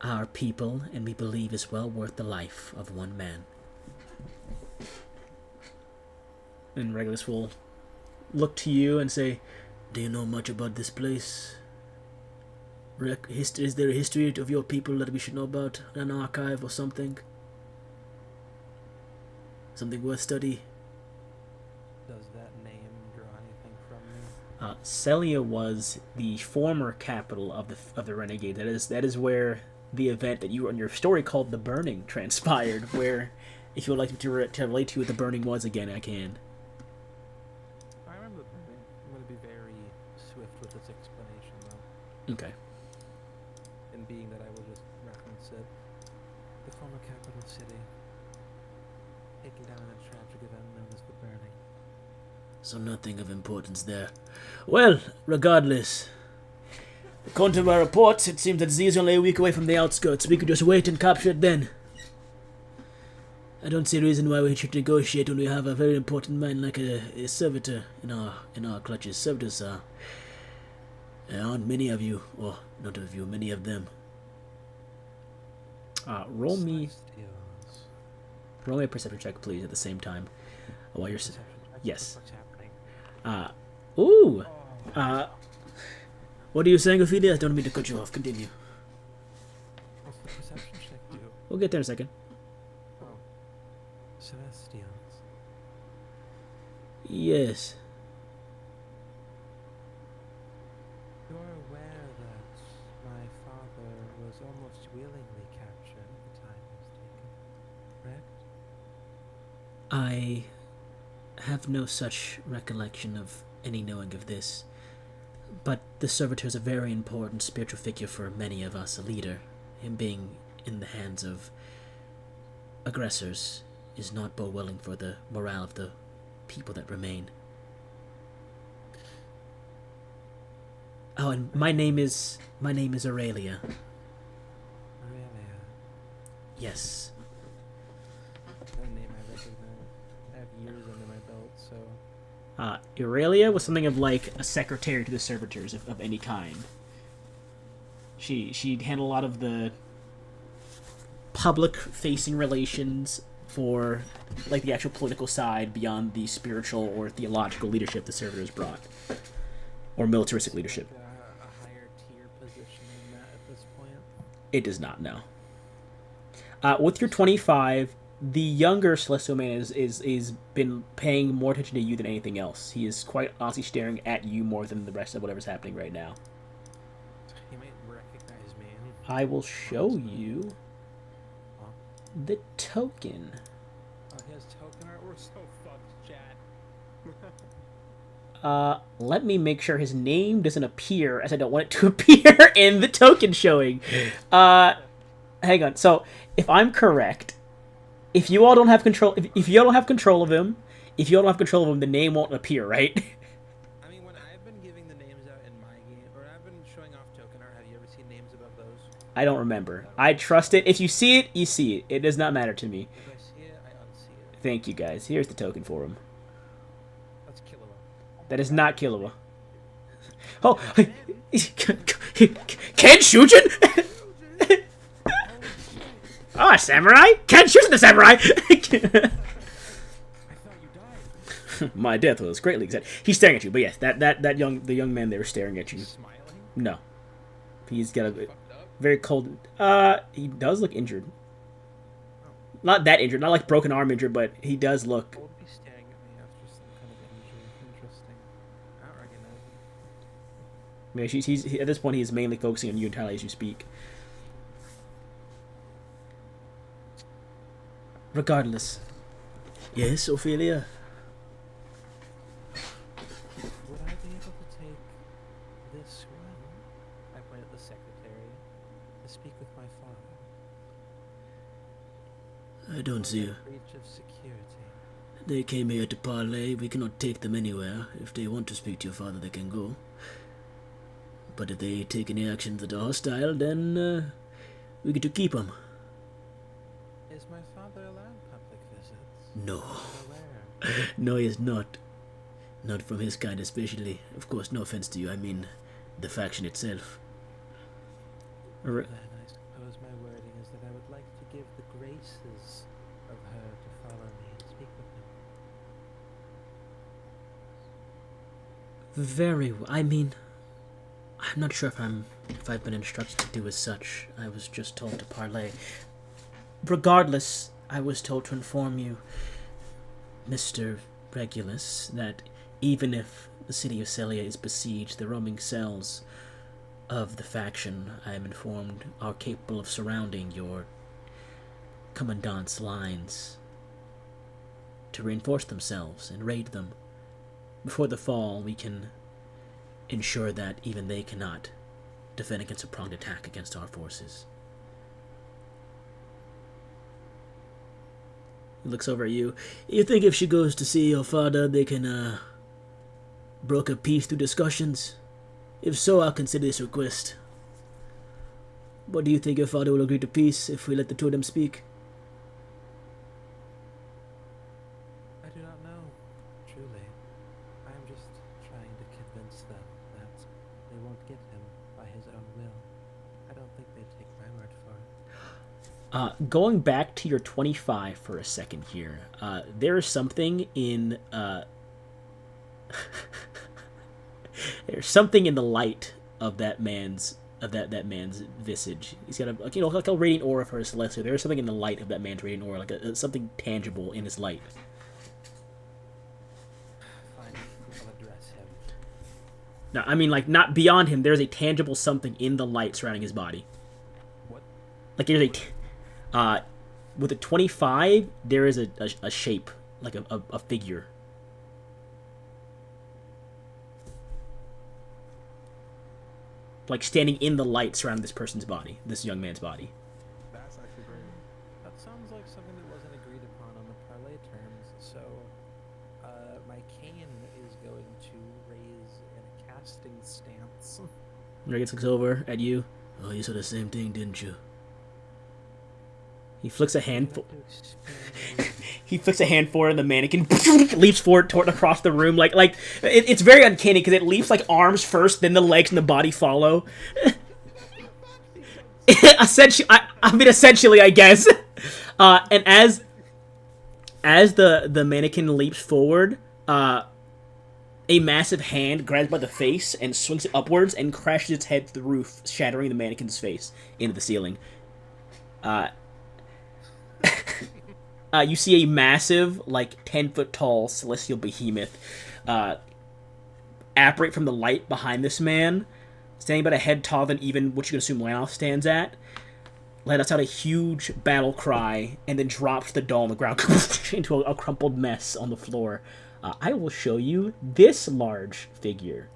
our people, and we believe is well worth the life of one man. And Regulus will look to you and say, do you know much about this place? Is there a history of your people that we should know about? An archive or something? Something worth study? Does that name draw anything from me? Celia was the former capital of the Renegade. That is where the event that you were in your story called The Burning transpired, where if you would like me to relate to you what the burning was again, I can. I remember the burning. I'm going to be very swift with its explanation, though. Okay. And being that I will just reference it. The former capital city, taken down in a tragic event known as the Burning. So nothing of importance there. Well, regardless, according to my reports, it seems that Z is only a week away from the outskirts. We could just wait and capture it then. I don't see a reason why we should negotiate when we have a very important man like a servitor in our clutches. Servitors there aren't many of you, or not of you, many of them. Roll me a perception check, please, at the same time. While you're yes. What's happening? Ooh. What are you saying, Ophelia? I don't mean to cut you off. Continue. What's the perception check do? We'll get there in a second. Oh. Celestials. Yes. You're aware that my father was almost willingly captured at the time he was taken, correct? I have no such recollection of any knowing of this. But the servitor is a very important spiritual figure for many of us, a leader. Him being in the hands of aggressors is not bode-willing for the morale of the people that remain. Oh, and my name is Aurelia. Aurelia. Yes. That name I recognize. I have years under my belt, so... Aurelia was something of like a secretary to the servitors of any kind. She'd handle a lot of the public-facing relations for like the actual political side beyond the spiritual or theological leadership the servitors brought, or militaristic leadership. Like a higher tier position than that at this point. It does not, no. With your 25, the younger Celestial Man is been paying more attention to you than anything else. He is quite honestly staring at you more than the rest of whatever's happening right now. He might recognize me. I will show you the token. Oh, he has token art? We're so fucked, chat. Let me make sure his name doesn't appear, as I don't want it to appear in the token showing. Hang on. So, if I'm correct, if you all don't have control, if you all don't have control of him, the name won't appear, right? I mean, when I've been giving the names out in my game, or I've been showing off token art, have you ever seen names above those? I don't remember. I trust it. If you see it, you see it. It does not matter to me. If I see it, I unsee it. Thank you, guys. Here's the token for him. That's Killua. That is not Killua. Oh, Ken Shujin? Oh, a samurai? Ken Shujin the samurai! I thought you died. My death was greatly excited. He's staring at you, but yes, the young man there is staring at you. Smiling? No, he's got a Fucked up? very cold. He does look injured. Not that injured, not like broken arm injured, but he does look. Would be staring at me after some kind of injury. Interesting. I don't recognize him. I mean, he's at this point he is mainly focusing on you entirely as you speak. Regardless. Yes, Ophelia? Would I be able to take this one? I point at the secretary to speak with my father. I don't see. Breach of security. They came here to parley. We cannot take them anywhere. If they want to speak to your father, they can go. But if they take any actions that are hostile, then we get to keep them. Is my father allowed public visits? No. I'm aware. No, he is not. Not from his kind especially. Of course, no offense to you. I mean, the faction itself. Then I suppose my wording is that I would like to give the graces of her to follow me and speak with him. Very well. I mean, I'm not sure if I've been instructed to do as such. I was just told to parley. Regardless, I was told to inform you, Mr. Regulus, that even if the city of Celia is besieged, the roaming cells of the faction, I am informed, are capable of surrounding your commandant's lines to reinforce themselves and raid them. Before the fall, we can ensure that even they cannot defend against a pronged attack against our forces. He looks over at you. You think if she goes to see your father, they can, broker peace through discussions? If so, I'll consider this request. But do you think your father will agree to peace if we let the two of them speak? I do not know, truly. I am just trying to convince them that they won't get him by his own will. I don't think they'd take my word for it. Going back to your 25 for a second here, there is something in, there's something in the light of that man's visage. He's got like a radiant aura for a celestial. There is something in the light of that man's radiant aura, like something tangible in his light. Fine, I'll address him. No, I mean like not beyond him. There's a tangible something in the light surrounding his body. What? Like there's with a 25, there is a shape, like a figure. Like standing in the light surrounding this person's body, this young man's body. That's actually great. That sounds like something that wasn't agreed upon on the parlay terms, so my cane is going to raise in a casting stance. Regan looks over at you. Oh, you saw the same thing, didn't you? He flicks a handful. He flicks a hand forward, and the mannequin leaps forward across the room. It's very uncanny because it leaps like arms first, then the legs and the body follow. Essentially, I guess. And as the mannequin leaps forward, a massive hand grabs by the face and swings it upwards and crashes its head to the roof, shattering the mannequin's face into the ceiling. You see a massive, 10-foot tall celestial behemoth apparate from the light behind this man, standing about a head taller than even what you can assume Lanoth stands at. Let us out a huge battle cry, and then drops the doll on the ground into a crumpled mess on the floor. I will show you this large figure.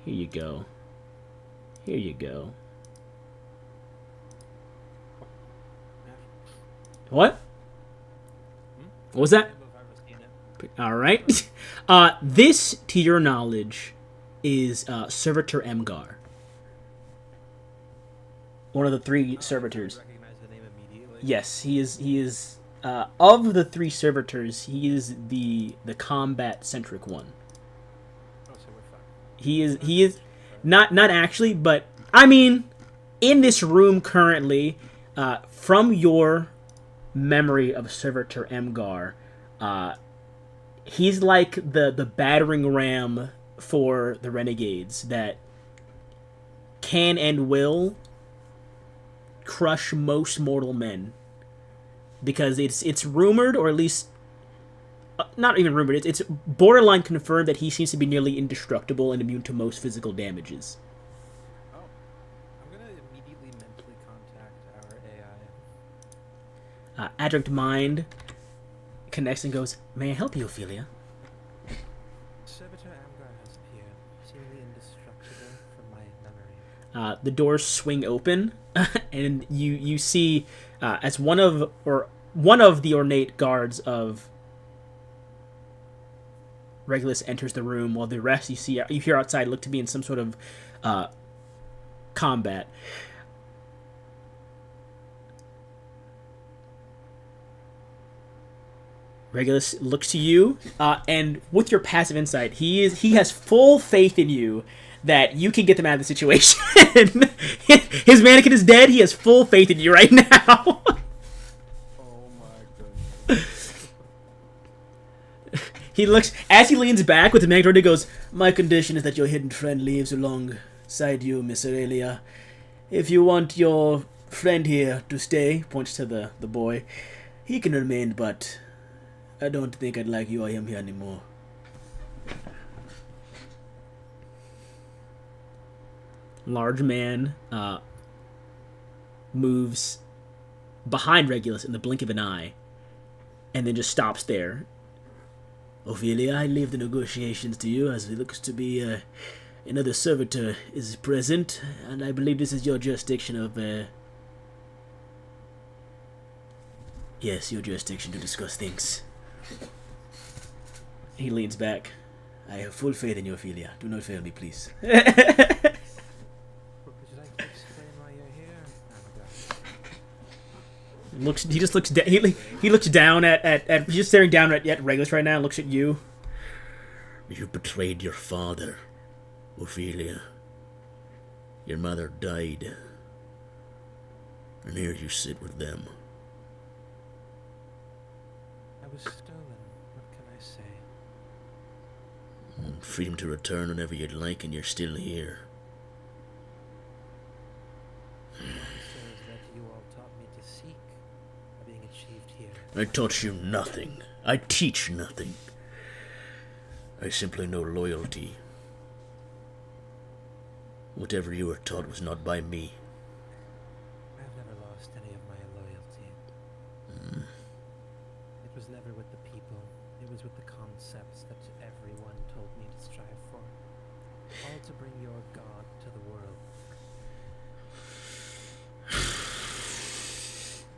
Here you go. Here you go. What? What was that? Alright. This, to your knowledge, is Servitor Emgar. One of the three servitors. Recognize the name immediately. Yes, he is of the three servitors, he is the combat-centric one. Oh, so we're fine. He is not actually, but I mean, in this room currently, from your memory of Servitor Emgar, he's like the battering ram for the renegades that can and will crush most mortal men, because it's rumored, or at least not even rumored. It's borderline confirmed that he seems to be nearly indestructible and immune to most physical damages. Oh, I'm gonna immediately mentally contact our AI. Adjunct Mind connects and goes, "May I help you, Ophelia?" Servitor Amgar has appeared, seemingly indestructible from my memory. The doors swing open, and you see as one of the ornate guards of Regulus enters the room, while the rest you hear outside look to be in some sort of combat. Regulus looks to you, and with your passive insight, he has full faith in you that you can get them out of the situation. His mannequin is dead. He has full faith in you right now. Oh my goodness. He looks as he leans back with the mannequin. He goes, "My condition is that your hidden friend lives alongside you, Miss Aurelia. If you want your friend here to stay," points to the boy, "he can remain, but I don't think I'd like you or him here anymore." Large man moves behind Regulus in the blink of an eye, and then just stops there. "Ophelia, I leave the negotiations to you, as it looks to be another servitor is present, and I believe this is your jurisdiction of yes, your jurisdiction to discuss things." He leans back. "I have full faith in you, Ophelia. Do not fail me, please." Would you like to explain why you're here? Amgar. He just looks. He looks down at. He's just staring down at Regulus right now. And looks at you. "You betrayed your father, Ophelia. Your mother died, and here you sit with them." I was stolen. What can I say? "Freedom to return whenever you'd like, and you're still here." Answers that you all taught me to seek are being achieved here. "I taught you nothing. I teach nothing. I simply know loyalty. Whatever you were taught was not by me." I've never lost any of my loyalty. It was never with the people. It was with the concepts that everyone told me to strive for. All to bring your God to the world.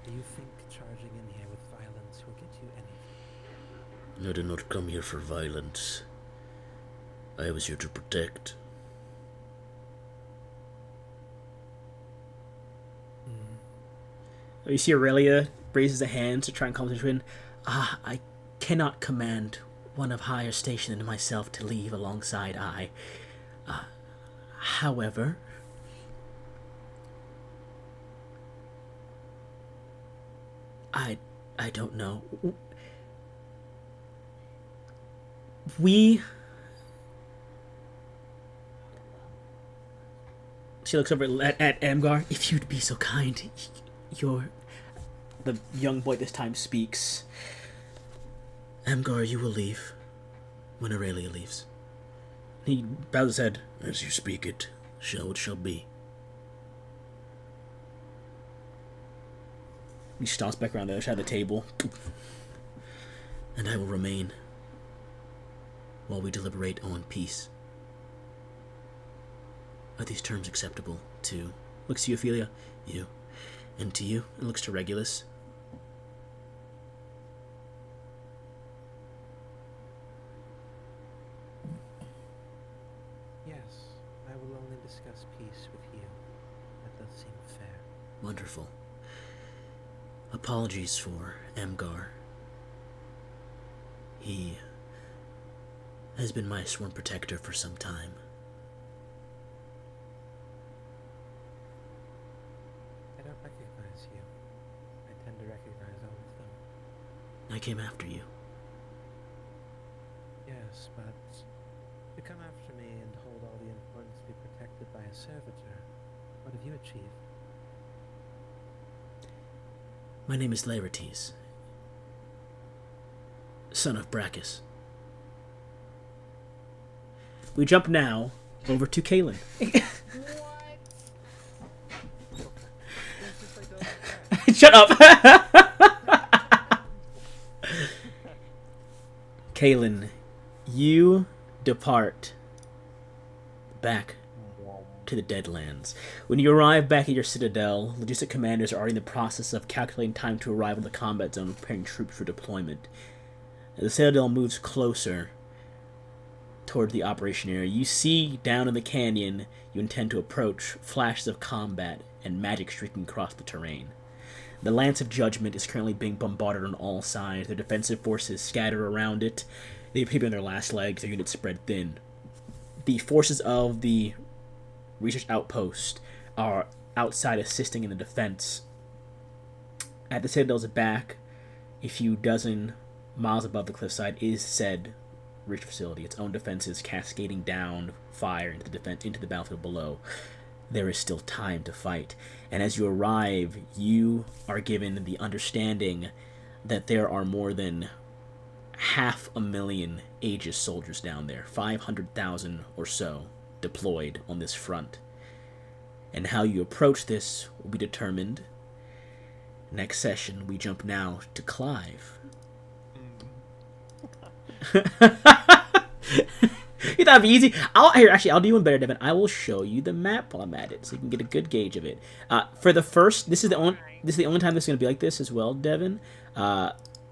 Do you think charging in here with violence will get you anything? "I did not come here for violence. I was here to protect." You see Aurelia raises a hand to try and calm the situation. "I cannot command one of higher station than myself to leave alongside I. However, I don't know. She looks over at Amgar. "If you'd be so kind, the young boy this time speaks. "Amgar, you will leave when Aurelia leaves." He bows his head. "As you speak it shall be." He stomps back around the other side of the table. "And I will remain while we deliberate on peace. Are these terms acceptable to..." Looks to you, Ophelia. "You. And to you," and looks to Regulus. Yes, I will only discuss peace with you. That does seem fair. "Wonderful. Apologies for Amgar. He has been my sworn protector for some time. I don't recognize you. I tend to recognize all of them. I came after you. Yes, but to come after me and hold all the importance to be protected by a servitor, what have you achieved? My name is Laertes. son of Brachus. We jump now over to Kaelin. Shut up! Kaelin, you depart back to the Deadlands. When you arrive back at your citadel, logistic commanders are already in the process of calculating time to arrive in the combat zone and preparing troops for deployment. As the citadel moves closer towards the operation area, you see down in the canyon you intend to approach flashes of combat and magic streaking across the terrain. The Lance of Judgment is currently being bombarded on all sides. Their defensive forces scattered around it. They appear on their last legs, their units spread thin. The forces of the research outpost are outside assisting in the defense. At the Citadel's back, a few dozen miles above the cliffside, is said research facility. Its own defenses cascading down fire into the battlefield below. There is still time to fight. And as you arrive, you are given the understanding that there are more than 500,000 Aegis soldiers down there, 500,000 or so, deployed on this front. And how you approach this will be determined. Next session, we jump now to Clive. You thought it'd be easy? I'll do one better, Devin. I will show you the map while I'm at it, so you can get a good gauge of it. For the first, this is the only time this is going to be like this as well, Devin.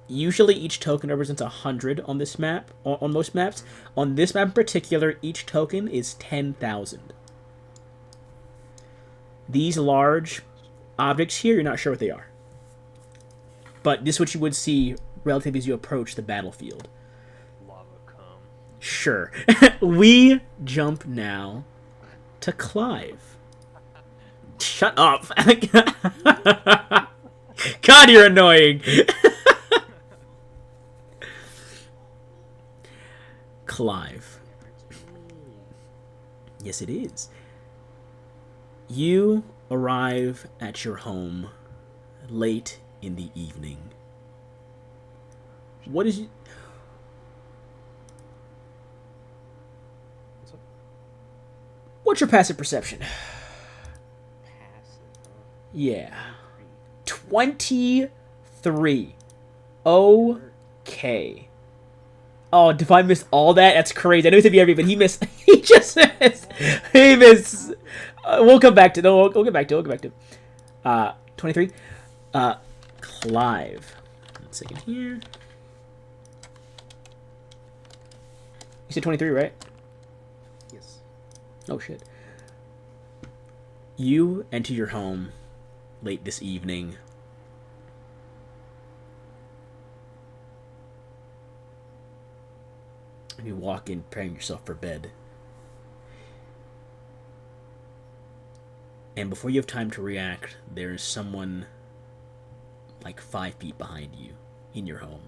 Usually, each token represents 100 on this map. On most maps, on this map in particular, each token is 10,000. These large objects here, you're not sure what they are, but this is what you would see relatively as you approach the battlefield. Sure. We jump now to Clive. Shut up. God, you're annoying. Clive. Yes, it is. You arrive at your home late in the evening. What is... What's your passive perception? Passive, huh? Yeah. 23. Okay. Oh, Divine missed all that? That's crazy. I know he said BRB, but he missed. He just missed. He missed. We'll come back to it. We'll get back to it. We'll get back to it. 23. Clive. 1 second here. You said 23, right? Yes. Oh, shit. You enter your home late this evening. And you walk in preparing yourself for bed. And before you have time to react, there is someone like 5 feet behind you in your home.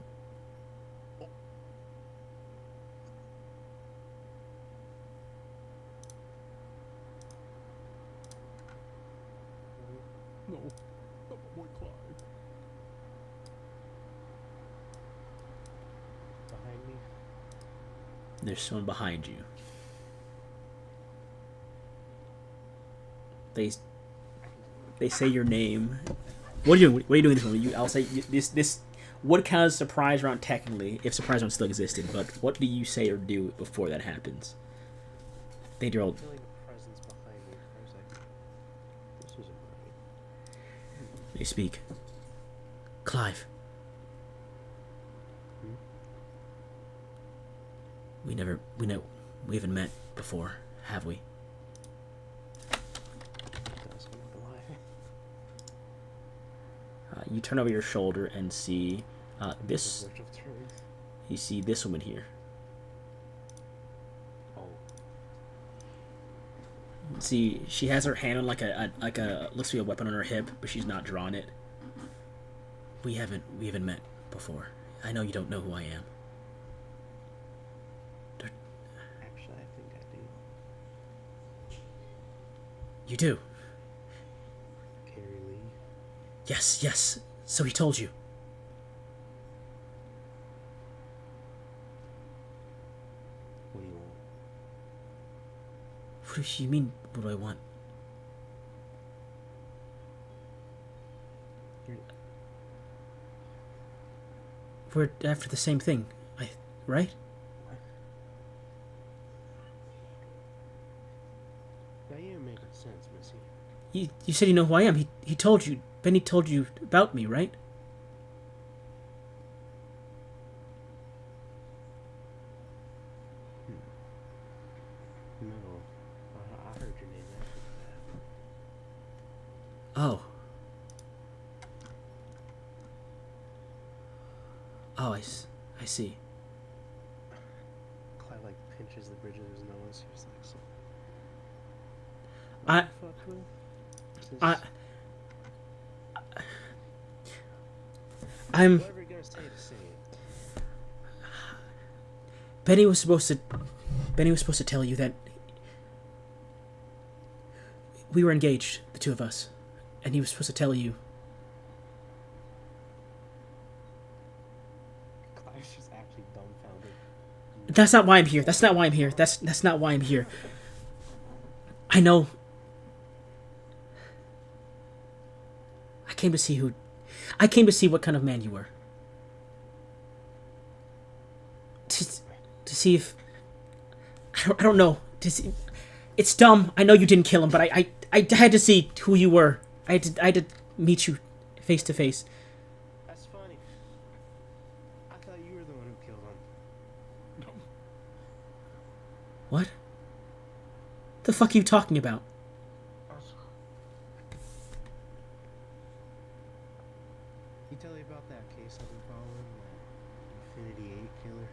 No, not my boy Clive. Behind me. There's someone behind you. They say your name. What are you doing? What are you doing this moment? I'll say this. What counts as surprise round technically, if surprise round still existed? But what do you say or do before that happens? They do all. Feeling a presence behind me. I was like, this isn't right. They speak. Clive. We haven't met before, have we? Does, I'm not gonna lie. You turn over your shoulder and see this. Verge of truth. You see this woman here. Oh. See, she has her hand on like a looks to be a weapon on her hip, but she's not drawn it. We haven't met before. I know you don't know who I am. Actually, I think I do. You do? Carrie Lee. Yes. So he told you. What do you mean, what do I want? We're after the same thing, right? Now you're making sense, Missy. You said you know who I am. He told you. Benny told you about me, right? No, I heard your name after that. Oh. Oh, I see. Clive like pinches the bridge of his nose. He's like, so. I- What the fuck, Will? I'm. Whatever you're gonna say to say it. Benny was supposed to tell you that we were engaged, the two of us, and he was supposed to tell you. Clive's just actually dumbfounded. That's not why I'm here. That's not why I'm here. That's not why I'm here. I know. I came to see what kind of man you were. To see if I don't know. It's dumb. I know you didn't kill him, but I had to see who you were. I had to meet you face to face. That's funny. I thought you were the one who killed him. What? The fuck are you talking about? He tell you about that case I've been following, that Infinity 8 killer?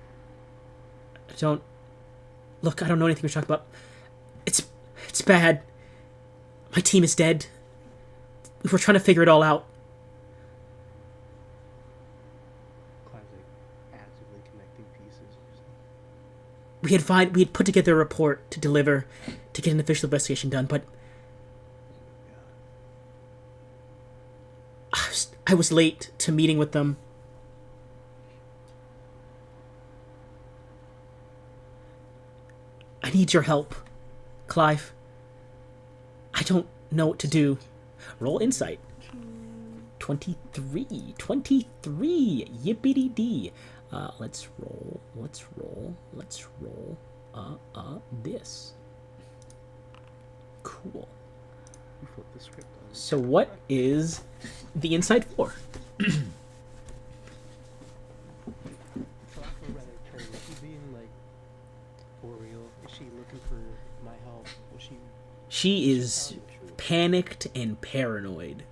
I don't know anything you're talking about. It's bad. My team is dead. We're trying to figure it all out. Clive's like actively connecting pieces or something. We had put together a report to deliver to get an official investigation done, but I was late to meeting with them. I need your help, Clive. I don't know what to do. Roll insight. 23. Yippity-dee. Let's roll this. Cool. You flip the script on. So what is the insight for? For lack of a better term, is she being like for real? Is she looking for my help? Was she She is telling the truth? panicked and paranoid.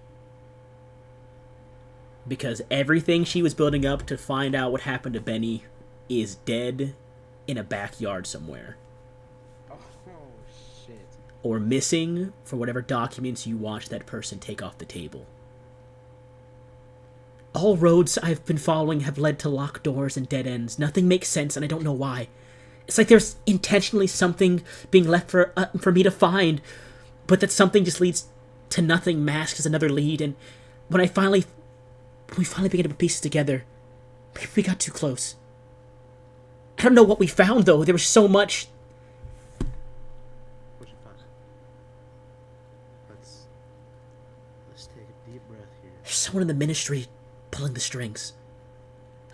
Because everything she was building up to find out what happened to Benny is dead in a backyard somewhere. Oh shit. Or missing for whatever documents you watched that person take off the table. All roads I've been following have led to locked doors and dead ends. Nothing makes sense, and I don't know why. It's like there's intentionally something being left for me to find, but that something just leads to nothing masked as another lead. And when we finally began to put pieces together, maybe we got too close. I don't know what we found though. There was so much. What'd you find? Let's take a deep breath here. There's someone in the ministry pulling the strings.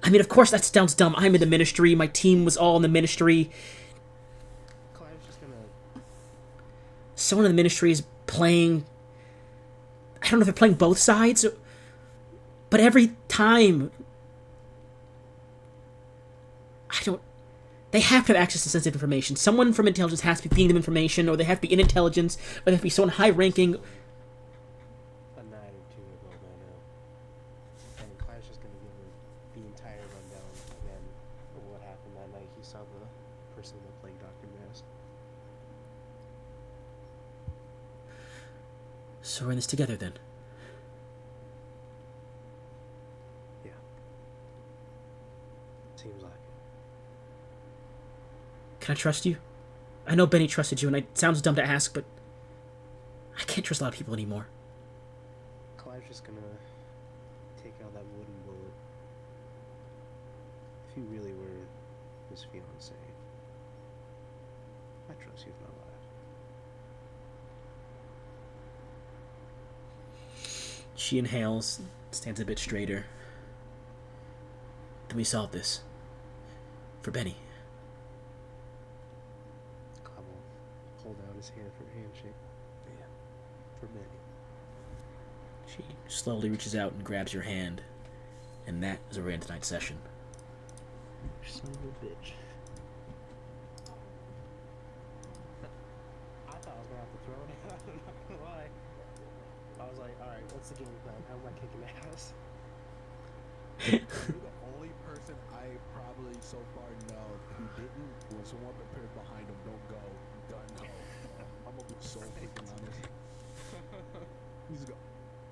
I mean, of course that sounds dumb. I'm in the ministry. My team was all in the ministry. Clive's just gonna. Someone in the ministry is playing. I don't know if they're playing both sides, but every time. They have to have access to sensitive information. Someone from intelligence has to be feeding them information, or they have to be in intelligence, or they have to be someone high ranking. A night or two ago by now. And Clive's just gonna give her the entire rundown again of what happened that night he saw the person that played Dr. Mask. So we're in this together then. Yeah. Seems like it. Can I trust you? I know Benny trusted you, and it sounds dumb to ask, but I can't trust a lot of people anymore. Clive's just gonna take out that wooden bullet. If you really were his fiancée, I trust you with my life. She inhales, stands a bit straighter. Then we solve this. For Benny. Cloud will hold out his hand for a handshake. Yeah. For Benny. She slowly reaches out and grabs your hand. And that is where we end tonight's session. Son of a bitch. I thought I was gonna have to throw it out. I'm not gonna lie. I was like, alright, what's the game plan? How am I kicking ass? You're the only person I probably so far know who didn't, when someone prepared behind them, don't go.